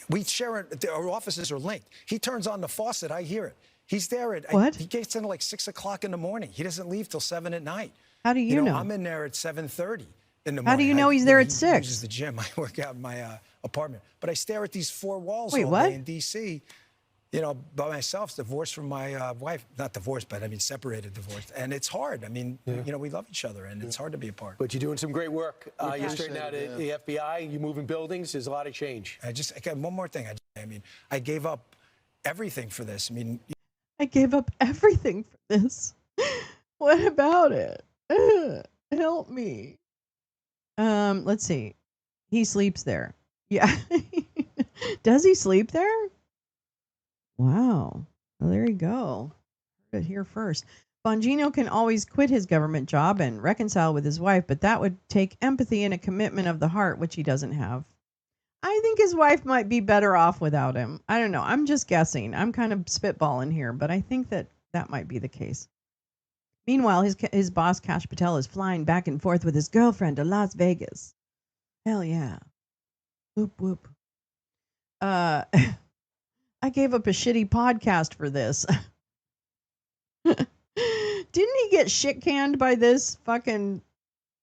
We share it. Our offices are linked. He turns on the faucet. I hear it. He's there at, what? He gets in at like 6 o'clock in the morning. He doesn't leave till 7 at night. How do you know? I'm in there at 7:30 in the morning. How do you know he's there at 6? He uses the gym. I work out in my apartment. But I stare at these four walls all what? day in D.C., by myself, divorced from my wife. Not divorced, but I mean separated, divorced. And it's hard. I mean, we love each other, and it's hard to be apart. But you're doing some great work. You're straightening out the FBI. You're moving buildings. There's a lot of change. I got one more thing. I mean, I gave up everything for this. I mean, I gave up everything for this. What about it? Help me. Let's see. He sleeps there. Yeah. Does he sleep there? Wow. Well, there you go. Heard it here first. Bongino can always quit his government job and reconcile with his wife, but that would take empathy and a commitment of the heart, which he doesn't have. I think his wife might be better off without him. I don't know. I'm just guessing. I'm kind of spitballing here, but I think that might be the case. Meanwhile, his boss, Kash Patel, is flying back and forth with his girlfriend to Las Vegas. Hell yeah. Whoop, whoop. I gave up a shitty podcast for this. Didn't he get shit canned by this fucking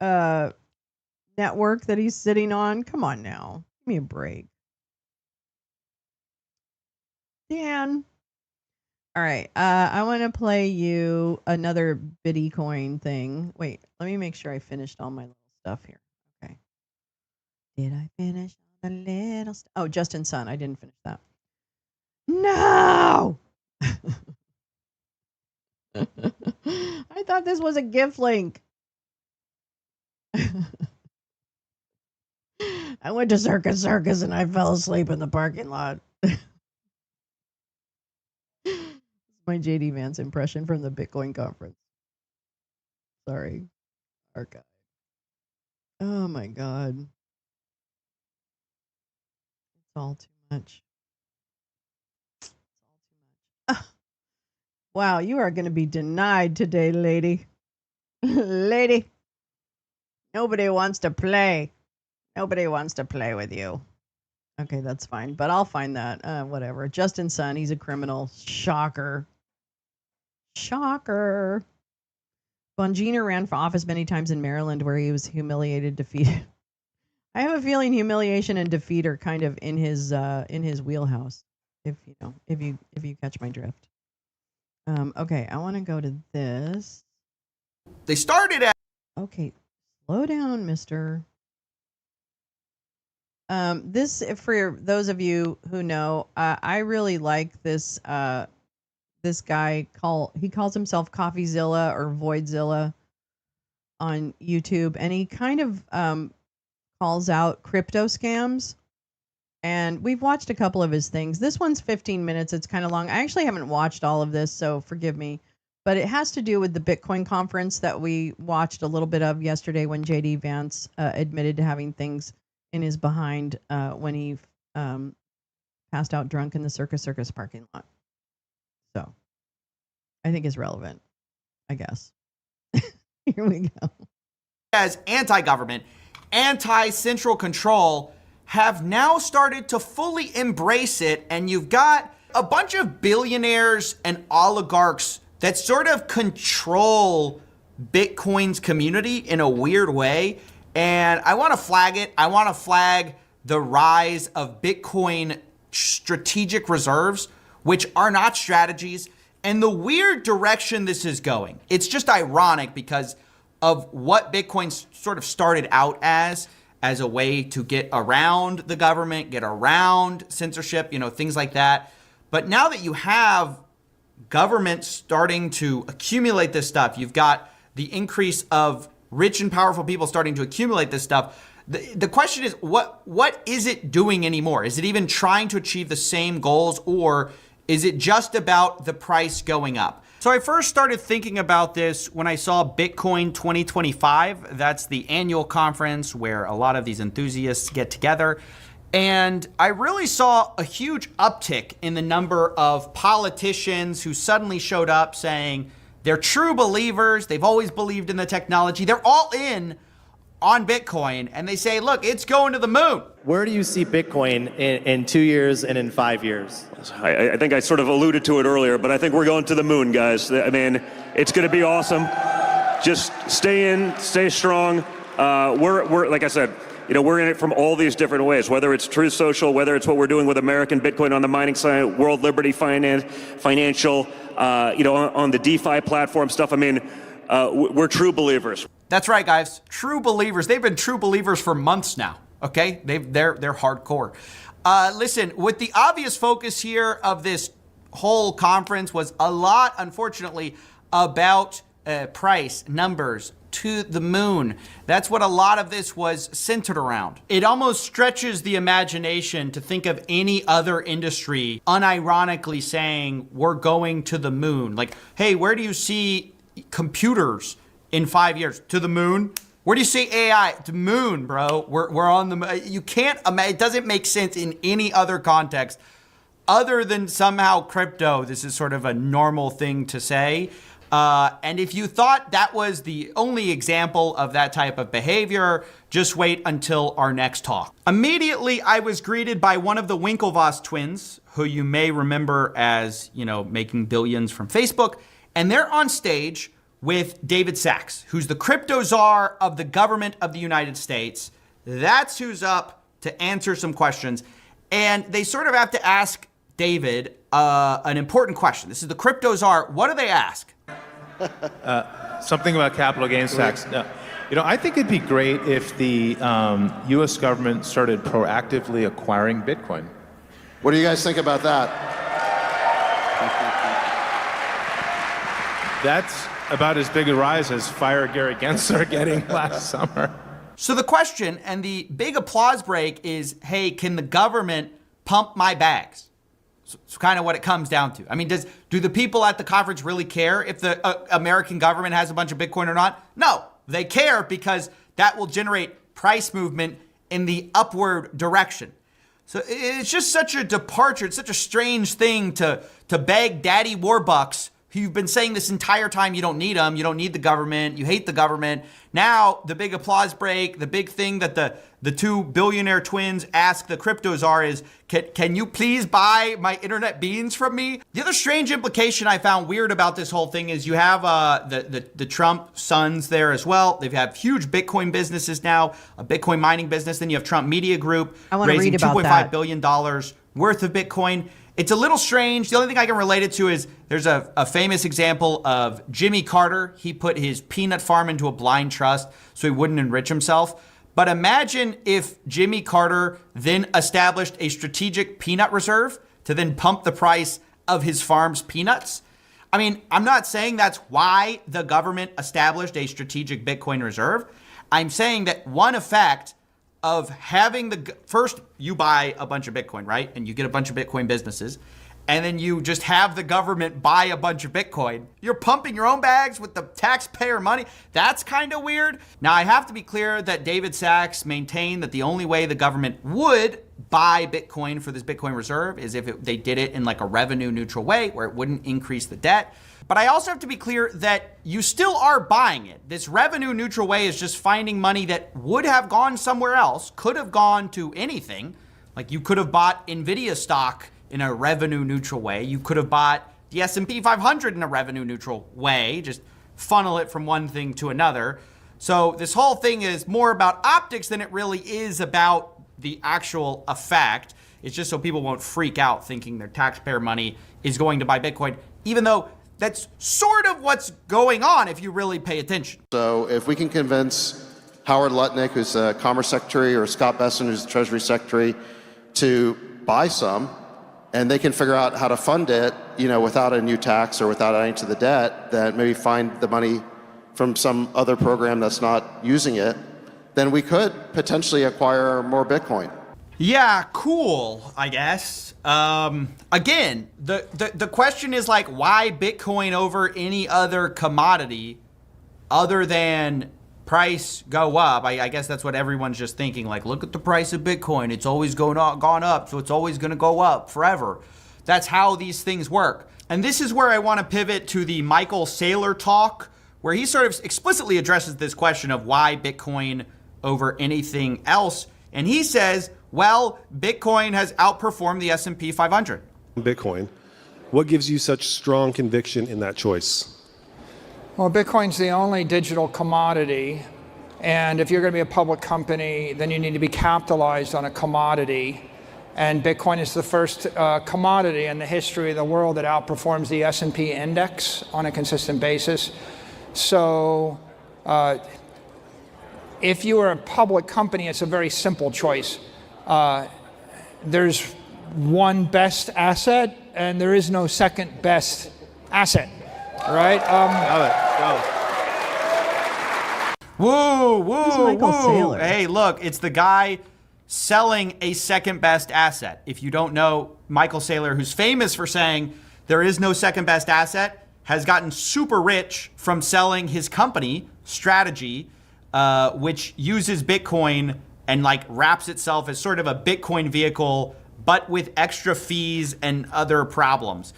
network that he's sitting on? Come on now. Give me a break. Dan. All right. I want to play you another bitty coin thing. Wait, let me make sure I finished all my little stuff here. Okay. Did I finish all the little stuff? Oh, Justin Sun. I didn't finish that. No! I thought this was a gift link. I went to Circus and I fell asleep in the parking lot. My JD Vance impression from the Bitcoin conference. Sorry. Archive. Oh my God. It's all too much. Wow, you are going to be denied today, lady. Lady. Nobody wants to play. Nobody wants to play with you. Okay, that's fine. But I'll find that. Whatever. Justin Sun, he's a criminal. Shocker. Shocker. Bongino ran for office many times in Maryland where he was humiliated, defeated. I have a feeling humiliation and defeat are kind of in his wheelhouse. If you catch my drift. Okay, I want to go to this. They started at. Okay, slow down, mister. This, for those of you who know, I really like this. This guy he calls himself Coffeezilla or Voidzilla on YouTube, and he kind of calls out crypto scams. And we've watched a couple of his things. This one's 15 minutes. It's kind of long. I actually haven't watched all of this, so forgive me. But it has to do with the Bitcoin conference that we watched a little bit of yesterday when JD Vance admitted to having things in his behind when he passed out drunk in the Circus parking lot. So I think it's relevant, I guess. Here we go. As anti-government, anti-central control have now started to fully embrace it, and you've got a bunch of billionaires and oligarchs that sort of control Bitcoin's community in a weird way. And I want to flag it. I want to flag the rise of Bitcoin strategic reserves, which are not strategies, and the weird direction this is going. It's just ironic because of what Bitcoin sort of started out as a way to get around the government, get around censorship, things like that. But now that you have government starting to accumulate this stuff, you've got the increase of rich and powerful people starting to accumulate this stuff. The question is, what is it doing anymore? Is it even trying to achieve the same goals, or is it just about the price going up? So I first started thinking about this when I saw Bitcoin 2025. That's the annual conference where a lot of these enthusiasts get together. And I really saw a huge uptick in the number of politicians who suddenly showed up saying they're true believers. They've always believed in the technology. They're all in on Bitcoin, and they say, look, it's going to the moon. Where do you see Bitcoin in 2 years and in 5 years? I think I sort of alluded to it earlier, but I think we're going to the moon, guys. I mean, it's going to be awesome. Just stay in, stay strong. We're like I said, we're in it from all these different ways, whether it's Truth Social, whether it's what we're doing with American Bitcoin on the mining side, World Liberty Financial, on the DeFi platform stuff. I mean, we're true believers. That's right, guys. True believers. They've been true believers for months now. Okay, they're hardcore. Listen, with the obvious focus here of this whole conference was a lot, unfortunately, about price, numbers, to the moon. That's what a lot of this was centered around. It almost stretches the imagination to think of any other industry unironically saying we're going to the moon. Like, hey, where do you see computers in 5 years? To the moon. Where do you see AI? To the moon, bro. We're on the moon. You can't imagine. It doesn't make sense in any other context other than somehow crypto. This is sort of a normal thing to say. And if you thought that was the only example of that type of behavior, just wait until our next talk. Immediately, I was greeted by one of the Winklevoss twins, who you may remember as, making billions from Facebook. And they're on stage with David Sachs, who's the crypto czar of the government of the United States. That's who's up to answer some questions. And they sort of have to ask David an important question. This is the crypto czar. What do they ask? Something about capital gains tax. No. I think it'd be great if the U.S. government started proactively acquiring Bitcoin. What do you guys think about that? That's about as big a rise as Fire Gary Gensler getting last summer. So the question and the big applause break is, hey, can the government pump my bags? It's kind of what it comes down to. I mean, do the people at the conference really care if the American government has a bunch of Bitcoin or not? No, they care because that will generate price movement in the upward direction. So it's just such a departure. It's such a strange thing to beg Daddy Warbucks, who you've been saying this entire time you don't need them, you don't need the government, you hate the government. Now, the big applause break, the big thing that the two billionaire twins ask the crypto czar is, can you please buy my internet beans from me? The other strange implication I found weird about this whole thing is you have the Trump sons there as well. They have huge Bitcoin businesses now, a Bitcoin mining business. Then you have Trump Media Group raising $2.5 billion worth of Bitcoin. It's a little strange. The only thing I can relate it to is there's a famous example of Jimmy Carter. He put his peanut farm into a blind trust so he wouldn't enrich himself. But imagine if Jimmy Carter then established a strategic peanut reserve to then pump the price of his farm's peanuts. I mean, I'm not saying that's why the government established a strategic Bitcoin reserve. I'm saying that one effect of having first you buy a bunch of Bitcoin, right? And you get a bunch of Bitcoin businesses, and then you just have the government buy a bunch of Bitcoin. You're pumping your own bags with the taxpayer money. That's kind of weird. Now, I have to be clear that David Sachs maintained that the only way the government would buy Bitcoin for this Bitcoin reserve is if they did it in like a revenue neutral way where it wouldn't increase the debt. But I also have to be clear that you still are buying it. This revenue neutral way is just finding money that would have gone somewhere else, could have gone to anything. Like you could have bought NVIDIA stock in a revenue neutral way. You could have bought the S&P 500 in a revenue neutral way, just funnel it from one thing to another. So this whole thing is more about optics than it really is about the actual effect. It's just so people won't freak out thinking their taxpayer money is going to buy Bitcoin, even though that's sort of what's going on if you really pay attention. So if we can convince Howard Lutnick, who's the Commerce Secretary, or Scott Bessent, who's the Treasury Secretary, to buy some, and they can figure out how to fund it, without a new tax or without adding to the debt, then maybe find the money from some other program that's not using it, then we could potentially acquire more Bitcoin. Yeah, cool, I guess. Again, the question is like, why Bitcoin over any other commodity other than price go up? I guess that's what everyone's just thinking. Like, look at the price of Bitcoin. It's always gone up, so it's always going to go up forever. That's how these things work. And this is where I want to pivot to the Michael Saylor talk, where he sort of explicitly addresses this question of why Bitcoin over anything else. And he says, well, Bitcoin has outperformed the S&P 500. Bitcoin. What gives you such strong conviction in that choice? Well, Bitcoin's the only digital commodity. And if you're going to be a public company, then you need to be capitalized on a commodity. And Bitcoin is the first commodity in the history of the world that outperforms the S&P index on a consistent basis. So if you are a public company, it's a very simple choice. There's one best asset, and there is no second best asset, right? Whoa, whoa, Michael whoa. Saylor? Hey, look, it's the guy selling a second best asset. If you don't know, Michael Saylor, who's famous for saying there is no second best asset, has gotten super rich from selling his company, Strategy, which uses Bitcoin and like wraps itself as sort of a Bitcoin vehicle, but with extra fees and other problems.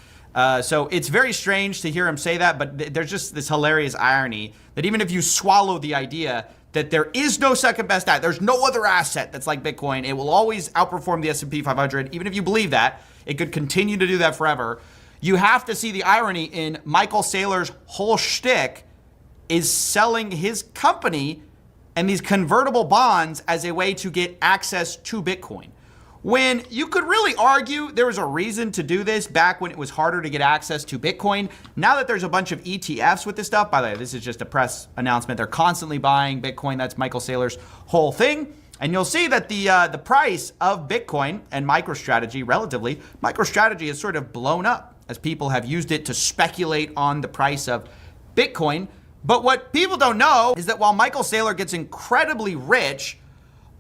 So it's very strange to hear him say that, but there's just this hilarious irony that even if you swallow the idea that there is no second best asset, there's no other asset that's like Bitcoin, it will always outperform the S&P 500. Even if you believe that, it could continue to do that forever. You have to see the irony in Michael Saylor's whole shtick is selling his company and these convertible bonds as a way to get access to Bitcoin. When you could really argue there was a reason to do this back when it was harder to get access to Bitcoin. Now that there's a bunch of ETFs with this stuff, by the way, this is just a press announcement. They're constantly buying Bitcoin. That's Michael Saylor's whole thing. And you'll see that the price of Bitcoin and MicroStrategy, relatively, MicroStrategy has sort of blown up as people have used it to speculate on the price of Bitcoin. But what people don't know is that while Michael Saylor gets incredibly rich,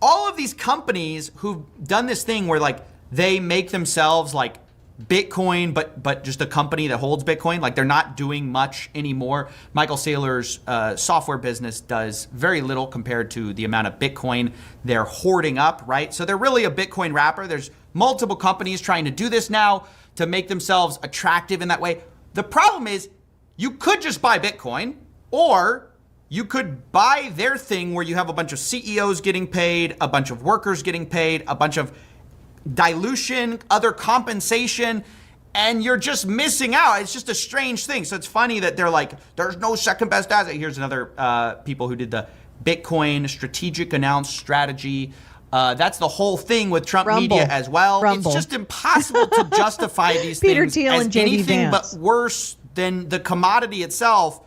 all of these companies who've done this thing where like they make themselves like Bitcoin, but just a company that holds Bitcoin, like they're not doing much anymore. Michael Saylor's software business does very little compared to the amount of Bitcoin they're hoarding up, right? So they're really a Bitcoin wrapper. There's multiple companies trying to do this now to make themselves attractive in that way. The problem is you could just buy Bitcoin, or you could buy their thing where you have a bunch of CEOs getting paid, a bunch of workers getting paid, a bunch of dilution, other compensation, and you're just missing out. It's just a strange thing. So it's funny that they're like, there's no second best asset. Here's another people who did the Bitcoin strategic announced strategy. That's the whole thing with Trump media as well. It's just impossible to justify these Peter things Thiel as and J.D. anything Vance. but worse than the commodity itself.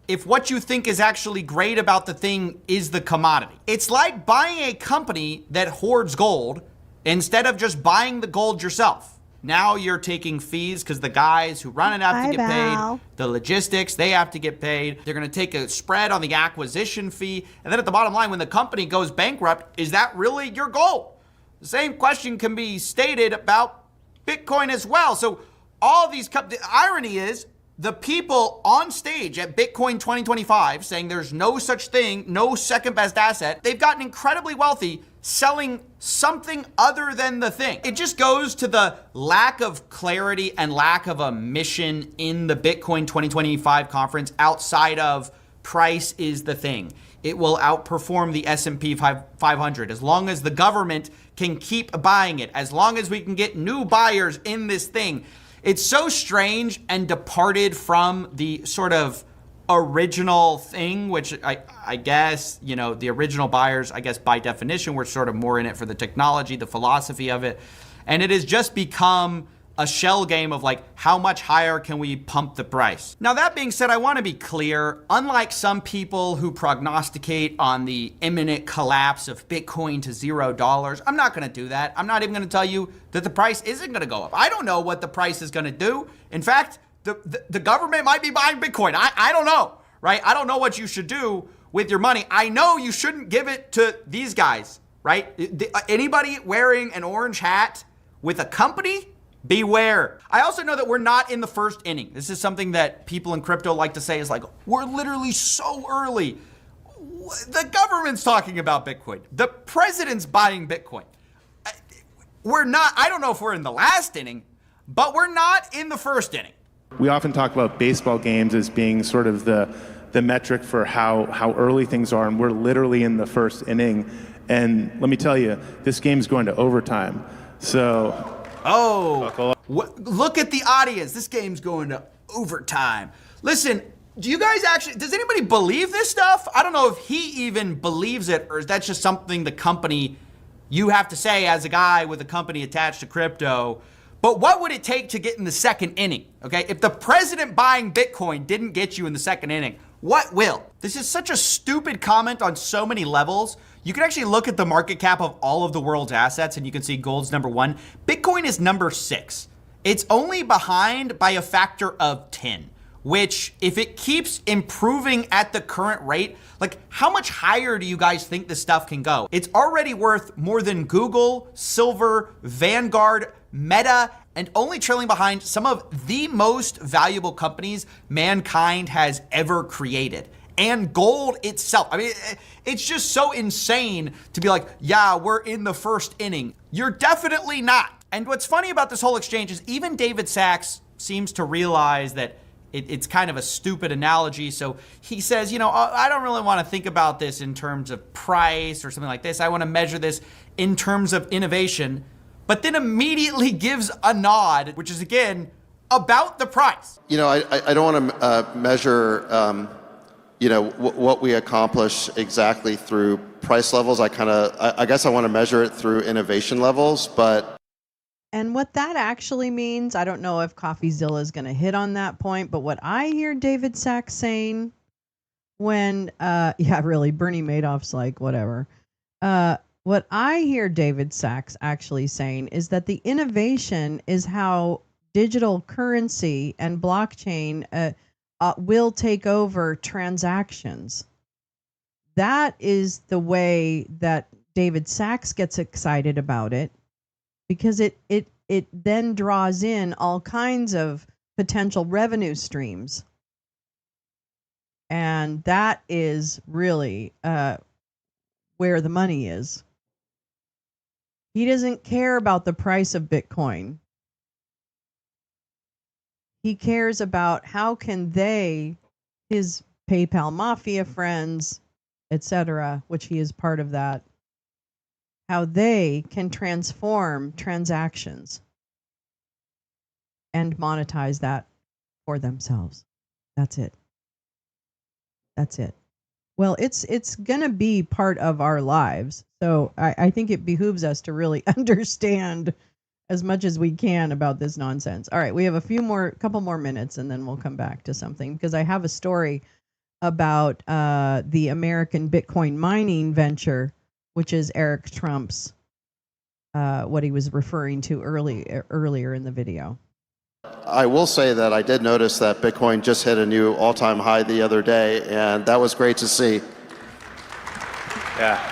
If what you think is actually great about the thing is the commodity. It's like buying a company that hoards gold instead of just buying the gold yourself. Now you're taking fees because the guys who run it have to get paid. The logistics, they have to get paid. They're going to take a spread on the acquisition fee. And then at the bottom line, when the company goes bankrupt, is that really your goal? The same question can be stated about Bitcoin as well. So all these, the irony is the people on stage at Bitcoin 2025 saying there's no such thing, no second best asset, they've gotten incredibly wealthy selling something other than the thing. It just goes to the lack of clarity and lack of a mission in the Bitcoin 2025 conference outside of price is the thing. It will outperform the S&P 500 as long as the government can keep buying it, as long as we can get new buyers in this thing. It's so strange and departed from the sort of original thing, which I guess, you know, the original buyers, I guess by definition, were sort of more in it for the technology, the philosophy of it. And it has just become a shell game of like, how much higher can we pump the price? Now, that being said, I want to be clear, unlike some people who prognosticate on the imminent collapse of Bitcoin to $0, I'm not going to do that. I'm not even going to tell you that the price isn't going to go up. I don't know what the price is going to do. In fact, the government might be buying Bitcoin. I don't know, right? I don't know what you should do with your money. I know you shouldn't give it to these guys, right? Anybody wearing an orange hat with a company, beware. I also know that we're not in the first inning. This is something that people in crypto like to say is like, we're literally so early. The government's talking about Bitcoin. The president's buying Bitcoin. We're not, I don't know if we're in the last inning, but we're not in the first inning. We often talk about baseball games as being sort of the metric for how early things are, and we're literally in the first inning. And let me tell you, this game's going to overtime. So... look at the audience. This game's going to overtime. Listen, do you guys actually, does anybody believe this stuff? I don't know if he even believes it, or is that just something the company, you have to say as a guy with a company attached to crypto. But what would it take to get in the second inning? Okay, if the president buying Bitcoin didn't get you in the second inning, what will? This is such a stupid comment on so many levels. You can actually look at the market cap of all of the world's assets and you can see gold's number 1. Bitcoin is number 6. It's only behind by a factor of 10, which if it keeps improving at the current rate, like how much higher do you guys think this stuff can go? It's already worth more than Google, Silver, Vanguard, Meta, and only trailing behind some of the most valuable companies mankind has ever created. And gold itself. I mean, it's just so insane to be like, yeah, we're in the first inning. You're definitely not. And what's funny about this whole exchange is even David Sachs seems to realize that it's kind of a stupid analogy. So he says, you know, I don't really want to think about this in terms of price or something like this. I want to measure this in terms of innovation, but then immediately gives a nod, which is, again, about the price. You know, I don't want to measure... you know, what we accomplish exactly through price levels. I guess I want to measure it through innovation levels, but. And what that actually means, I don't know if CoffeeZilla is going to hit on that point, but what I hear David Sachs saying when, yeah, really, Bernie Madoff's like, whatever. What I hear David Sachs actually saying is that the innovation is how digital currency and blockchain will take over transactions. That is the way that David Sachs gets excited about it, because it then draws in all kinds of potential revenue streams. And that is really where the money is. He doesn't care about the price of Bitcoin. He cares about how can they, his PayPal mafia friends, etc., which he is part of that, how they can transform transactions and monetize that for themselves. That's it. That's it. Well, it's going to be part of our lives. So I think it behooves us to really understand as much as we can about this nonsense. All right, we have a couple more minutes, and then we'll come back to something, because I have a story about the American Bitcoin mining venture, which is Eric Trump's what he was referring to earlier in the video. I will say that I did notice that Bitcoin just hit a new all-time high the other day, and that was great to see. Yeah.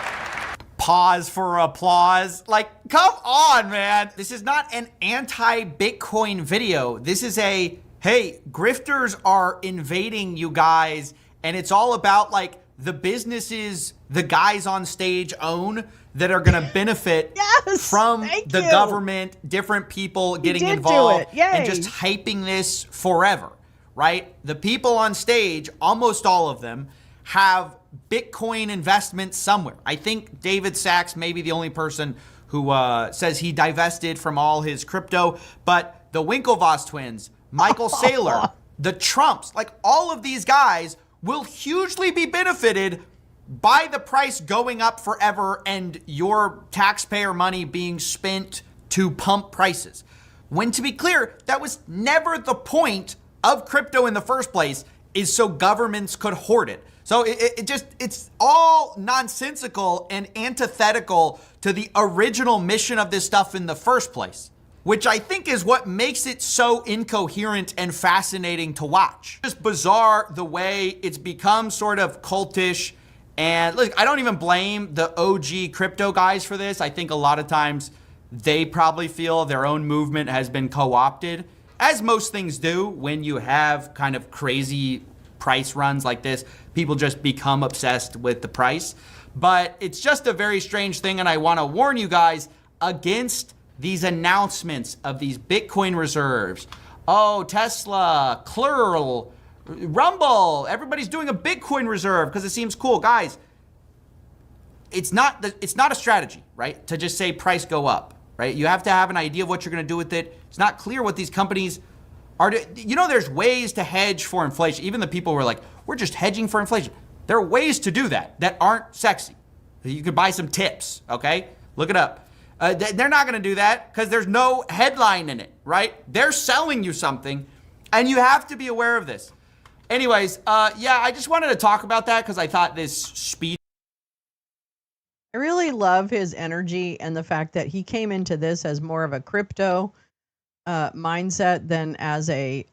Pause for applause. Like, come on, man. This is not an anti-Bitcoin video. This is a, hey, grifters are invading you guys, and it's all about like the businesses the guys on stage own that are going to benefit from the government, different people getting involved, and just hyping this forever, right? The people on stage, almost all of them, have Bitcoin investments somewhere. I think David Sachs may be the only person who says he divested from all his crypto, but the Winklevoss twins, Michael Saylor, the Trumps, like all of these guys will hugely be benefited by the price going up forever and your taxpayer money being spent to pump prices. When, to be clear, that was never the point of crypto in the first place, is so governments could hoard it. So it's all nonsensical and antithetical to the original mission of this stuff in the first place, which I think is what makes it so incoherent and fascinating to watch. It's bizarre the way it's become sort of cultish. And look, I don't even blame the OG crypto guys for this. I think a lot of times they probably feel their own movement has been co-opted, as most things do when you have kind of crazy price runs like this. People just become obsessed with the price. But it's just a very strange thing, and I want to warn you guys against these announcements of these Bitcoin reserves. Oh, Tesla, Clurl, Rumble, everybody's doing a Bitcoin reserve because it seems cool. Guys, it's not a strategy, right? To just say price go up, right? You have to have an idea of what you're going to do with it. It's not clear what these companies are. You know, there's ways to hedge for inflation. Even the people who are like, we're just hedging for inflation. There are ways to do that aren't sexy. You could buy some tips, okay? Look it up. They're not going to do that because there's no headline in it, right? They're selling you something, and you have to be aware of this. Anyways, yeah, I just wanted to talk about that because I thought this speed. I really love his energy and the fact that he came into this as more of a crypto mindset than as a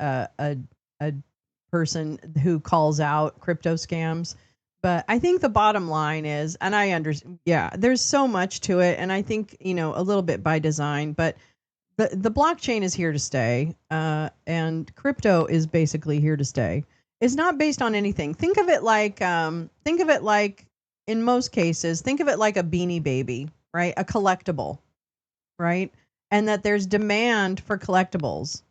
person who calls out crypto scams. But I think the bottom line is, and I understand, yeah, there's so much to it, and I think, you know, a little bit by design, but the blockchain is here to stay, and crypto is basically here to stay. It's not based on anything. Think of it like in most cases, think of it like a Beanie Baby, right? A collectible, right? And that there's demand for collectibles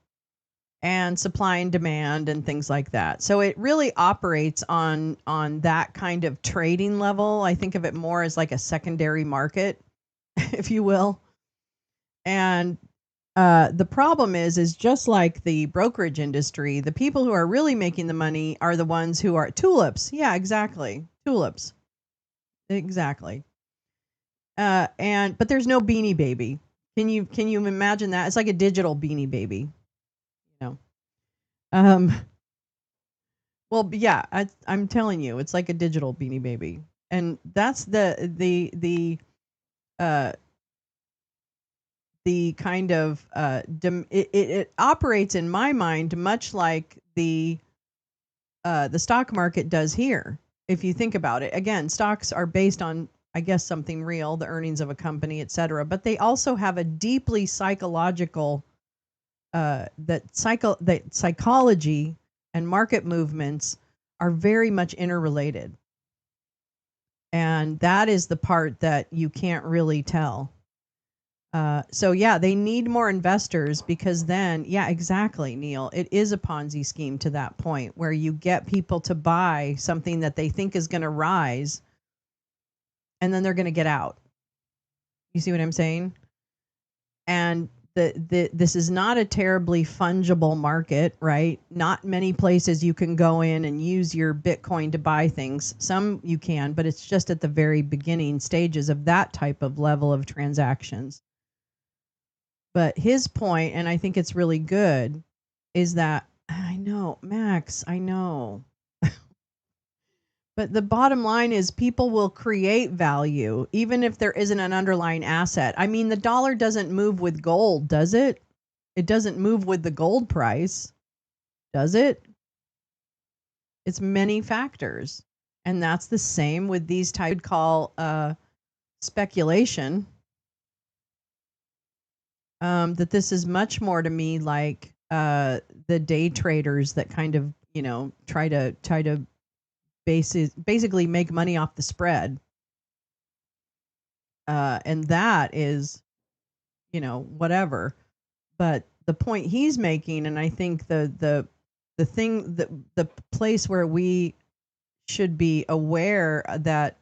and supply and demand and things like that. So it really operates on that kind of trading level. I think of it more as like a secondary market, if you will. And the problem is just like the brokerage industry, the people who are really making the money are the ones who are tulips. Yeah, exactly. Tulips. Exactly. But there's no Beanie Baby. Can you imagine that? It's like a digital Beanie Baby. Well, yeah, I'm telling you, it's like a digital Beanie Baby, and that's the kind of it operates in my mind much like the stock market does here. If you think about it, again, stocks are based on, I guess, something real, the earnings of a company, etc. But they also have a deeply psychological that psychology and market movements are very much interrelated. And that is the part that you can't really tell. So yeah, they need more investors because then, yeah, exactly, Neil. It is a Ponzi scheme to that point where you get people to buy something that they think is going to rise and then they're going to get out. You see what I'm saying? And this is not a terribly fungible market, right? Not many places you can go in and use your Bitcoin to buy things. Some you can, but it's just at the very beginning stages of that type of level of transactions. But his point, and I think it's really good, is that, I know, Max, I know. But the bottom line is people will create value even if there isn't an underlying asset. I mean, the dollar doesn't move with gold, does it? It doesn't move with the gold price, does it? It's many factors. And that's the same with these type I'd call speculation. That this is much more to me like the day traders that kind of, try to basically make money off the spread. And that is, whatever. But the point he's making, and I think the thing that the place where we should be aware that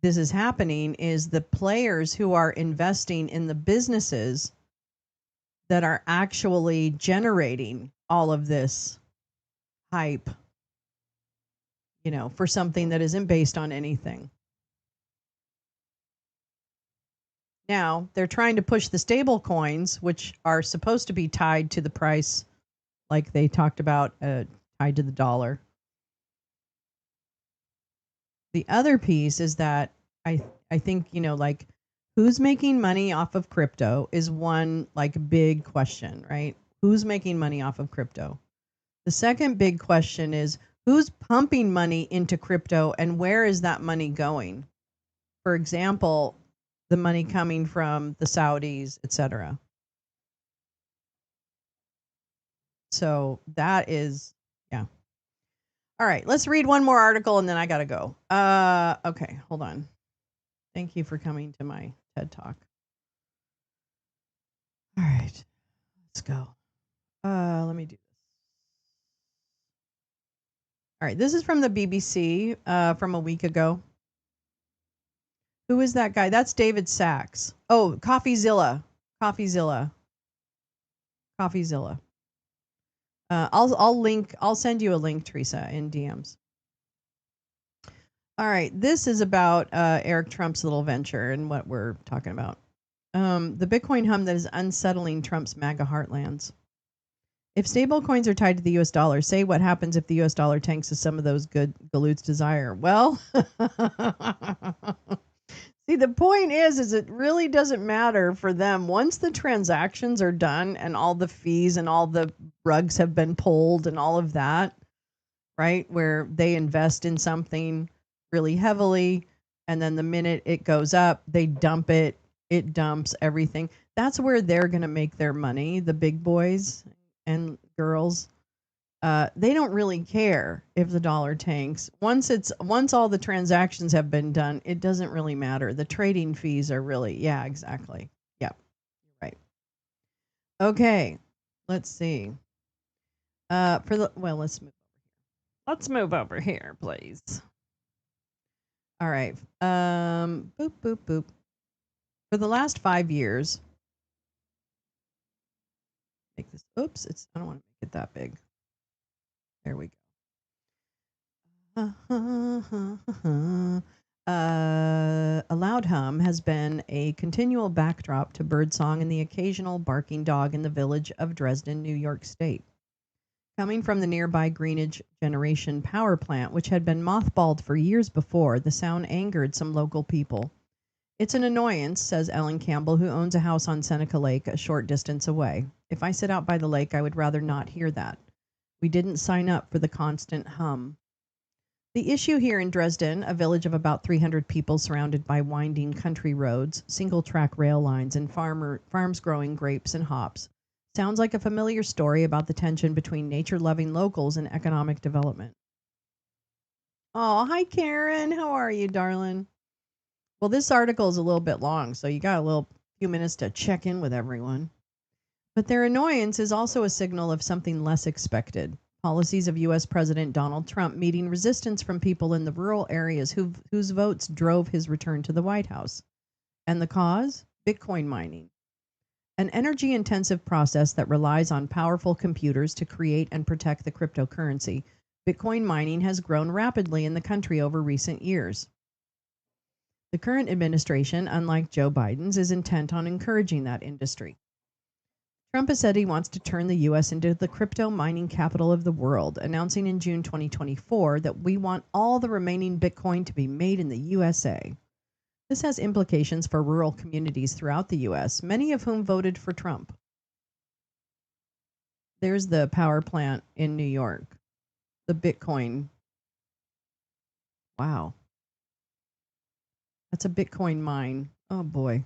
this is happening is the players who are investing in the businesses that are actually generating all of this hype, for something that isn't based on anything. Now, they're trying to push the stable coins, which are supposed to be tied to the price, like they talked about, tied to the dollar. The other piece is that I think, like who's making money off of crypto is one like big question, right? Who's making money off of crypto? The second big question is who's pumping money into crypto and where is that money going? For example, the money coming from the Saudis, etc. So that is, yeah. All right, let's read one more article and then I got to go. Okay, hold on. Thank you for coming to my TED Talk. All right, let's go. Let me do this. All right, this is from the BBC from a week ago. Who is that guy? That's David Sachs. Oh, CoffeeZilla. I'll send you a link, Teresa, in DMs. All right, this is about Eric Trump's little venture and what we're talking about. The Bitcoin hum that is unsettling Trump's MAGA heartlands. If stable coins are tied to the US dollar, say what happens if the US dollar tanks as some of those good galoots desire. Well, see, the point is it really doesn't matter for them. Once the transactions are done and all the fees and all the rugs have been pulled and all of that, right, where they invest in something really heavily and then the minute it goes up, they dump it, it dumps everything. That's where they're going to make their money, the big boys and girls. They don't really care if the dollar tanks. Once all the transactions have been done, it doesn't really matter. The trading fees are really, yeah, exactly. Yep. Right. Okay. Let's see. Let's move over here, please. All right. Boop, boop, boop. For the last 5 years, make this, oops, I don't want to make it that big. There we go. A loud hum has been a continual backdrop to birdsong and the occasional barking dog in the village of Dresden, New York State. Coming from the nearby Greenwich Generation power plant, which had been mothballed for years before, the sound angered some local people. It's an annoyance, says Ellen Campbell, who owns a house on Seneca Lake a short distance away. If I sit out by the lake, I would rather not hear that. We didn't sign up for the constant hum. The issue here in Dresden, a village of about 300 people surrounded by winding country roads, single-track rail lines, and farms growing grapes and hops, sounds like a familiar story about the tension between nature-loving locals and economic development. Oh, hi, Karen. How are you, darling? Well, this article is a little bit long, so you got a few minutes to check in with everyone. But their annoyance is also a signal of something less expected. Policies of U.S. President Donald Trump meeting resistance from people in the rural areas whose votes drove his return to the White House. And the cause? Bitcoin mining. An energy-intensive process that relies on powerful computers to create and protect the cryptocurrency. Bitcoin mining has grown rapidly in the country over recent years. The current administration, unlike Joe Biden's, is intent on encouraging that industry. Trump has said he wants to turn the U.S. into the crypto mining capital of the world, announcing in June 2024 that we want all the remaining Bitcoin to be made in the USA. This has implications for rural communities throughout the U.S., many of whom voted for Trump. There's the power plant in New York, the Bitcoin. Wow. That's a Bitcoin mine. Oh boy.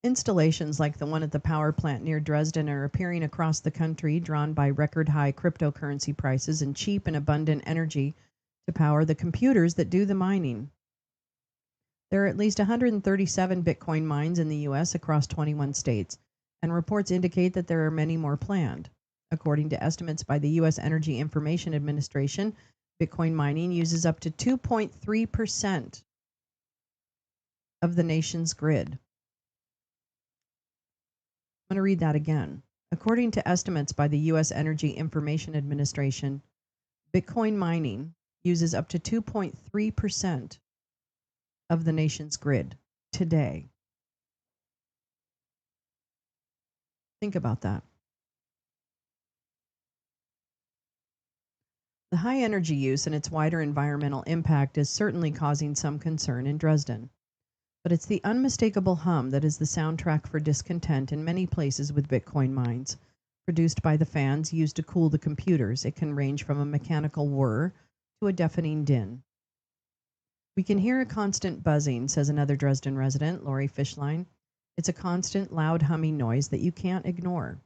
Installations like the one at the power plant near Dresden are appearing across the country, drawn by record high cryptocurrency prices and cheap and abundant energy to power the computers that do the mining. There are at least 137 Bitcoin mines in the U.S. across 21 states, and reports indicate that there are many more planned. According to estimates by the U.S. Energy Information Administration, Bitcoin mining uses up to 2.3% of the nation's grid. I'm going to read that again. According to estimates by the U.S. Energy Information Administration, Bitcoin mining uses up to 2.3% of the nation's grid today. Think about that. The high energy use and its wider environmental impact is certainly causing some concern in Dresden. But it's the unmistakable hum that is the soundtrack for discontent in many places with Bitcoin mines. Produced by the fans used to cool the computers, it can range from a mechanical whir to a deafening din. We can hear a constant buzzing, says another Dresden resident, Lori Fishline. It's a constant, loud humming noise that you can't ignore.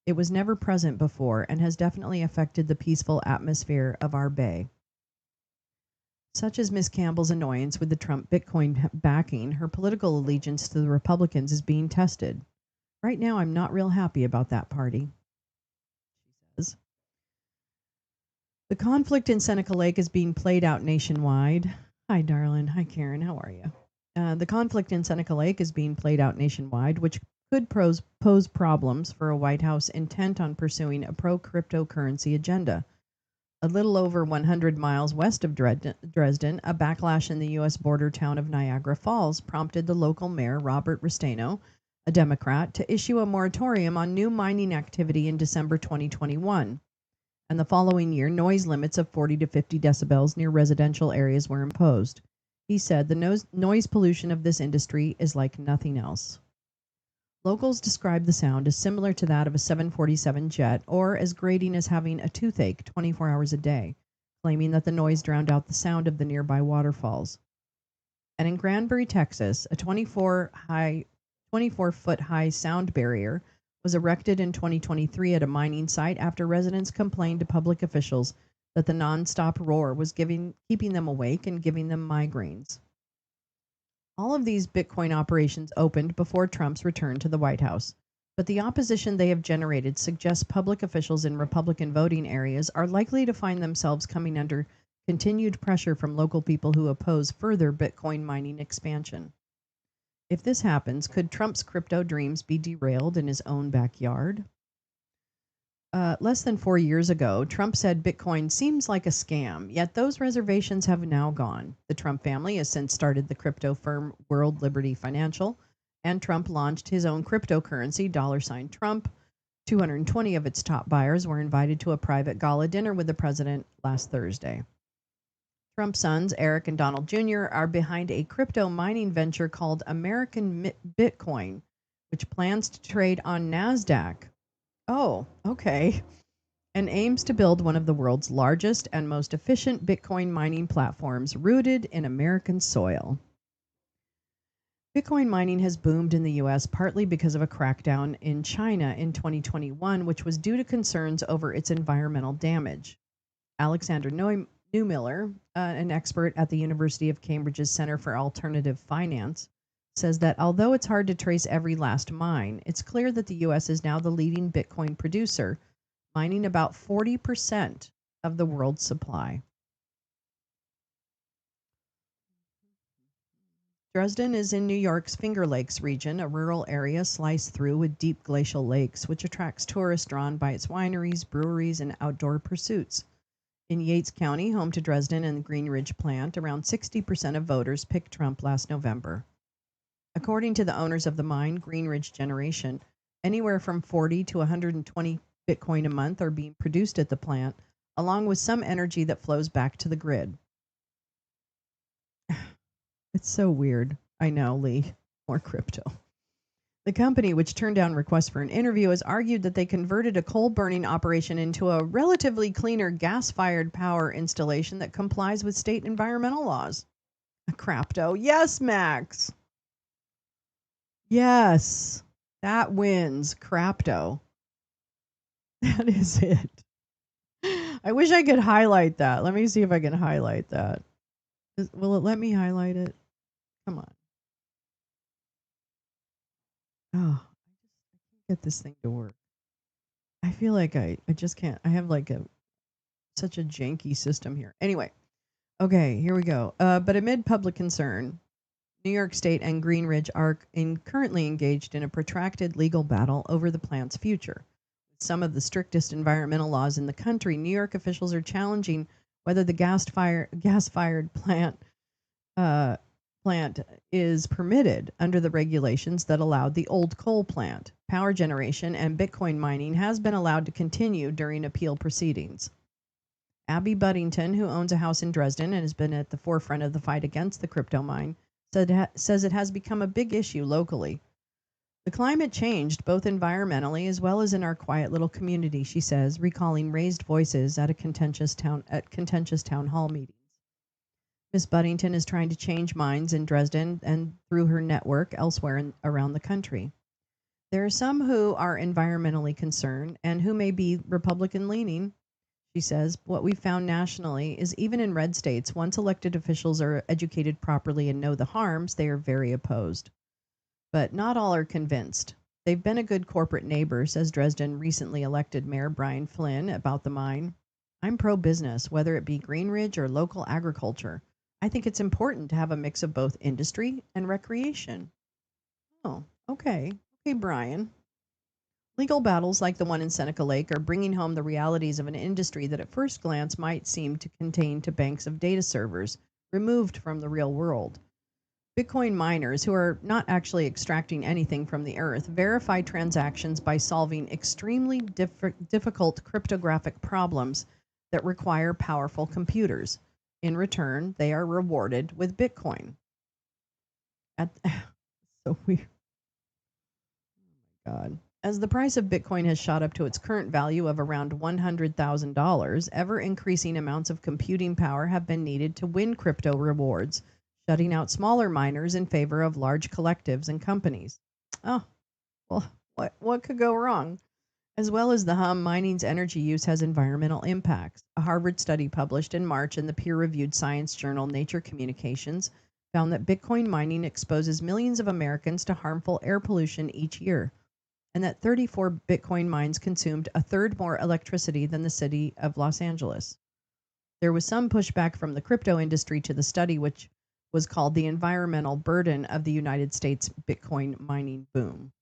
It was never present before and has definitely affected the peaceful atmosphere of our bay. Such is Ms. Campbell's annoyance with the Trump Bitcoin backing, her political allegiance to the Republicans is being tested. Right now, I'm not real happy about that party, she says. The conflict in Seneca Lake is being played out nationwide. Hi, darling. Hi, Karen. How are you? The conflict in Seneca Lake is being played out nationwide, which could pose problems for a White House intent on pursuing a pro-cryptocurrency agenda. A little over 100 miles west of Dresden, a backlash in the U.S. border town of Niagara Falls prompted the local mayor, Robert Restaino, a Democrat, to issue a moratorium on new mining activity in December 2021. And the following year, noise limits of 40 to 50 decibels near residential areas were imposed. He said the noise pollution of this industry is like nothing else. Locals describe the sound as similar to that of a 747 jet or as grating as having a toothache 24 hours a day, claiming that the noise drowned out the sound of the nearby waterfalls. And in Granbury, Texas, a 24-foot high sound barrier was erected in 2023 at a mining site after residents complained to public officials that the nonstop roar was keeping them awake and giving them migraines. All of these Bitcoin operations opened before Trump's return to the White House, but the opposition they have generated suggests public officials in Republican voting areas are likely to find themselves coming under continued pressure from local people who oppose further Bitcoin mining expansion. If this happens, could Trump's crypto dreams be derailed in his own backyard? Less than 4 years ago, Trump said Bitcoin seems like a scam, yet those reservations have now gone. The Trump family has since started the crypto firm World Liberty Financial, and Trump launched his own cryptocurrency, $Trump. 220 of its top buyers were invited to a private gala dinner with the president last Thursday. Trump's sons, Eric and Donald Jr., are behind a crypto mining venture called American Bitcoin, which plans to trade on NASDAQ. Oh, okay. And aims to build one of the world's largest and most efficient Bitcoin mining platforms rooted in American soil. Bitcoin mining has boomed in the U.S. partly because of a crackdown in China in 2021, which was due to concerns over its environmental damage. Alexander Neumiller, an expert at the University of Cambridge's Center for Alternative Finance, says that although it's hard to trace every last mine, it's clear that the U.S. is now the leading Bitcoin producer, mining about 40% of the world's supply. Dresden is in New York's Finger Lakes region, a rural area sliced through with deep glacial lakes, which attracts tourists drawn by its wineries, breweries, and outdoor pursuits. In Yates County, home to Dresden and the Green Ridge plant, around 60% of voters picked Trump last November. According to the owners of the mine, Green Ridge Generation, Anywhere from 40 to 120 Bitcoin a month are being produced at the plant, along with some energy that flows back to the grid. It's so weird. I know, Lee. More crypto. The company, which turned down requests for an interview, has argued that they converted a coal-burning operation into a relatively cleaner gas-fired power installation that complies with state environmental laws. A crapto. Yes, Max. Yes. That wins. Crapto. That is it. I wish I could highlight that. Let me see if I can highlight that. Will it let me highlight it? Come on. Oh, I can't get this thing to work. I feel like I just can't. I have like such a janky system here. Anyway, okay, here we go. But amid public concern, New York State and Greenridge are currently engaged in a protracted legal battle over the plant's future. With some of the strictest environmental laws in the country, New York officials are challenging whether the gas-fired plant is permitted under the regulations that allowed the old coal plant. Power generation and Bitcoin mining has been allowed to continue during appeal proceedings. Abby Buddington, who owns a house in Dresden and has been at the forefront of the fight against the crypto mine, says it has become a big issue locally. The climate changed both environmentally as well as in our quiet little community, she says, recalling raised voices at contentious town hall meetings. Miss Buddington is trying to change minds in Dresden and through her network elsewhere around the country. There are some who are environmentally concerned and who may be Republican-leaning. She says, what we've found nationally is even in red states, once elected officials are educated properly and know the harms, they are very opposed. But not all are convinced. They've been a good corporate neighbor, says Dresden recently elected Mayor Brian Flynn about the mine. I'm pro-business, whether it be Greenridge or local agriculture. I think it's important to have a mix of both industry and recreation. Oh, okay. Okay, Brian. Legal battles like the one in Seneca Lake are bringing home the realities of an industry that at first glance might seem to contain to banks of data servers removed from the real world. Bitcoin miners, who are not actually extracting anything from the earth, verify transactions by solving extremely difficult cryptographic problems that require powerful computers. In return, they are rewarded with Bitcoin. So weird. Oh my God. As the price of Bitcoin has shot up to its current value of around $100,000, ever-increasing amounts of computing power have been needed to win crypto rewards, shutting out smaller miners in favor of large collectives and companies. Oh, well, what could go wrong? As well as the hum, mining's energy use has environmental impacts. A Harvard study published in March in the peer-reviewed science journal Nature Communications found that Bitcoin mining exposes millions of Americans to harmful air pollution each year, and that 34 Bitcoin mines consumed a third more electricity than the city of Los Angeles. There was some pushback from the crypto industry to the study, which was called the environmental burden of the United States Bitcoin mining boom.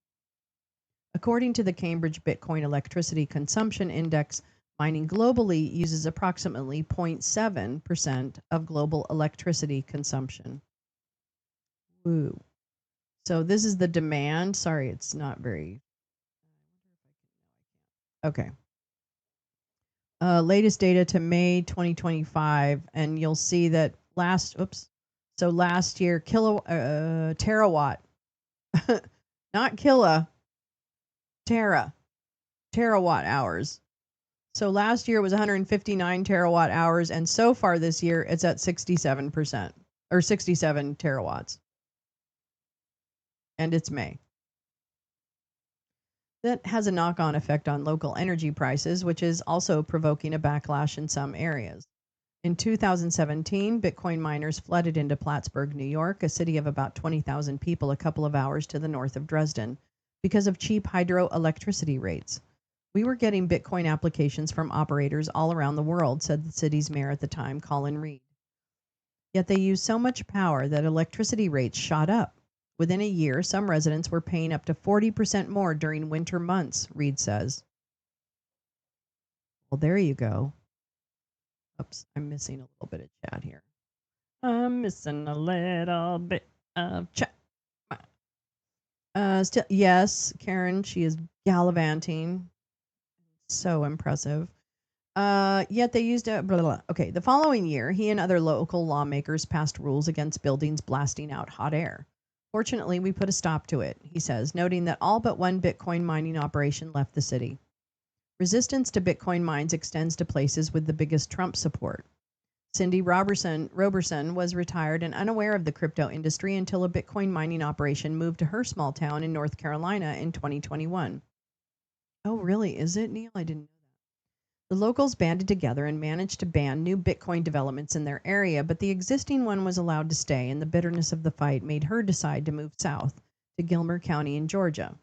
According to the Cambridge Bitcoin Electricity Consumption Index, mining globally uses approximately 0.7% of global electricity consumption. Woo. So this is the demand. Sorry, it's not very... Okay. Latest data to May 2025, and you'll see that last year, terawatt, not terawatt hours. So last year was 159 terawatt hours, and so far this year it's at 67%, or 67 terawatts. And it's May. That has a knock-on effect on local energy prices, which is also provoking a backlash in some areas. In 2017, Bitcoin miners flooded into Plattsburgh, New York, a city of about 20,000 people a couple of hours to the north of Dresden, because of cheap hydroelectricity rates. We were getting Bitcoin applications from operators all around the world, said the city's mayor at the time, Colin Reed. Yet they used so much power that electricity rates shot up. Within a year, some residents were paying up to 40% more during winter months, Reed says. Well, there you go. Oops, I'm missing a little bit of chat here. I'm missing a little bit of chat. Still, yes, Karen, she is gallivanting. So impressive. Yet they used a blah, blah, blah. Okay, the following year, he and other local lawmakers passed rules against buildings blasting out hot air. Fortunately, we put a stop to it, he says, noting that all but one Bitcoin mining operation left the city. Resistance to Bitcoin mines extends to places with the biggest Trump support. Cindy Roberson was retired and unaware of the crypto industry until a Bitcoin mining operation moved to her small town in North Carolina in 2021. Oh, really? Is it, Neil? I didn't know that. The locals banded together and managed to ban new Bitcoin developments in their area, but the existing one was allowed to stay, and the bitterness of the fight made her decide to move south to Gilmer County in Georgia.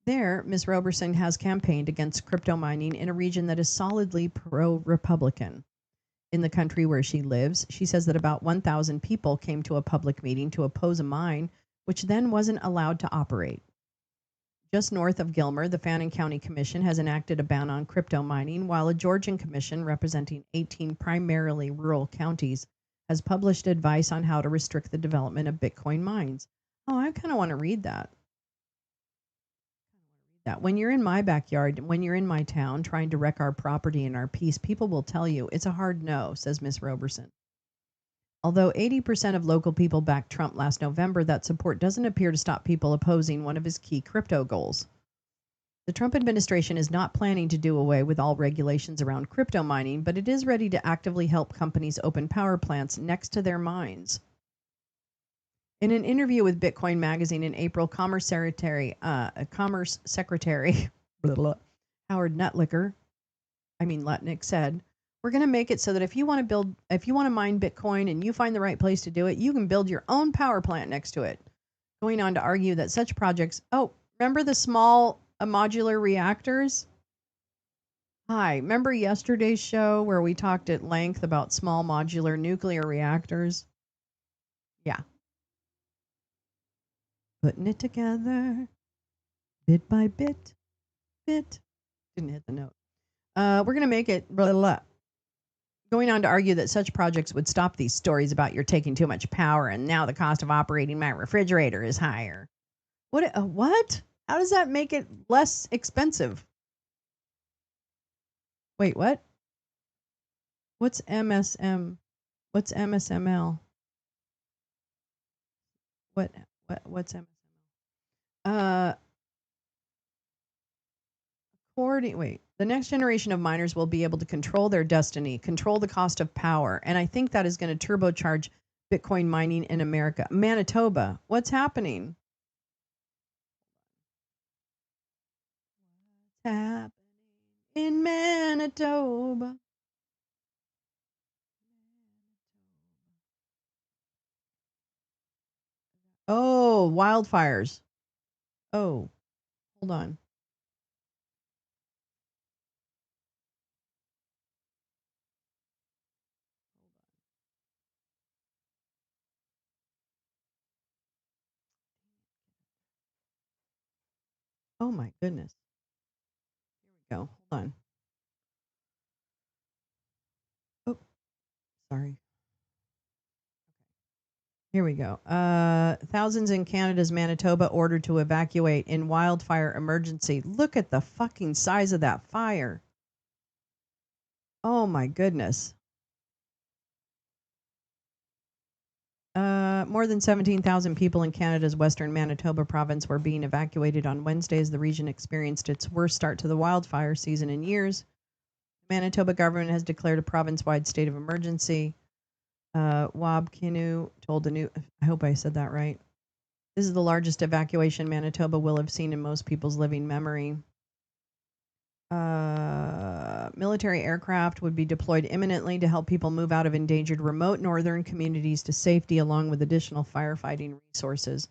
There, Ms. Roberson has campaigned against crypto mining in a region that is solidly pro-Republican. In the country where she lives, she says that about 1,000 people came to a public meeting to oppose a mine, which then wasn't allowed to operate. Just north of Gilmer, the Fannin County Commission has enacted a ban on crypto mining, while a Georgian commission representing 18 primarily rural counties has published advice on how to restrict the development of Bitcoin mines. Oh, I kind of want to read that. When you're in my backyard, when you're in my town trying to wreck our property and our peace, people will tell you it's a hard no, says Ms. Roberson. Although 80% of local people backed Trump last November, that support doesn't appear to stop people opposing one of his key crypto goals. The Trump administration is not planning to do away with all regulations around crypto mining, but it is ready to actively help companies open power plants next to their mines. In an interview with Bitcoin Magazine in April, Commerce Secretary Howard Lutnick said, "We're going to make it so that if you want to mine Bitcoin and you find the right place to do it, you can build your own power plant next to it." Going on to argue that such projects, remember the small modular reactors? Hi, remember yesterday's show where we talked at length about small modular nuclear reactors? Yeah. Putting it together, bit by bit. Didn't hit the note. We're going to make it, blah, blah, blah. Going on to argue that such projects would stop these stories about you're taking too much power and now the cost of operating my refrigerator is higher. What? How does that make it less expensive? Wait, what? What's MSM? What's MSML? What's MSML? The next generation of miners will be able to control their destiny, control the cost of power, and I think that is going to turbocharge Bitcoin mining in America. Manitoba, what's happening? What's happening in Manitoba? Oh, wildfires. Oh, hold on. Oh my goodness. Here we go. Hold on. Oh, sorry. Here we go. Thousands in Canada's Manitoba ordered to evacuate in wildfire emergency. Look at the fucking size of that fire. Oh my goodness. More than 17,000 people in Canada's western Manitoba province were being evacuated on Wednesday as the region experienced its worst start to the wildfire season in years. The Manitoba government has declared a province-wide state of emergency. Wab Kinu told the new, I hope I said that right. This is the largest evacuation Manitoba will have seen in most people's living memory. Military aircraft would be deployed imminently to help people move out of endangered remote northern communities to safety, along with additional firefighting resources.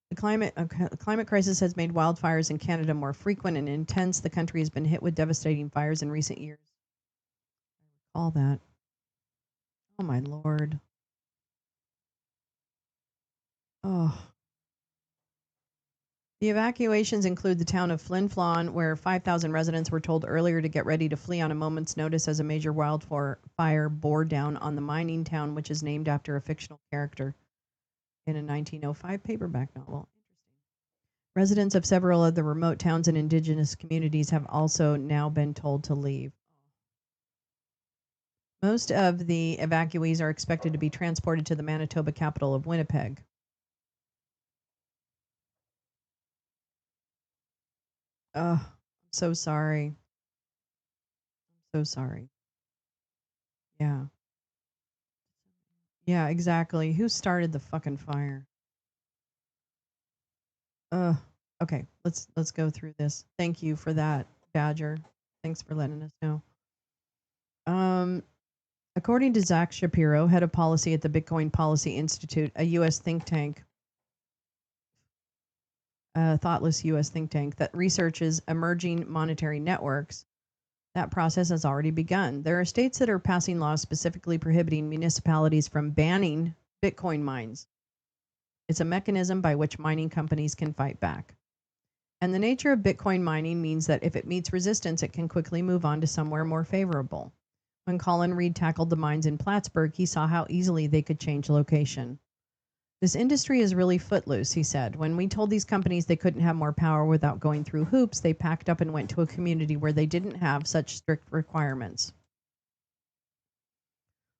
The climate crisis has made wildfires in Canada more frequent and intense. The country has been hit with devastating fires in recent years. All that. Oh my Lord. Oh. The evacuations include the town of Flin Flon, where 5,000 residents were told earlier to get ready to flee on a moment's notice as a major wildfire bore down on the mining town, which is named after a fictional character in a 1905 paperback novel. Residents of several of the remote towns and indigenous communities have also now been told to leave. Most of the evacuees are expected to be transported to the Manitoba capital of Winnipeg. Oh, I'm so sorry. I'm so sorry. Yeah. Yeah, exactly. Who started the fucking fire? Okay, let's go through this. Thank you for that, Badger. Thanks for letting us know. According to Zach Shapiro, head of policy at the Bitcoin Policy Institute, a U.S. think tank, a thoughtless U.S. think tank that researches emerging monetary networks, that process has already begun. There are states that are passing laws specifically prohibiting municipalities from banning Bitcoin mines. It's a mechanism by which mining companies can fight back. And the nature of Bitcoin mining means that if it meets resistance, it can quickly move on to somewhere more favorable. When Colin Reed tackled the mines in Plattsburgh, he saw how easily they could change location. This industry is really footloose, he said. When we told these companies they couldn't have more power without going through hoops, they packed up and went to a community where they didn't have such strict requirements.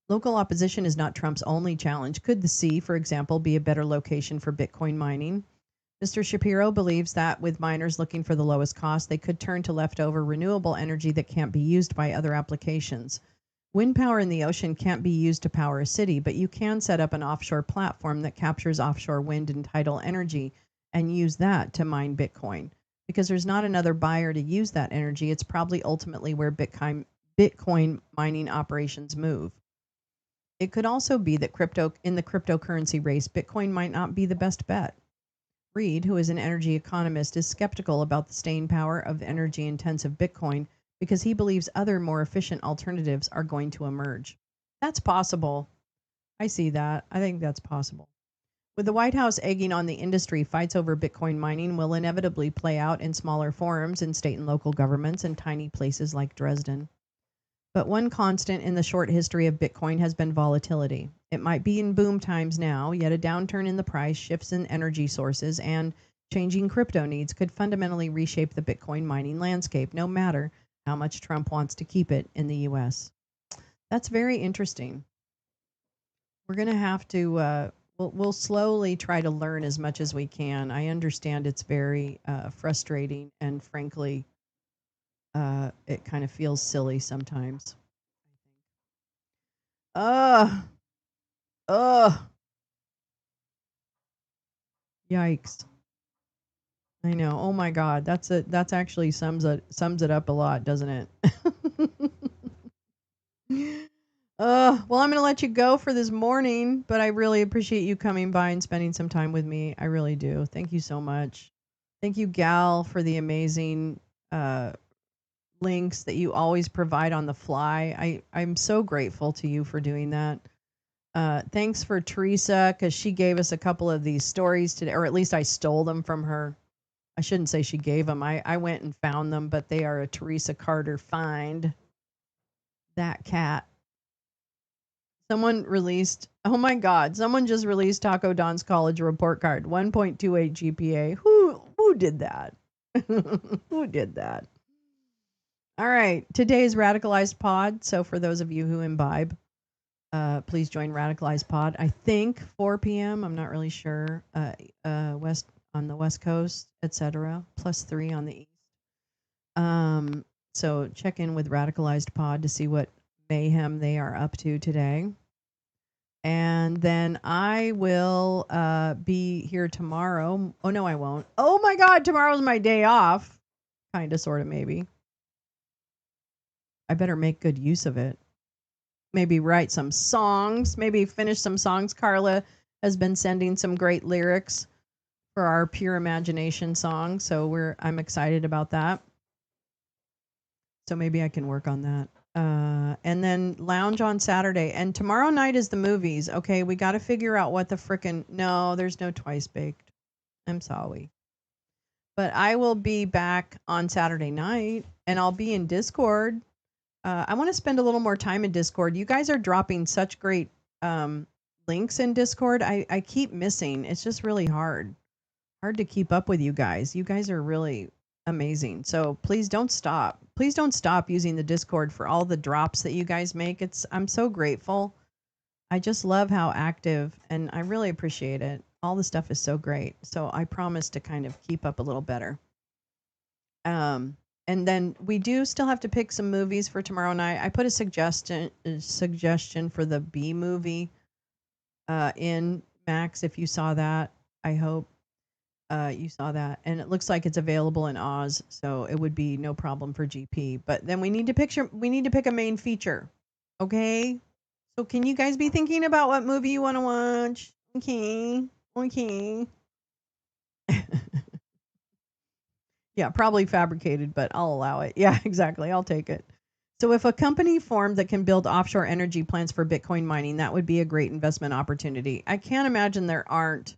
Local opposition is not Trump's only challenge. Could the sea, for example, be a better location for Bitcoin mining? Mr. Shapiro believes that with miners looking for the lowest cost, they could turn to leftover renewable energy that can't be used by other applications. Wind power in the ocean can't be used to power a city, but you can set up an offshore platform that captures offshore wind and tidal energy and use that to mine Bitcoin. Because there's not another buyer to use that energy, it's probably ultimately where Bitcoin mining operations move. It could also be that in the cryptocurrency race, Bitcoin might not be the best bet. Reed, who is an energy economist, is skeptical about the staying power of energy-intensive Bitcoin because he believes other more efficient alternatives are going to emerge. That's possible. I see that. I think that's possible. With the White House egging on the industry, fights over Bitcoin mining will inevitably play out in smaller forums in state and local governments and tiny places like Dresden. But one constant in the short history of Bitcoin has been volatility. It might be in boom times now, yet a downturn in the price, shifts in energy sources, and changing crypto needs could fundamentally reshape the Bitcoin mining landscape, no matter how much Trump wants to keep it in the U.S. That's very interesting. We're going to have to, we'll slowly try to learn as much as we can. I understand it's very frustrating, and frankly, it kind of feels silly sometimes. Yikes. I know. Oh my God. That's actually sums it up a lot, doesn't it? Well, I'm going to let you go for this morning, but I really appreciate you coming by and spending some time with me. I really do. Thank you so much. Thank you, Gal, for the amazing links that you always provide on the fly. I'm so grateful to you for doing that. Thanks for Teresa, because she gave us a couple of these stories today, or at least I stole them from her. I shouldn't say she gave them. I went and found them, but they are a Teresa Carter find. That cat. Someone just released Taco Don's college report card. 1.28 GPA. Who did that? Who did that? All right. Today is Radicalized Pod. So for those of you who imbibe, please join Radicalized Pod. I think 4 p.m. I'm not really sure. West on the West Coast, etc. +3 on the East. So check in with Radicalized Pod to see what mayhem they are up to today. And then I will be here tomorrow. Oh, no, I won't. Oh, my God. Tomorrow's my day off. Kind of, sort of, maybe. I better make good use of it. Maybe write some songs. Maybe finish some songs. Carla has been sending some great lyrics for our Pure Imagination song. So I'm excited about that. So maybe I can work on that. And then lounge on Saturday. And tomorrow night is the movies. Okay, we got to figure out what the frickin'... No, there's no Twice Baked. I'm sorry. But I will be back on Saturday night, and I'll be in Discord. I want to spend a little more time in Discord. You guys are dropping such great links in Discord. I keep missing. It's just really hard. hard to keep up with you guys. You guys are really amazing. So please don't stop. Please don't stop using the Discord for all the drops that you guys make. I'm so grateful. I just love how active, and I really appreciate it. All the stuff is so great. So I promise to kind of keep up a little better. And then we do still have to pick some movies for tomorrow night. I put a suggestion for the B movie in Max. If you saw that, I hope you saw that, and it looks like it's available in Oz, so it would be no problem for GP. But then we need to pick a main feature. Okay, so can you guys be thinking about what movie you want to watch? Okay. Yeah, probably fabricated, but I'll allow it. Yeah, exactly. I'll take it. So if a company formed that can build offshore energy plants for Bitcoin mining, that would be a great investment opportunity. I can't imagine there aren't.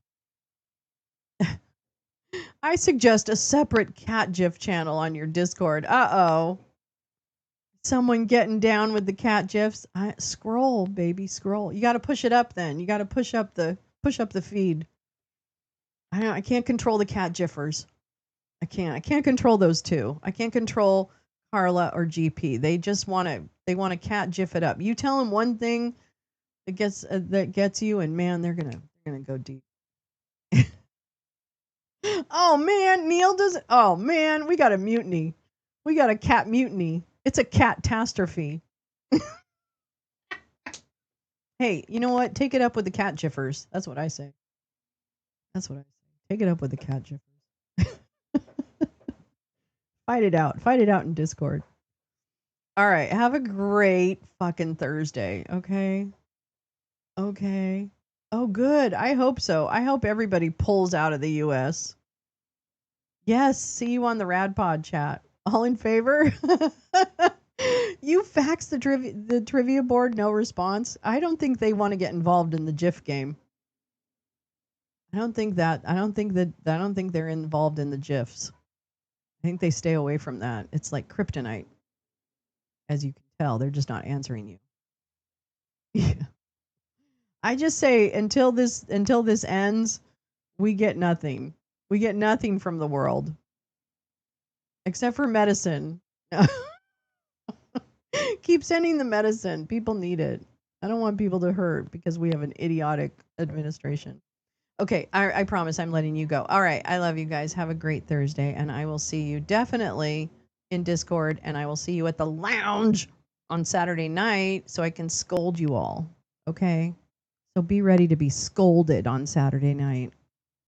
I suggest a separate cat GIF channel on your Discord. Uh-oh. Someone getting down with the cat GIFs. Scroll, baby, scroll. You got to push it up then. You got to push up the feed. I can't control the cat GIFers. I can't control those two. I can't control Carla or GP. They just want to cat GIF it up. You tell them one thing that gets you, and man, they're gonna go deep. Oh man, Neil does. Oh man, we got a mutiny. We got a cat mutiny. It's a catastrophe. Hey, you know what? Take it up with the cat GIFers. That's what I say. Take it up with the cat GIFers. Fight it out. Fight it out in Discord. All right. Have a great fucking Thursday. Okay. Oh, good. I hope so. I hope everybody pulls out of the U.S. Yes. See you on the RadPod chat. All in favor? You faxed the trivia board. No response. I don't think they want to get involved in the GIF game. I don't think they're involved in the GIFs. I think they stay away from that. It's like kryptonite. As you can tell, they're just not answering you. Yeah. I just say until this ends, we get nothing. We get nothing from the world. Except for medicine. Keep sending the medicine. People need it. I don't want people to hurt because we have an idiotic administration. Okay, I promise I'm letting you go. All right, I love you guys. Have a great Thursday, and I will see you definitely in Discord, and I will see you at the lounge on Saturday night so I can scold you all. Okay? So be ready to be scolded on Saturday night.